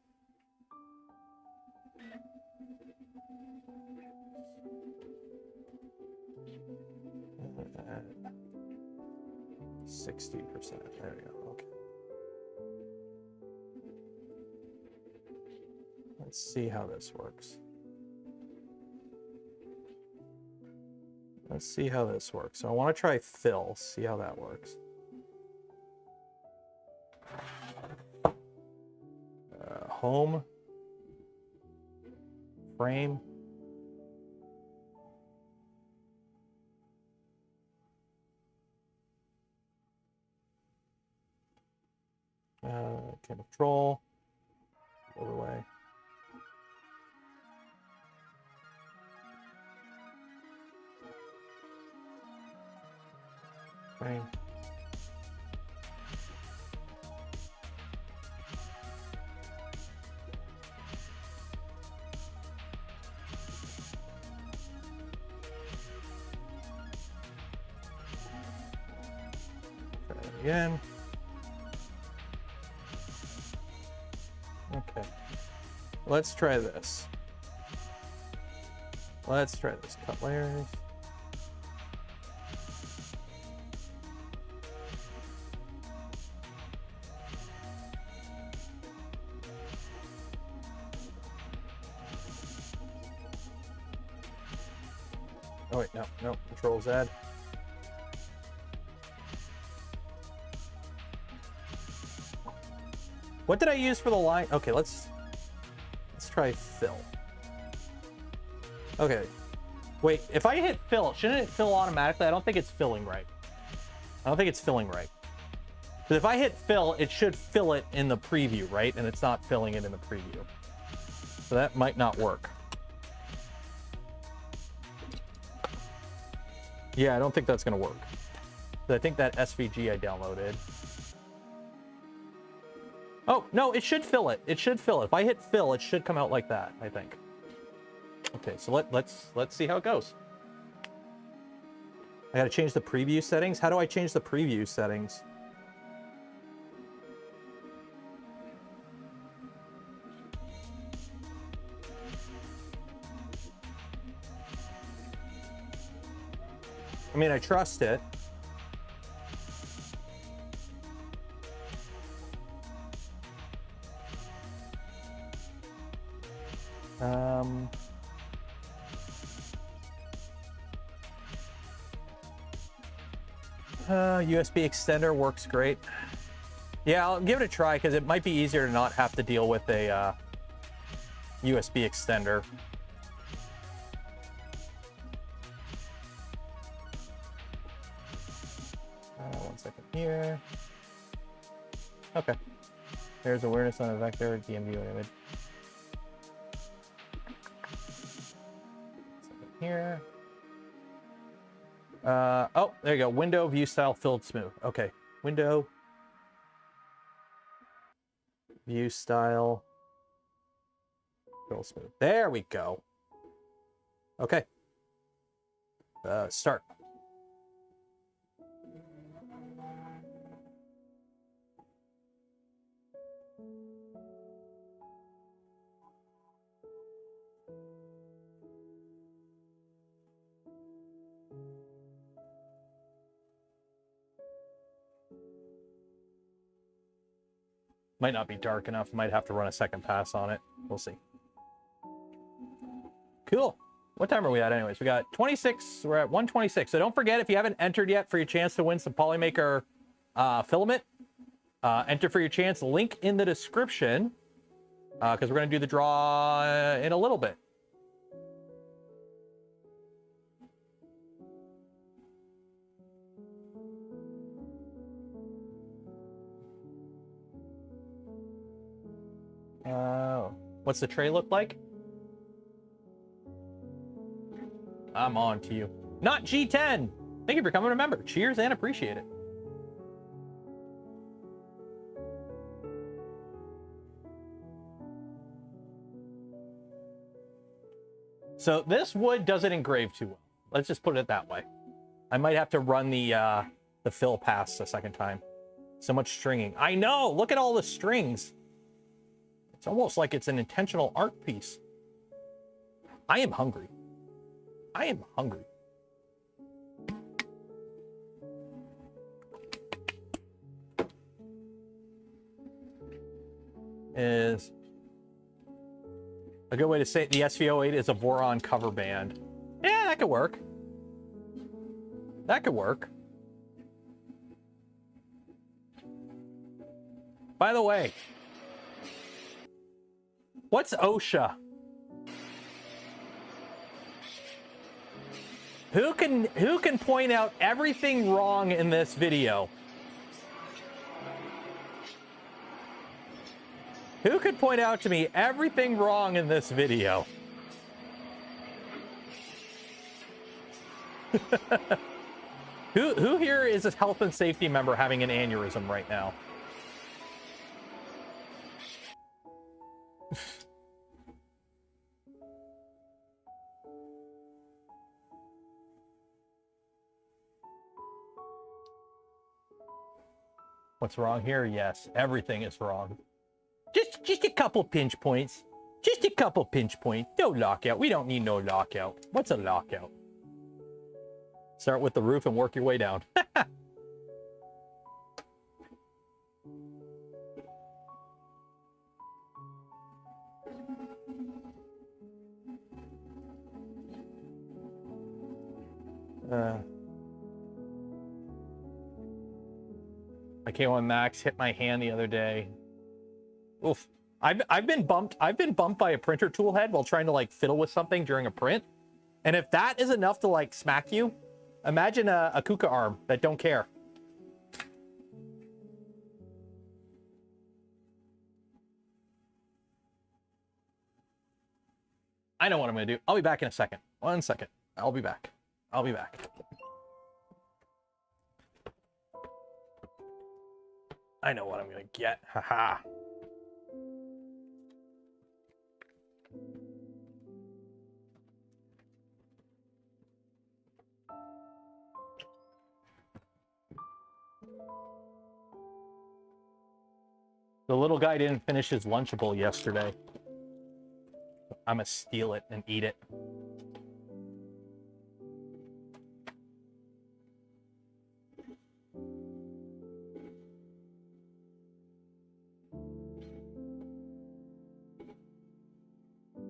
60%. There we go. Okay. Let's see how this works. Let's see how this works. So I want to try fill, see how that works. Home. Frame. Control. Overlay. Frame. Try that again. Okay. Let's try this. Let's try this. Cut layers. Oh wait, no, Control Z. What did I use for the line? Okay, let's try fill. Okay. Wait, if I hit fill, shouldn't it fill automatically? I don't think it's filling right. I don't think it's filling right. Because if I hit fill, it should fill it in the preview, right? And it's not filling it in the preview. So that might not work. Yeah, I don't think that's going to work. I think that SVG I downloaded. Oh, no, it should fill it. It should fill it. If I hit fill, it should come out like that, I think. Okay, so let's see how it goes. I got to change the preview settings. How do I change the preview settings? I mean, I trust it. USB extender works great. Yeah, I'll give it a try because it might be easier to not have to deal with a USB extender. One second here. Okay. There's awareness on a vector, DMVO image. Here. Oh, there you go. Window view style filled smooth. Okay. Window view style fill smooth. There we go. Okay. Start. Might not be dark enough. Might have to run a second pass on it. We'll see. Cool. What time are we at anyways? We got 26. We're at 126. So don't forget, if you haven't entered yet for your chance to win some Polymaker filament, enter for your chance. Link in the description because we're going to do the draw in a little bit. What's the tray look like? I'm on to you. Not G10. Thank you for coming a member. Cheers and appreciate it. So this wood doesn't engrave too well. Let's just put it that way. I might have to run the fill pass a second time. So much stringing. I know. Look at all the strings. It's almost like it's an intentional art piece. I am hungry. I am hungry. Is a good way to say it, the SV08 is a Voron cover band. Yeah, that could work. That could work. By the way, what's OSHA? Who can point out everything wrong in this video? Who could point out to me everything wrong in this video? Who here is a health and safety member having an aneurysm right now? What's wrong here? Yes, everything is wrong. Just a couple pinch points. Just a couple pinch points. No lockout. We don't need no lockout. What's a lockout? Start with the roof and work your way down. My K1 Max hit my hand the other day. Oof. I've been bumped by a printer tool head while trying to like fiddle with something during a print. And if that is enough to like smack you, imagine a Kuka arm that don't care. I know what I'm gonna do. I'll be back in a second. 1 second. I'll be back. I'll be back. I know what I'm gonna get. Haha. The little guy didn't finish his Lunchable yesterday. I'm gonna steal it and eat it.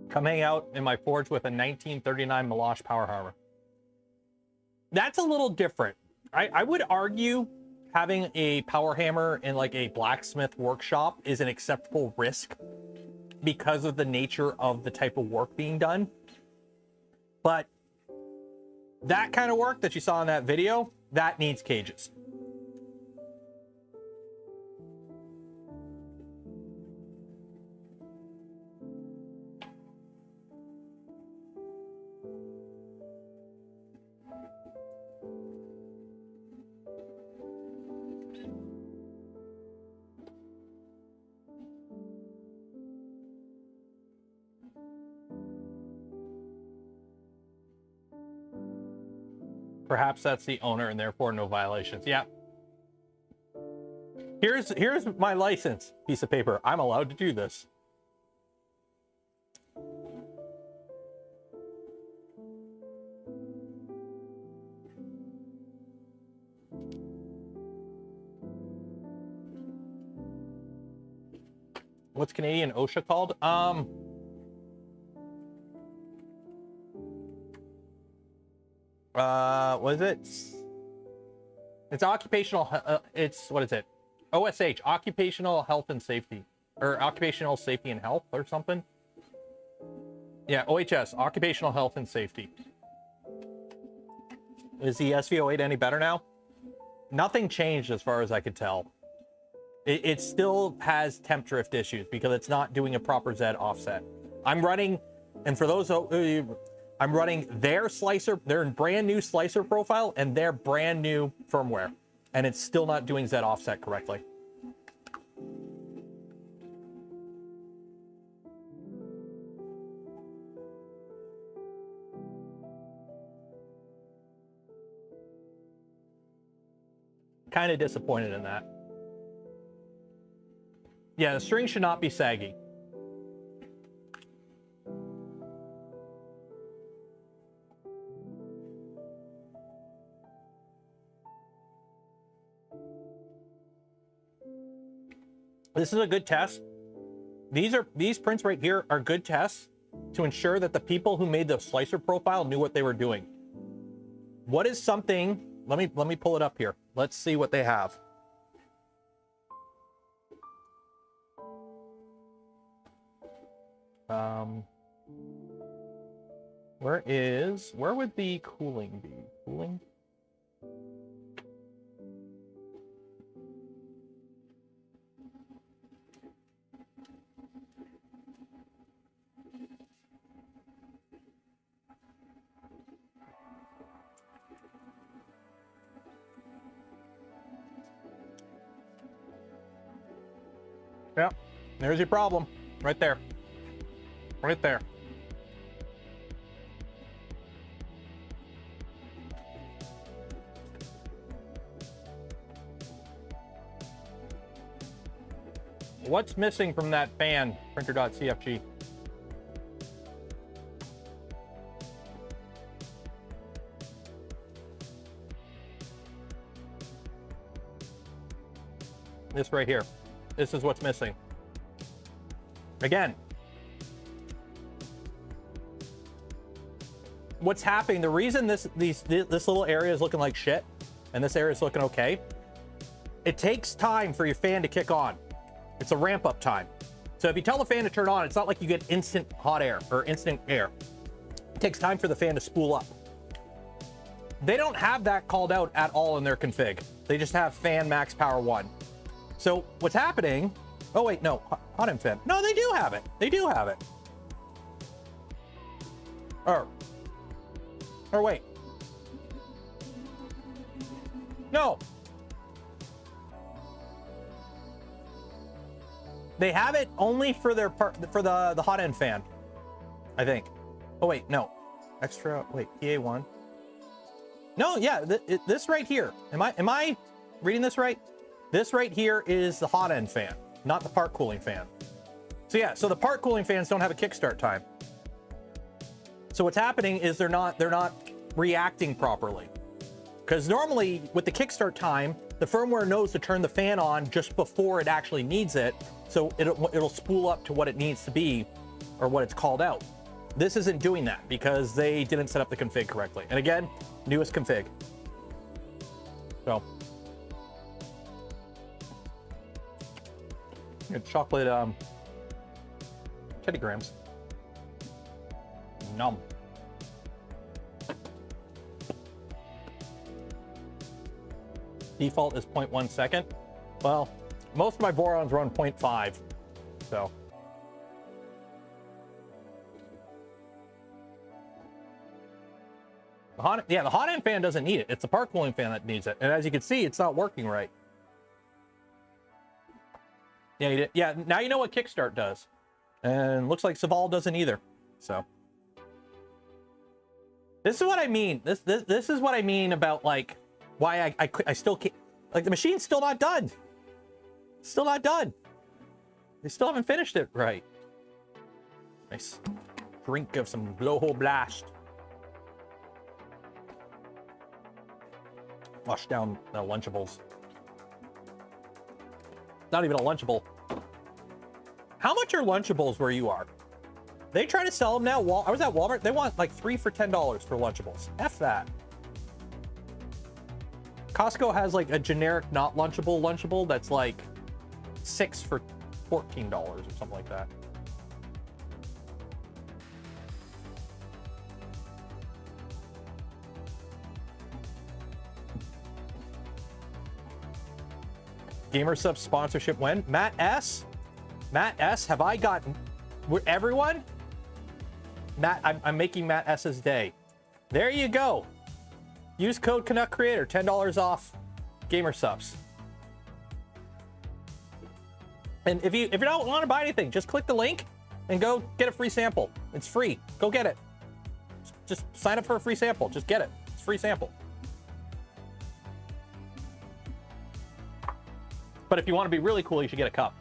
Come hang out in my forge with a 1939 Melosh power hammer. That's a little different. I would argue having a power hammer in like a blacksmith workshop is an acceptable risk because of the nature of the type of work being done. But that kind of work that you saw in that video, that needs cages. Perhaps that's the owner and therefore no violations. Yeah. Here's my license piece of paper. I'm allowed to do this. What's Canadian OSHA called? What is it? It's occupational, it's, what is it? OSH, occupational health and safety, or occupational safety and health or something. Yeah, OHS, occupational health and safety. Is the SV08 any better now? Nothing changed as far as I could tell. It still has temp drift issues because it's not doing a proper Z offset. I'm running, and for those, I'm running their slicer, their brand new slicer profile and their brand new firmware, and it's still not doing Z offset correctly. Kind of disappointed in that. Yeah, the string should not be saggy. This is a good test. These prints right here are good tests to ensure that the people who made the slicer profile knew what they were doing. What is something let me pull it up here. Let's see what they have. Where would the cooling be? Cooling? Yeah, there's your problem. Right there. Right there. What's missing from that fan, printer.cfg? This right here. This is what's missing. Again, what's happening, the reason this little area is looking like shit and this area is looking okay, it takes time for your fan to kick on. It's a ramp up time. So if you tell the fan to turn on, it's not like you get instant hot air or instant air. It takes time for the fan to spool up. They don't have that called out at all in their config. They just have fan max power 1. So what's happening, oh wait, no, hotend fan. No, they do have it. They do have it. Or wait. No. They have it only for their for the hot end fan, I think. Oh wait, no. Extra, wait, PA1. No, yeah, this right here. Am I reading this right? This right here is the hot end fan, not the part cooling fan. So yeah, so the part cooling fans don't have a kickstart time. So what's happening is they're not reacting properly. Because normally with the kickstart time, the firmware knows to turn the fan on just before it actually needs it, so it'll spool up to what it needs to be or what it's called out. This isn't doing that because they didn't set up the config correctly. And again, newest config. So chocolate Teddy Grahams. Nom. Default is 0.1 second. Well, most of my borons run 0.5, so. The hot end fan doesn't need it. It's the part cooling fan that needs it. And as you can see, it's not working right. Yeah, you did. Yeah, now you know what kickstart does. And looks like Saval doesn't either. So. This is what I mean. This is what I mean about like why I still can't, like the machine's still not done. Still not done. They still haven't finished it right. Nice drink of some blowhole blast. Wash down the Lunchables. Not even a Lunchable. How much are Lunchables where you are? They try to sell them now. I was at Walmart. They want like 3 for $10 for Lunchables. F that. Costco has like a generic not Lunchable that's like 6 for $14 or something like that. Gamer Sub sponsorship when? Matt S, have I gotten everyone? Matt, I'm making Matt S's day. There you go. Use code Canuck Creator, $10 off Gamer Subs. And if you don't want to buy anything, just click the link and go get a free sample. It's free. Go get it. Just sign up for a free sample. Just get it. It's a free sample. But if you want to be really cool, you should get a cup.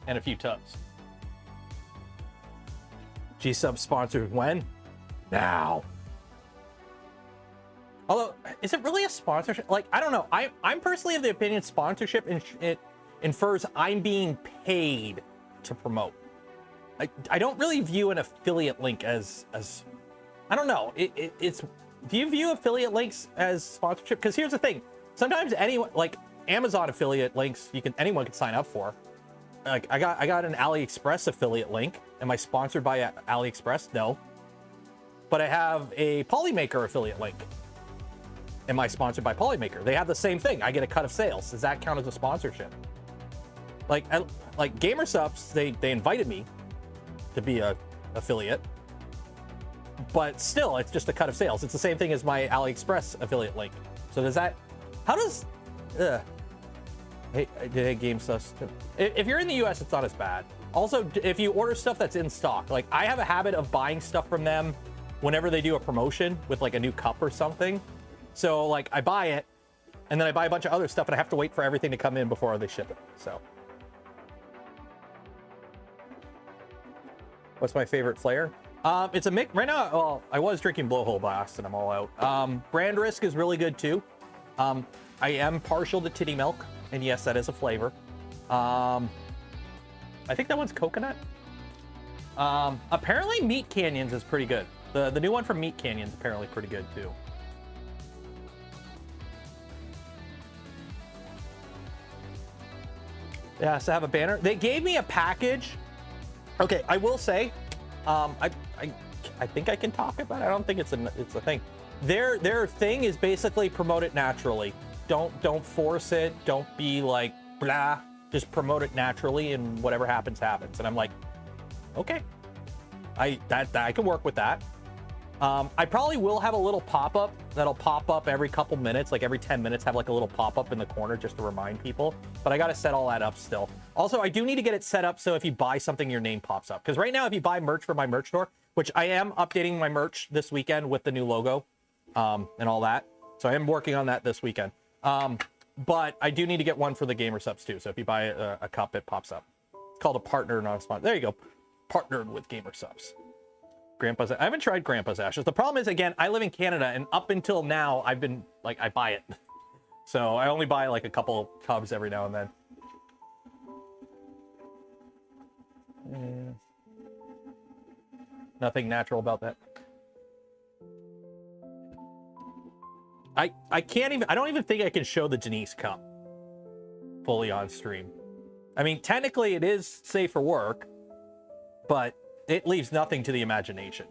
And a few tubs. G-Sub sponsored when? Now. Although, is it really a sponsorship? Like, I don't know. I'm personally of the opinion sponsorship it infers I'm being paid to promote. I don't really view an affiliate link as I don't know. It's do you view affiliate links as sponsorship? Because here's the thing. Sometimes anyone, like Amazon affiliate links, anyone can sign up for. Like I got an AliExpress affiliate link. Am I sponsored by AliExpress? No. But I have a Polymaker affiliate link. Am I sponsored by Polymaker? They have the same thing. I get a cut of sales. Does that count as a sponsorship? Like GamerSupps, they invited me to be a affiliate, but still, it's just a cut of sales. It's the same thing as my AliExpress affiliate link. So does that? How does? Hey, GameSupps. If you're in the US, it's not as bad. Also, if you order stuff that's in stock, like I have a habit of buying stuff from them whenever they do a promotion with like a new cup or something. So like I buy it, and then I buy a bunch of other stuff, and I have to wait for everything to come in before they ship it. So, what's my favorite flavor? It's a mix right now. Well, I was drinking Blowhole Blast, and I'm all out. Brand Risk is really good too. I am partial to titty milk, and yes, that is a flavor. I think that one's coconut. Apparently, Meat Canyons is pretty good. The new one from Meat Canyons apparently pretty good too. Yeah, so I have a banner. They gave me a package. Okay, I will say, I think I can talk about it. I don't think it's a thing. Their thing is basically promote it naturally. Don't force it. Don't be like blah. Just promote it naturally, and whatever happens, happens. And I'm like, okay, I can work with that. I probably will have a little pop-up that'll pop up every couple minutes, like every 10 minutes, have like a little pop-up in the corner just to remind people. But I got to set all that up still. Also, I do need to get it set up so if you buy something, your name pops up. Because right now, if you buy merch from my merch store, which I am updating my merch this weekend with the new logo and all that. So I am working on that this weekend. But I do need to get one for the GamerSupps too. So if you buy a cup, it pops up. It's called a partner, not a sponsor. There you go. Partnered with GamerSupps. I haven't tried Grandpa's Ashes. The problem is, again, I live in Canada, and up until now, I've been, like, I buy it. So I only buy, like, a couple tubs every now and then. Nothing natural about that. I can't even, I don't even think I can show the Denise cup fully on stream. I mean, technically, it is safe for work, but it leaves nothing to the imagination.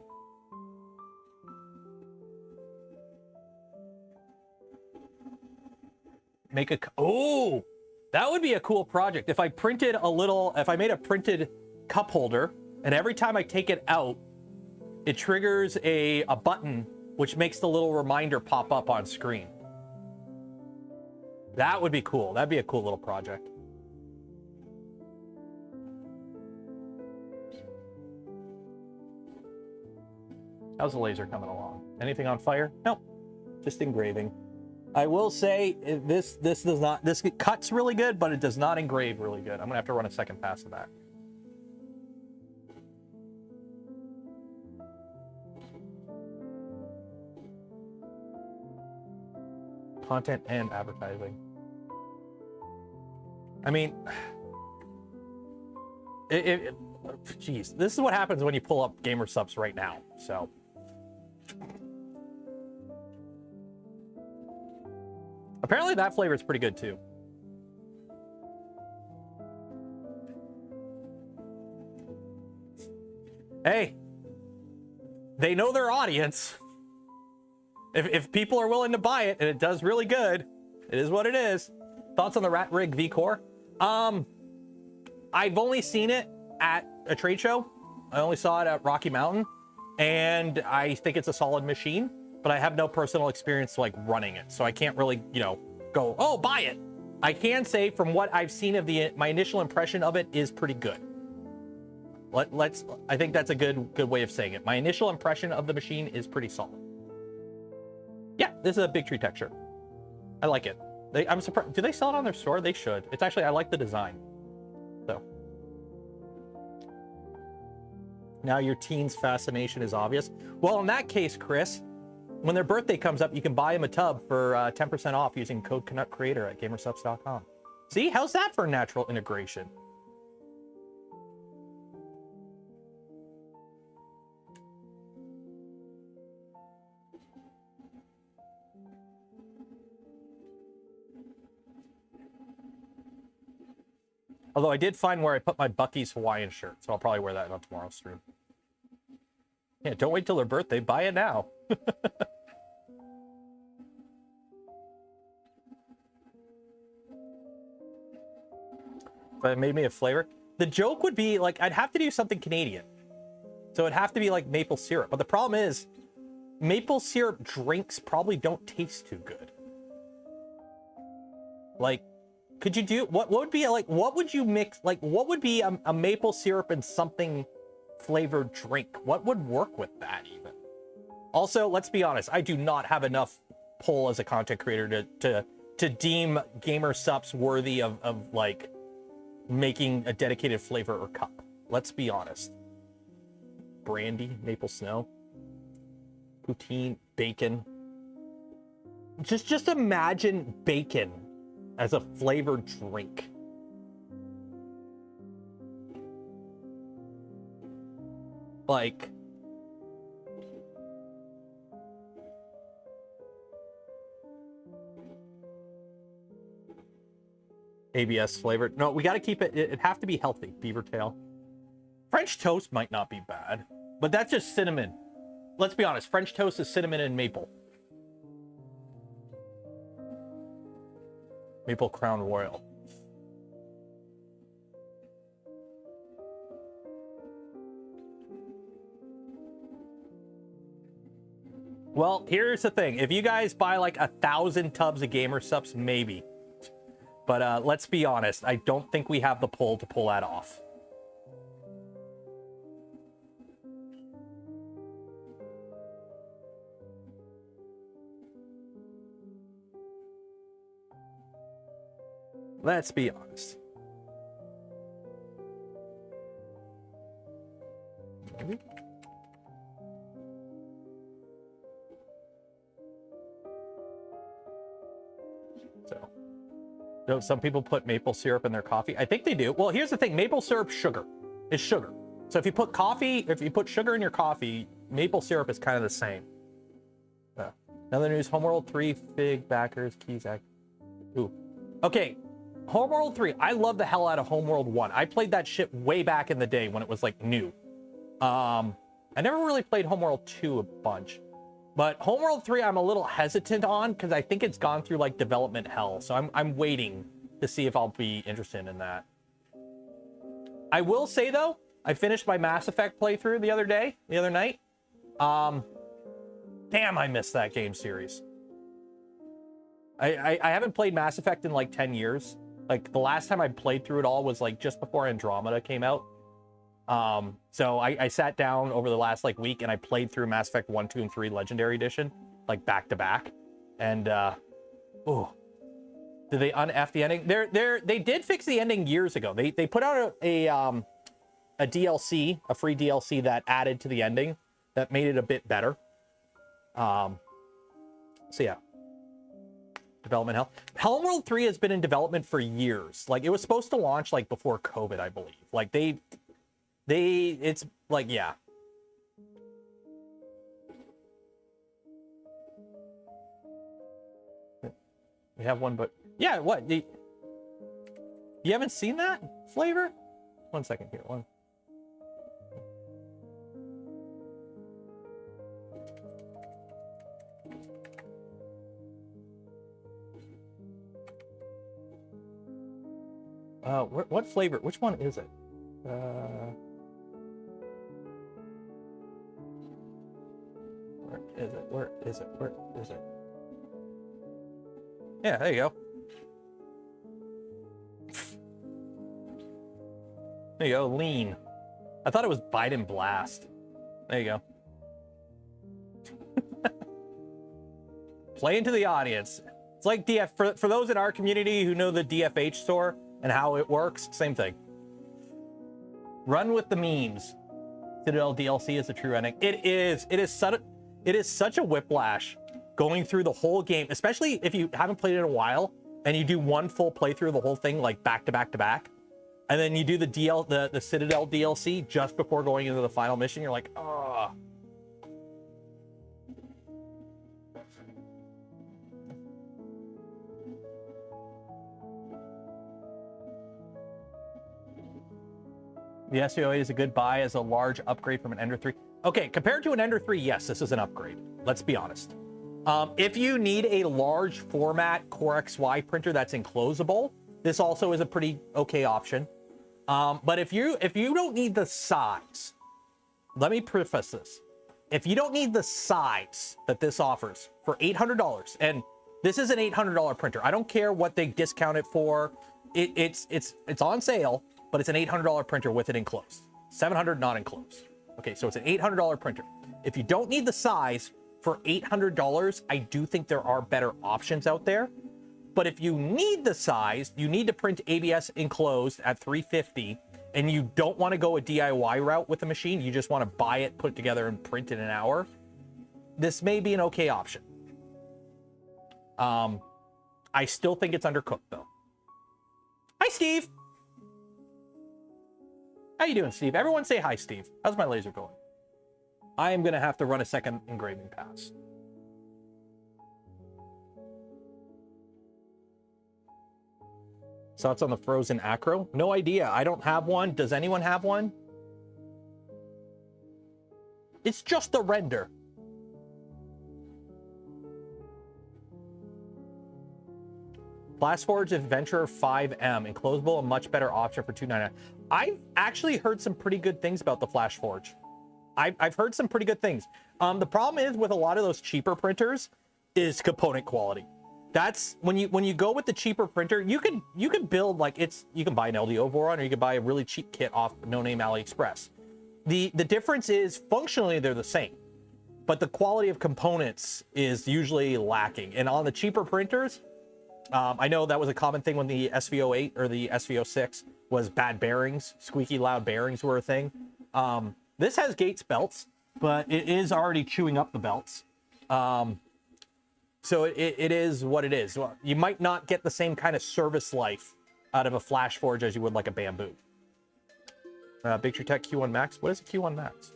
Oh, that would be a cool project. If I printed if I made a printed cup holder, and every time I take it out, it triggers a button, which makes the little reminder pop up on screen. That would be cool. That'd be a cool little project. How's the laser coming along? Anything on fire? Nope. Just engraving. I will say this cuts really good, but it does not engrave really good. I'm gonna have to run a second pass of that. Content and advertising. I mean, geez, this is what happens when you pull up GamerSupps right now. So. Apparently that flavor is pretty good too. Hey, they know their audience. If people are willing to buy it and it does really good, it is what it is. Thoughts on the Rat Rig V-Core? I've only seen it at a trade show. I only saw it at Rocky Mountain, and I think it's a solid machine, but I have no personal experience like running it, so I can't really, go, oh, buy it. I can say from what I've seen of my initial impression of it is pretty good. I think that's a good way of saying it. My initial impression of the machine is pretty solid. Yeah, this is a Big Tree texture. I like it. I'm surprised. Do they sell it on their store? They should. It's actually, I like the design. So. Now your teen's fascination is obvious. Well, in that case, Chris, when their birthday comes up, you can buy them a tub for 10% off using code CanuckCreator at gamersupps.com. See, how's that for natural integration? Although I did find where I put my Bucky's Hawaiian shirt, so I'll probably wear that on tomorrow's stream. Yeah, don't wait till their birthday. Buy it now. But it made me a flavor. The joke would be, like, I'd have to do something Canadian. So it'd have to be, like, maple syrup. But the problem is, maple syrup drinks probably don't taste too good. Like, could you do... What would be, like, what would you mix... Like, what would be a maple syrup and something flavored drink? What would work with that, even? Also, let's be honest. I do not have enough pull as a content creator to deem Gamer Sups worthy of like... making a dedicated flavor or cup. Let's be honest. Brandy, maple snow, poutine, bacon. Just imagine bacon as a flavored drink. Like, ABS flavored. No, we got to keep it. It'd have to be healthy. Beaver tail. French toast might not be bad, but that's just cinnamon. Let's be honest. French toast is cinnamon and maple. Maple Crown Royal. Well, here's the thing. If you guys buy like 1,000 tubs of Gamer Sups, maybe. But let's be honest, I don't think we have the pull to pull that off. Let's be honest. Maybe. So some people put maple syrup in their coffee. I think they do. Well, here's the thing. Maple syrup sugar is sugar. So if you put sugar in your coffee, maple syrup is kind of the same. Another news, Homeworld 3, Fig, backers, keys, ooh. Okay, Homeworld 3. I love the hell out of Homeworld 1. I played that shit way back in the day when it was like new. I never really played Homeworld 2 a bunch. But Homeworld 3, I'm a little hesitant on because I think it's gone through like development hell. So I'm waiting to see if I'll be interested in that. I will say though, I finished my Mass Effect playthrough the other night. Damn, I missed that game series. I haven't played Mass Effect in like 10 years. Like the last time I played through it all was like just before Andromeda came out. So I sat down over the last like week and I played through Mass Effect 1, 2, and 3 Legendary Edition, like back to back. And oh, did they un-F the ending? They did fix the ending years ago. They put out a DLC, a free DLC that added to the ending that made it a bit better. So yeah. Development hell. Homeworld 3 has been in development for years. Like it was supposed to launch like before COVID, I believe. Like it's like, yeah. We have one, but yeah, what? You haven't seen that flavor? 1 second here. One. What flavor? Which one is it? Where is it? Where is it? Where is it? Yeah, there you go. There you go, lean. I thought it was Biden Blast. There you go. Play into the audience. It's like DF, for those in our community who know the DFH store and how it works, same thing. Run with the memes. Citadel DLC is a true ending. It is such a whiplash going through the whole game, especially if you haven't played it in a while and you do one full playthrough of the whole thing, like back to back to back. And then you do the Citadel DLC just before going into the final mission. You're like, oh. The SV08 is a good buy as a large upgrade from an Ender 3. Okay, compared to an Ender 3, yes, this is an upgrade. Let's be honest. If you need a large format Core XY printer that's enclosable, this also is a pretty okay option. But if you don't need the size, let me preface this. If you don't need the size that this offers for $800, and this is an $800 printer. I don't care what they discount it for. It's on sale, but it's an $800 printer with it enclosed. $700 not enclosed. Okay, so it's an $800 printer. If you don't need the size for $800, I do think there are better options out there. But if you need the size, you need to print ABS enclosed at $350, and you don't want to go a DIY route with the machine, you just want to buy it, put it together, and print in an hour, this may be an okay option. I still think it's undercooked, though. Hi, Steve. How you doing, Steve? Everyone say hi, Steve. How's my laser going? I am going to have to run a second engraving pass. Thoughts on the frozen acro? No idea. I don't have one. Does anyone have one? It's just a render. FlashForge Adventure 5M, enclosable, a much better option for $299. I've actually heard some pretty good things about the FlashForge. I've heard some pretty good things. The problem is with a lot of those cheaper printers is component quality. That's when you go with the cheaper printer, you can build like you can buy an LDO Voron, or you can buy a really cheap kit off no-name AliExpress. The difference is functionally they're the same, but the quality of components is usually lacking. And on the cheaper printers, I know that was a common thing when the SV08 or the SV06 was bad bearings, squeaky loud bearings were a thing. This has Gates belts, but it is already chewing up the belts. So it is what it is. Well, you might not get the same kind of service life out of a FlashForge as you would like a Bamboo. Big Tree Tech Q1 Max. What is a Q1 Max?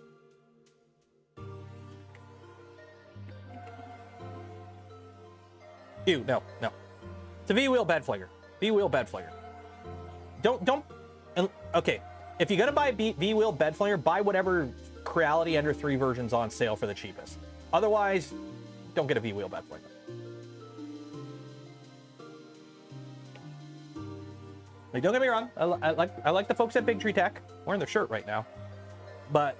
Ew, no. It's a V-wheel bed flanger. V-wheel bed flanger. Don't. Okay, if you're gonna buy V-wheel bed flanger, buy whatever Creality Ender 3 version's on sale for the cheapest. Otherwise, don't get a V-wheel bed flanger. Like, don't get me wrong. I like the folks at Big Tree Tech. I'm wearing their shirt right now, but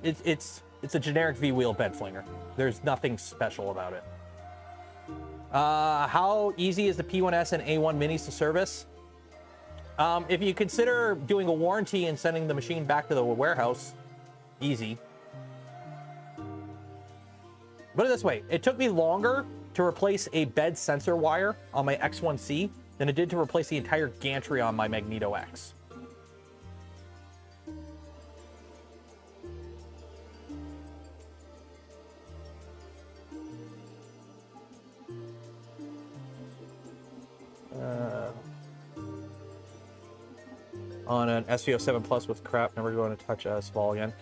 it's a generic V-wheel bed flanger. There's nothing special about it. How easy is the P1S and A1 minis to service? If you consider doing a warranty and sending the machine back to the warehouse, easy. Put it this way, it took me longer to replace a bed sensor wire on my X1C than it did to replace the entire gantry on my Magneto X. On an SV07 Plus with crap, never going to touch SPOOL again.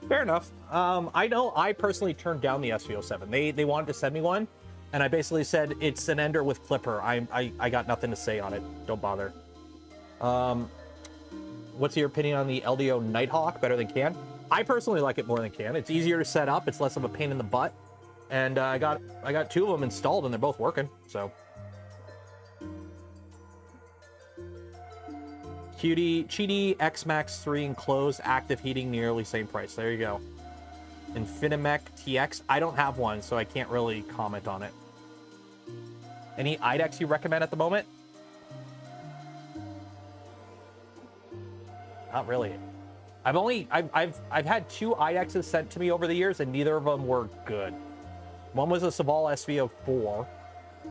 Fair enough. I know I personally turned down the SV07. They wanted to send me one, and I basically said it's an Ender with Clipper. I got nothing to say on it. Don't bother. What's your opinion on the LDO Nighthawk? Better than Can? I personally like it more than Can. It's easier to set up. It's less of a pain in the butt. And I got two of them installed, and they're both working. So. Cheaty X Max 3 enclosed, active heating, nearly same price. There you go. Infinimec TX. I don't have one, so I can't really comment on it. Any IDEX you recommend at the moment? Not really. I've had two IDEXs sent to me over the years, and neither of them were good. One was a Saval SV04,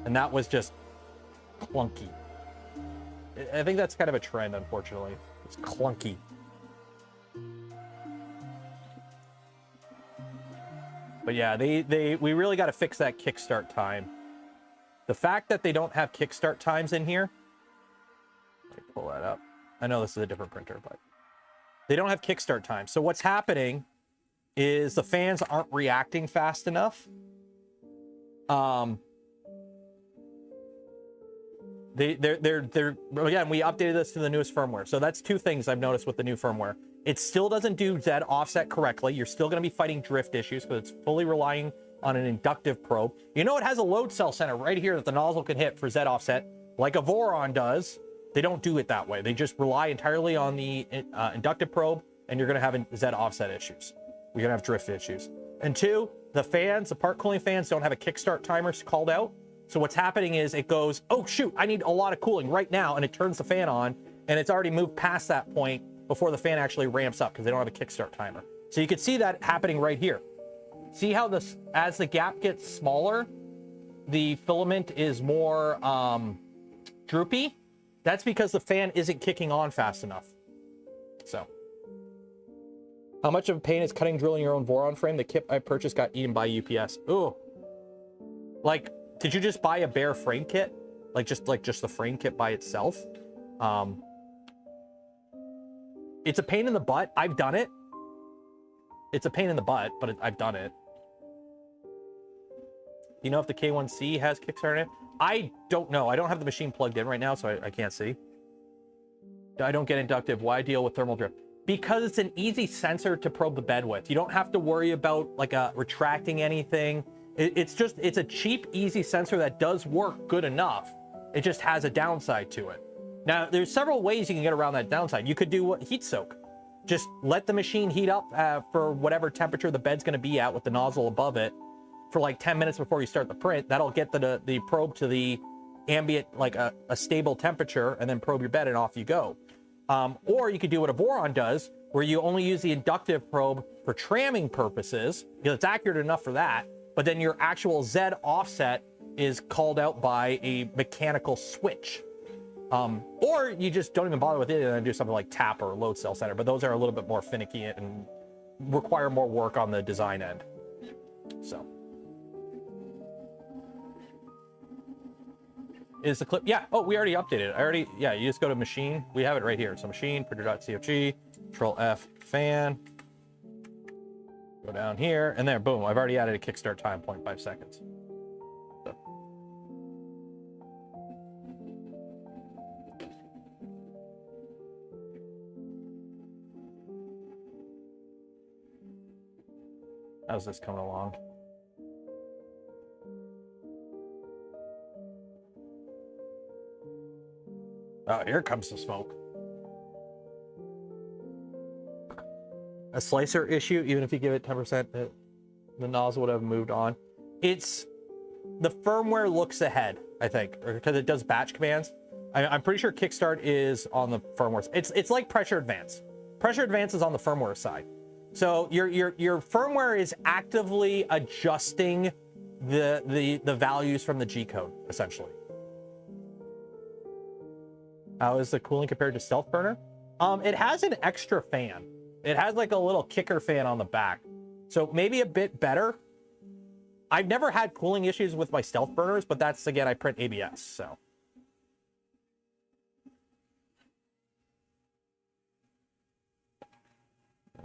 and that was just clunky. I think that's kind of a trend, unfortunately. It's clunky. But yeah, we really got to fix that kickstart time. The fact that they don't have kickstart times in here. Let me pull that up. I know this is a different printer, but they don't have kickstart time. So what's happening is the fans aren't reacting fast enough. They're again, we updated this to the newest firmware. So that's two things I've noticed with the new firmware. It still doesn't do Z offset correctly. You're still going to be fighting drift issues because it's fully relying on an inductive probe. You know, it has a load cell center right here that the nozzle can hit for Z offset, like a Voron does. They don't do it that way. They just rely entirely on the inductive probe, and you're going to have Z offset issues. You're going to have drift issues. And two, the fans, the part cooling fans don't have a kickstart timer called out. So what's happening is it goes, oh shoot, I need a lot of cooling right now, and it turns the fan on, and it's already moved past that point before the fan actually ramps up because they don't have a kickstart timer. So you can see that happening right here. See how this, as the gap gets smaller, the filament is more droopy? That's because the fan isn't kicking on fast enough. So, how much of a pain is cutting drilling your own Voron frame? The kit I purchased got eaten by UPS. Ooh. Like, did you just buy a bare frame kit? Like just the frame kit by itself? It's a pain in the butt. I've done it. It's a pain in the butt, but I've done it. You know if the K1C has Kickstarter in it? I don't know. I don't have the machine plugged in right now, so I can't see. I don't get inductive. Why deal with thermal drift? Because it's an easy sensor to probe the bed with. You don't have to worry about like retracting anything. It's a cheap, easy sensor that does work good enough. It just has a downside to it. Now, there's several ways you can get around that downside. You could do heat soak. Just let the machine heat up for whatever temperature the bed's going to be at with the nozzle above it for like 10 minutes before you start the print. That'll get the probe to the ambient, like a stable temperature, and then probe your bed and off you go. Or you could do what a Voron does, where you only use the inductive probe for tramming purposes, because it's accurate enough for that, but then your actual Z offset is called out by a mechanical switch. Or you just don't even bother with it and do something like tap or load cell center, but those are a little bit more finicky and require more work on the design end. So. Is the clip? Yeah. Oh, we already updated it. Yeah, you just go to machine. We have it right here. So machine, printer.cog, control F, fan. Go down here and there, boom. I've already added a kickstart time, 0.5 seconds. So. How's this coming along? Oh, here comes the smoke. A slicer issue, even if you give it 10%, the nozzle would have moved on. It's the firmware looks ahead, I think, because it does batch commands. I'm pretty sure Kickstart is on the firmware. It's like Pressure Advance. Pressure Advance is on the firmware side. So your firmware is actively adjusting the values from the G code, essentially. How is the cooling compared to Stealth Burner? It has an extra fan. It has like a little kicker fan on the back. So maybe a bit better. I've never had cooling issues with my Stealth Burners, but that's, again, I print ABS, so.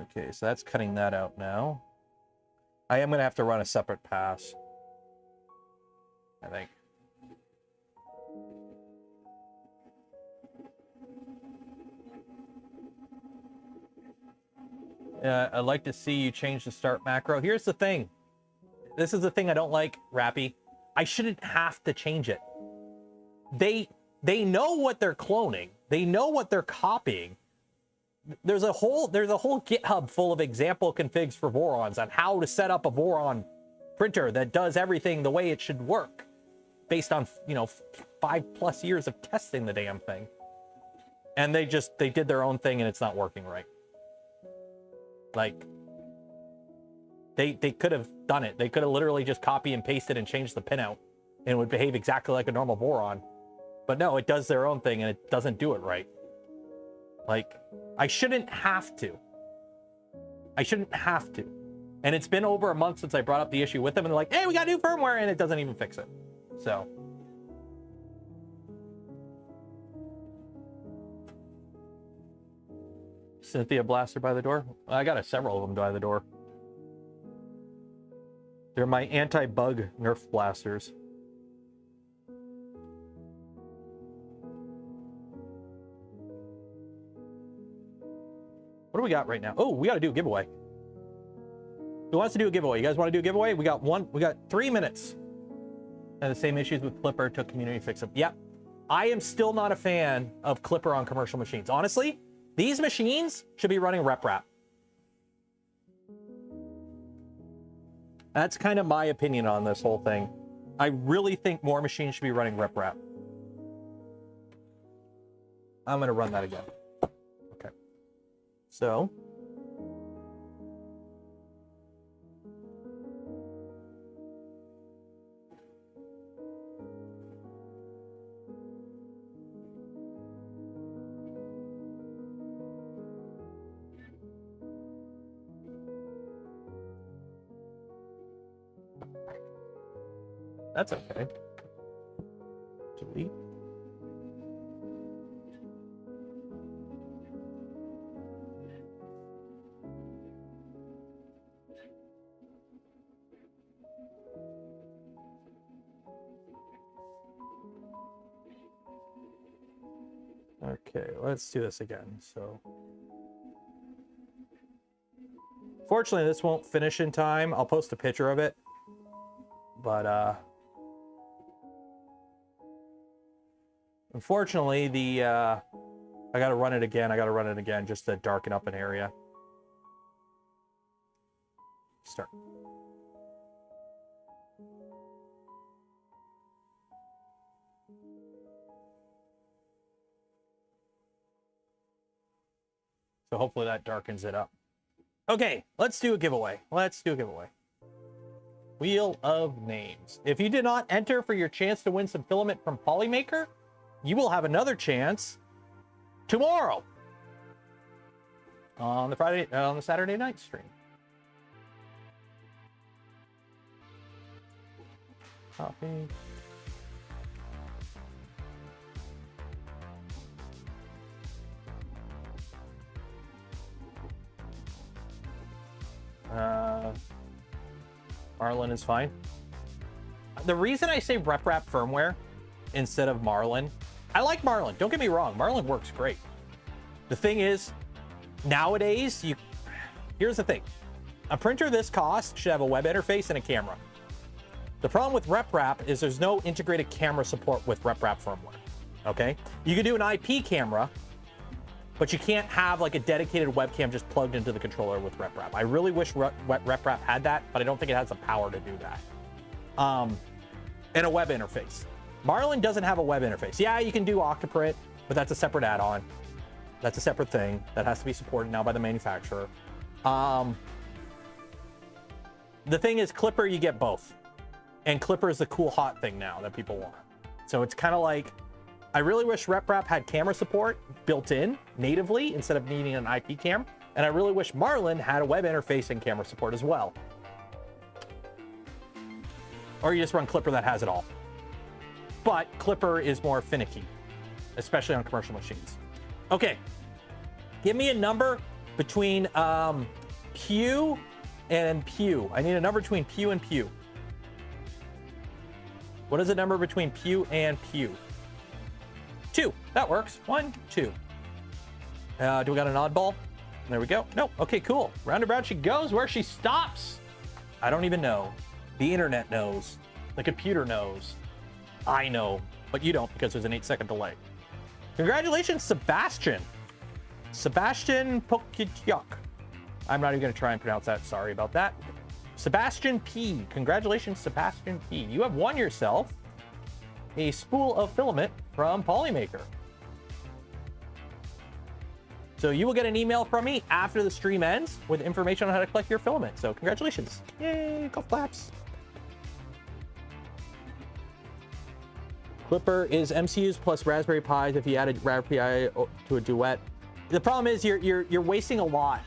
Okay, so that's cutting that out now. I am going to have to run a separate pass, I think. I'd like to see you change the start macro. Here's the thing. This is the thing I don't like, Rappy. I shouldn't have to change it. They know what they're cloning. They know what they're copying. There's a whole GitHub full of example configs for Vorons on how to set up a Voron printer that does everything the way it should work, based on 5+ years of testing the damn thing. And they did their own thing and it's not working right. Like, they could have done it. They could have literally just copy and pasted and changed the pinout and it would behave exactly like a normal Voron. But no, it does their own thing and it doesn't do it right. Like, I shouldn't have to. I shouldn't have to. And it's been over a month since I brought up the issue with them and they're like, hey, we got new firmware, and it doesn't even fix it. So. Cynthia blaster by the door. I got several of them by the door. They're my anti-bug Nerf blasters. What do we got right now? Oh, we got to do a giveaway. Who wants to do a giveaway? You guys want to do a giveaway? We got 3 minutes. And the same issues with Clipper, took community fix them. Yep. I am still not a fan of Clipper on commercial machines. Honestly, these machines should be running RepRap. That's kind of my opinion on this whole thing. I really think more machines should be running RepRap. I'm going to run that again. Okay. So. That's okay. Delete. Okay, let's do this again. So, fortunately, this won't finish in time. I'll post a picture of it, but unfortunately, I got to run it again. I got to run it again just to darken up an area. Start. So hopefully that darkens it up. Okay, let's do a giveaway. Let's do a giveaway. Wheel of Names. If you did not enter for your chance to win some filament from Polymaker, you will have another chance tomorrow on the Saturday night stream. Copy. Marlin is fine. The reason I say RepRap firmware instead of Marlin, I like Marlin. Don't get me wrong. Marlin works great. The thing is, nowadays, here's the thing. A printer this cost should have a web interface and a camera. The problem with RepRap is there's no integrated camera support with RepRap firmware. Okay? You can do an IP camera, but you can't have like a dedicated webcam just plugged into the controller with RepRap. I really wish RepRap had that, but I don't think it has the power to do that. And a web interface. Marlin doesn't have a web interface. Yeah, you can do Octoprint, but that's a separate add-on. That's a separate thing that has to be supported now by the manufacturer. The thing is, Clipper, you get both. And Clipper is the cool hot thing now that people want. So it's kind of like, I really wish RepRap had camera support built in natively instead of needing an IP cam. And I really wish Marlin had a web interface and camera support as well. Or you just run Clipper that has it all. But Clipper is more finicky, especially on commercial machines. Okay, give me a number between Pew and Pew. I need a number between Pew and Pew. What is the number between Pew and Pew? 2. That works. 1, 2. Do we got an oddball? There we go. No. Okay, cool. Round and round she goes. Where she stops, I don't even know. The internet knows. The computer knows. I know, but you don't because there's an 8-second delay. Congratulations, Sebastian. Sebastian Pokityuk. I'm not even going to try and pronounce that. Sorry about that. Sebastian P. Congratulations, Sebastian P. You have won yourself a spool of filament from Polymaker. So you will get an email from me after the stream ends with information on how to collect your filament. So congratulations. Yay, golf claps. Clipper is MCUs plus Raspberry Pis if you added Raspberry Pi to a Duet. The problem is you're wasting a lot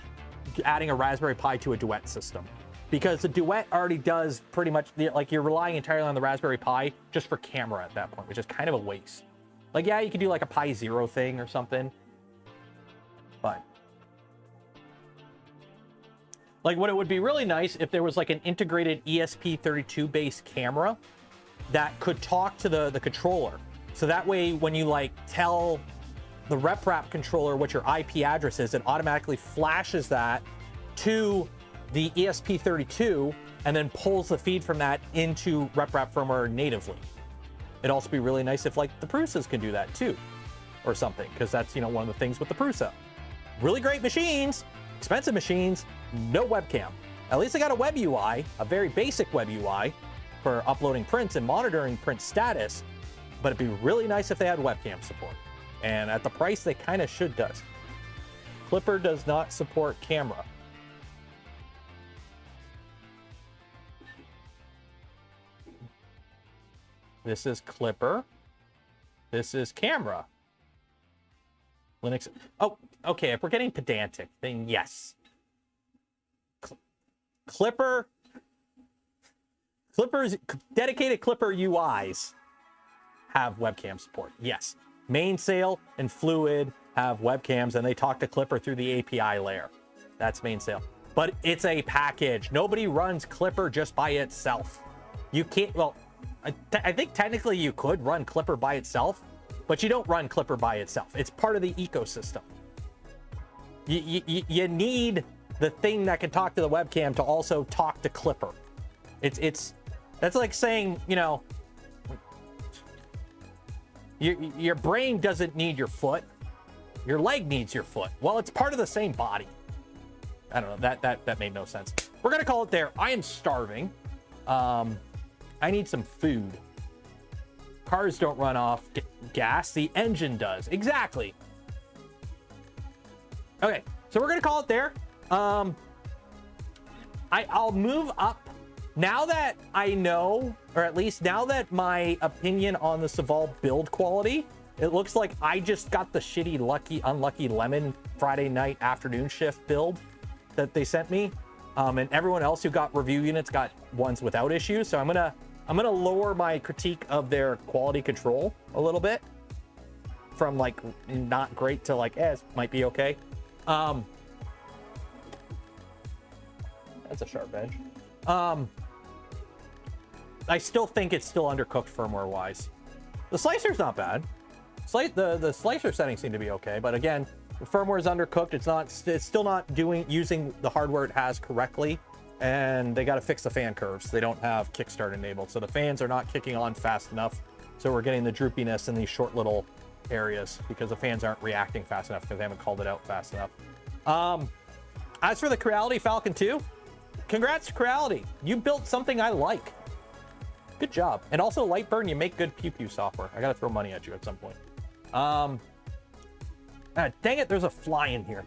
adding a Raspberry Pi to a Duet system, because the Duet already does pretty much, like, you're relying entirely on the Raspberry Pi just for camera at that point, which is kind of a waste. Like, yeah, you could do like a Pi Zero thing or something, but like, what it would be really nice if there was like an integrated ESP32 based camera that could talk to the controller. So that way, when you like tell the rep wrap controller, what your IP address is, it automatically flashes that to the ESP32 and then pulls the feed from that into rep wrap firmware natively. It'd also be really nice if like the Prusas can do that too, or something, because that's, you know, one of the things with the Prusa. Really great machines, expensive machines, no webcam. At least they got a web UI, a very basic web UI for uploading prints and monitoring print status, but it'd be really nice if they had webcam support. And at the price they kind of should does. Clipper does not support camera. This is Clipper. This is camera. Linux. Oh, okay. If we're getting pedantic, then yes. Clipper's dedicated Clipper UIs have webcam support. Yes. Mainsail and Fluid have webcams and they talk to Clipper through the API layer. That's Mainsail. But it's a package. Nobody runs Clipper just by itself. You can't, well, I think technically you could run Clipper by itself, but you don't run Clipper by itself. It's part of the ecosystem. You need the thing that can talk to the webcam to also talk to Clipper. That's like saying, you know, your brain doesn't need your foot. Your leg needs your foot. Well, it's part of the same body. I don't know. That made no sense. We're gonna call it there. I am starving. I need some food. Cars don't run off gas. The engine does. Exactly. Okay, so we're gonna call it there. I'll move up now that I know, or at least now that my opinion on the Saval build quality, it looks like I just got the shitty unlucky lemon Friday night afternoon shift build that they sent me, and everyone else who got review units got ones without issues. So I'm gonna lower my critique of their quality control a little bit from like not great to like it might be okay. That's a sharp edge. I still think it's still undercooked firmware wise. The slicer's not bad. The slicer settings seem to be okay, but again, the firmware is undercooked. It's still not using the hardware it has correctly, and they got to fix the fan curves. They don't have kickstart enabled, so the fans are not kicking on fast enough. So we're getting the droopiness in these short little areas because the fans aren't reacting fast enough because they haven't called it out fast enough. As for the Creality Falcon 2, congrats to Creality. You built something I like. Good job. And also Lightburn, you make good pew pew software. I gotta throw money at you at some point. Dang it, there's a fly in here.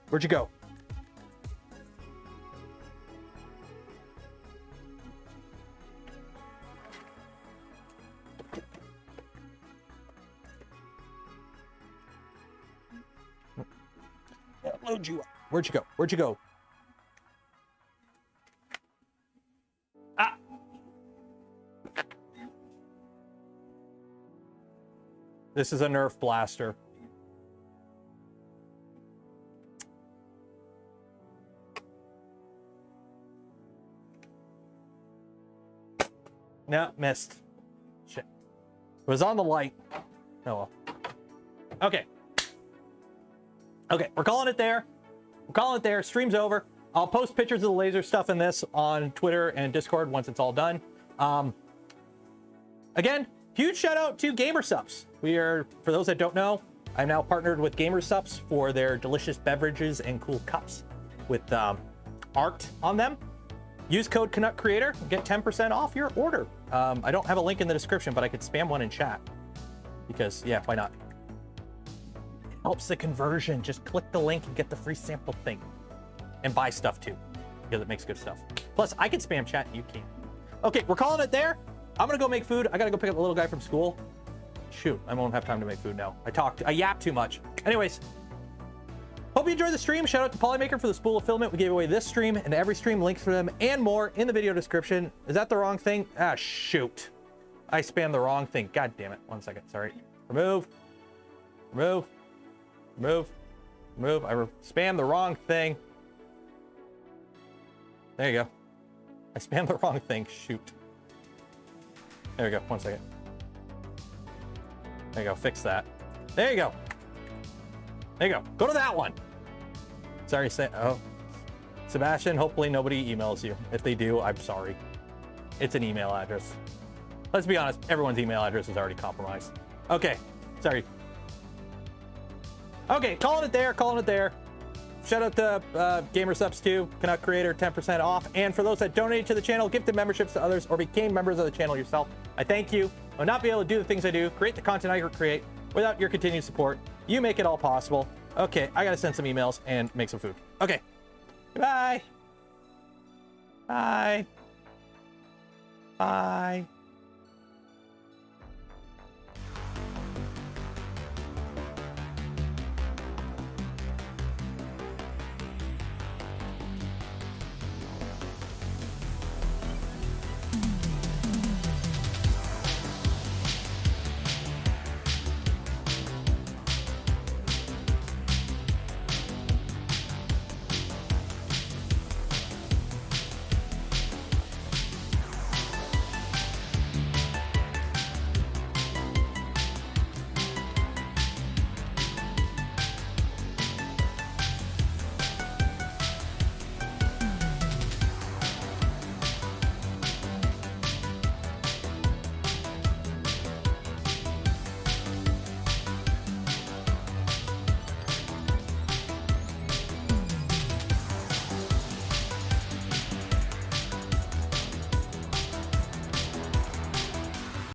Where'd you go? Load you up. Where'd you go? Where'd you go? Ah. This is a Nerf blaster. No, missed. Shit. It was on the light. Oh well. Okay. Okay, we're calling it there. We're calling it there. Stream's over. I'll post pictures of the laser stuff in this on Twitter and Discord once it's all done. Again, huge shout out to GamerSups. We are, for those that don't know, I'm now partnered with GamerSups for their delicious beverages and cool cups with art on them. Use code Canuck Creator, get 10% off your order. I don't have a link in the description, but I could spam one in chat because, yeah, why not? Helps the conversion. Just click the link and get the free sample thing, and buy stuff too because it makes good stuff. Plus, I can spam chat and you can't. Okay, we're calling it there. I'm gonna go make food. I gotta go pick up the little guy from school. Shoot, I won't have time to make food now. I yap too much. Anyways, hope you enjoyed the stream. Shout out to Polymaker for the spool of filament. We gave away this stream and every stream, links for them and more in the video description. Is that the wrong thing? Ah, shoot. I spammed the wrong thing. God damn it. 1 second. Sorry. Remove. Remove. Remove. Remove. I spammed the wrong thing. There you go. I spammed the wrong thing. Shoot. There we go. 1 second. There you go. Fix that. There you go. There you go. Go to that one. Sorry, oh. Sebastian, hopefully nobody emails you. If they do, I'm sorry. It's an email address. Let's be honest, everyone's email address is already compromised. Okay, sorry. Okay, calling it there, calling it there. Shout out to Gamer Subs 2, Canuck Creator, 10% off. And for those that donated to the channel, gifted memberships to others, or became members of the channel yourself, I thank you. I would not be able to do the things I do, create the content I create, without your continued support. You make it all possible. Okay, I gotta send some emails and make some food. Okay, bye. Bye. Bye.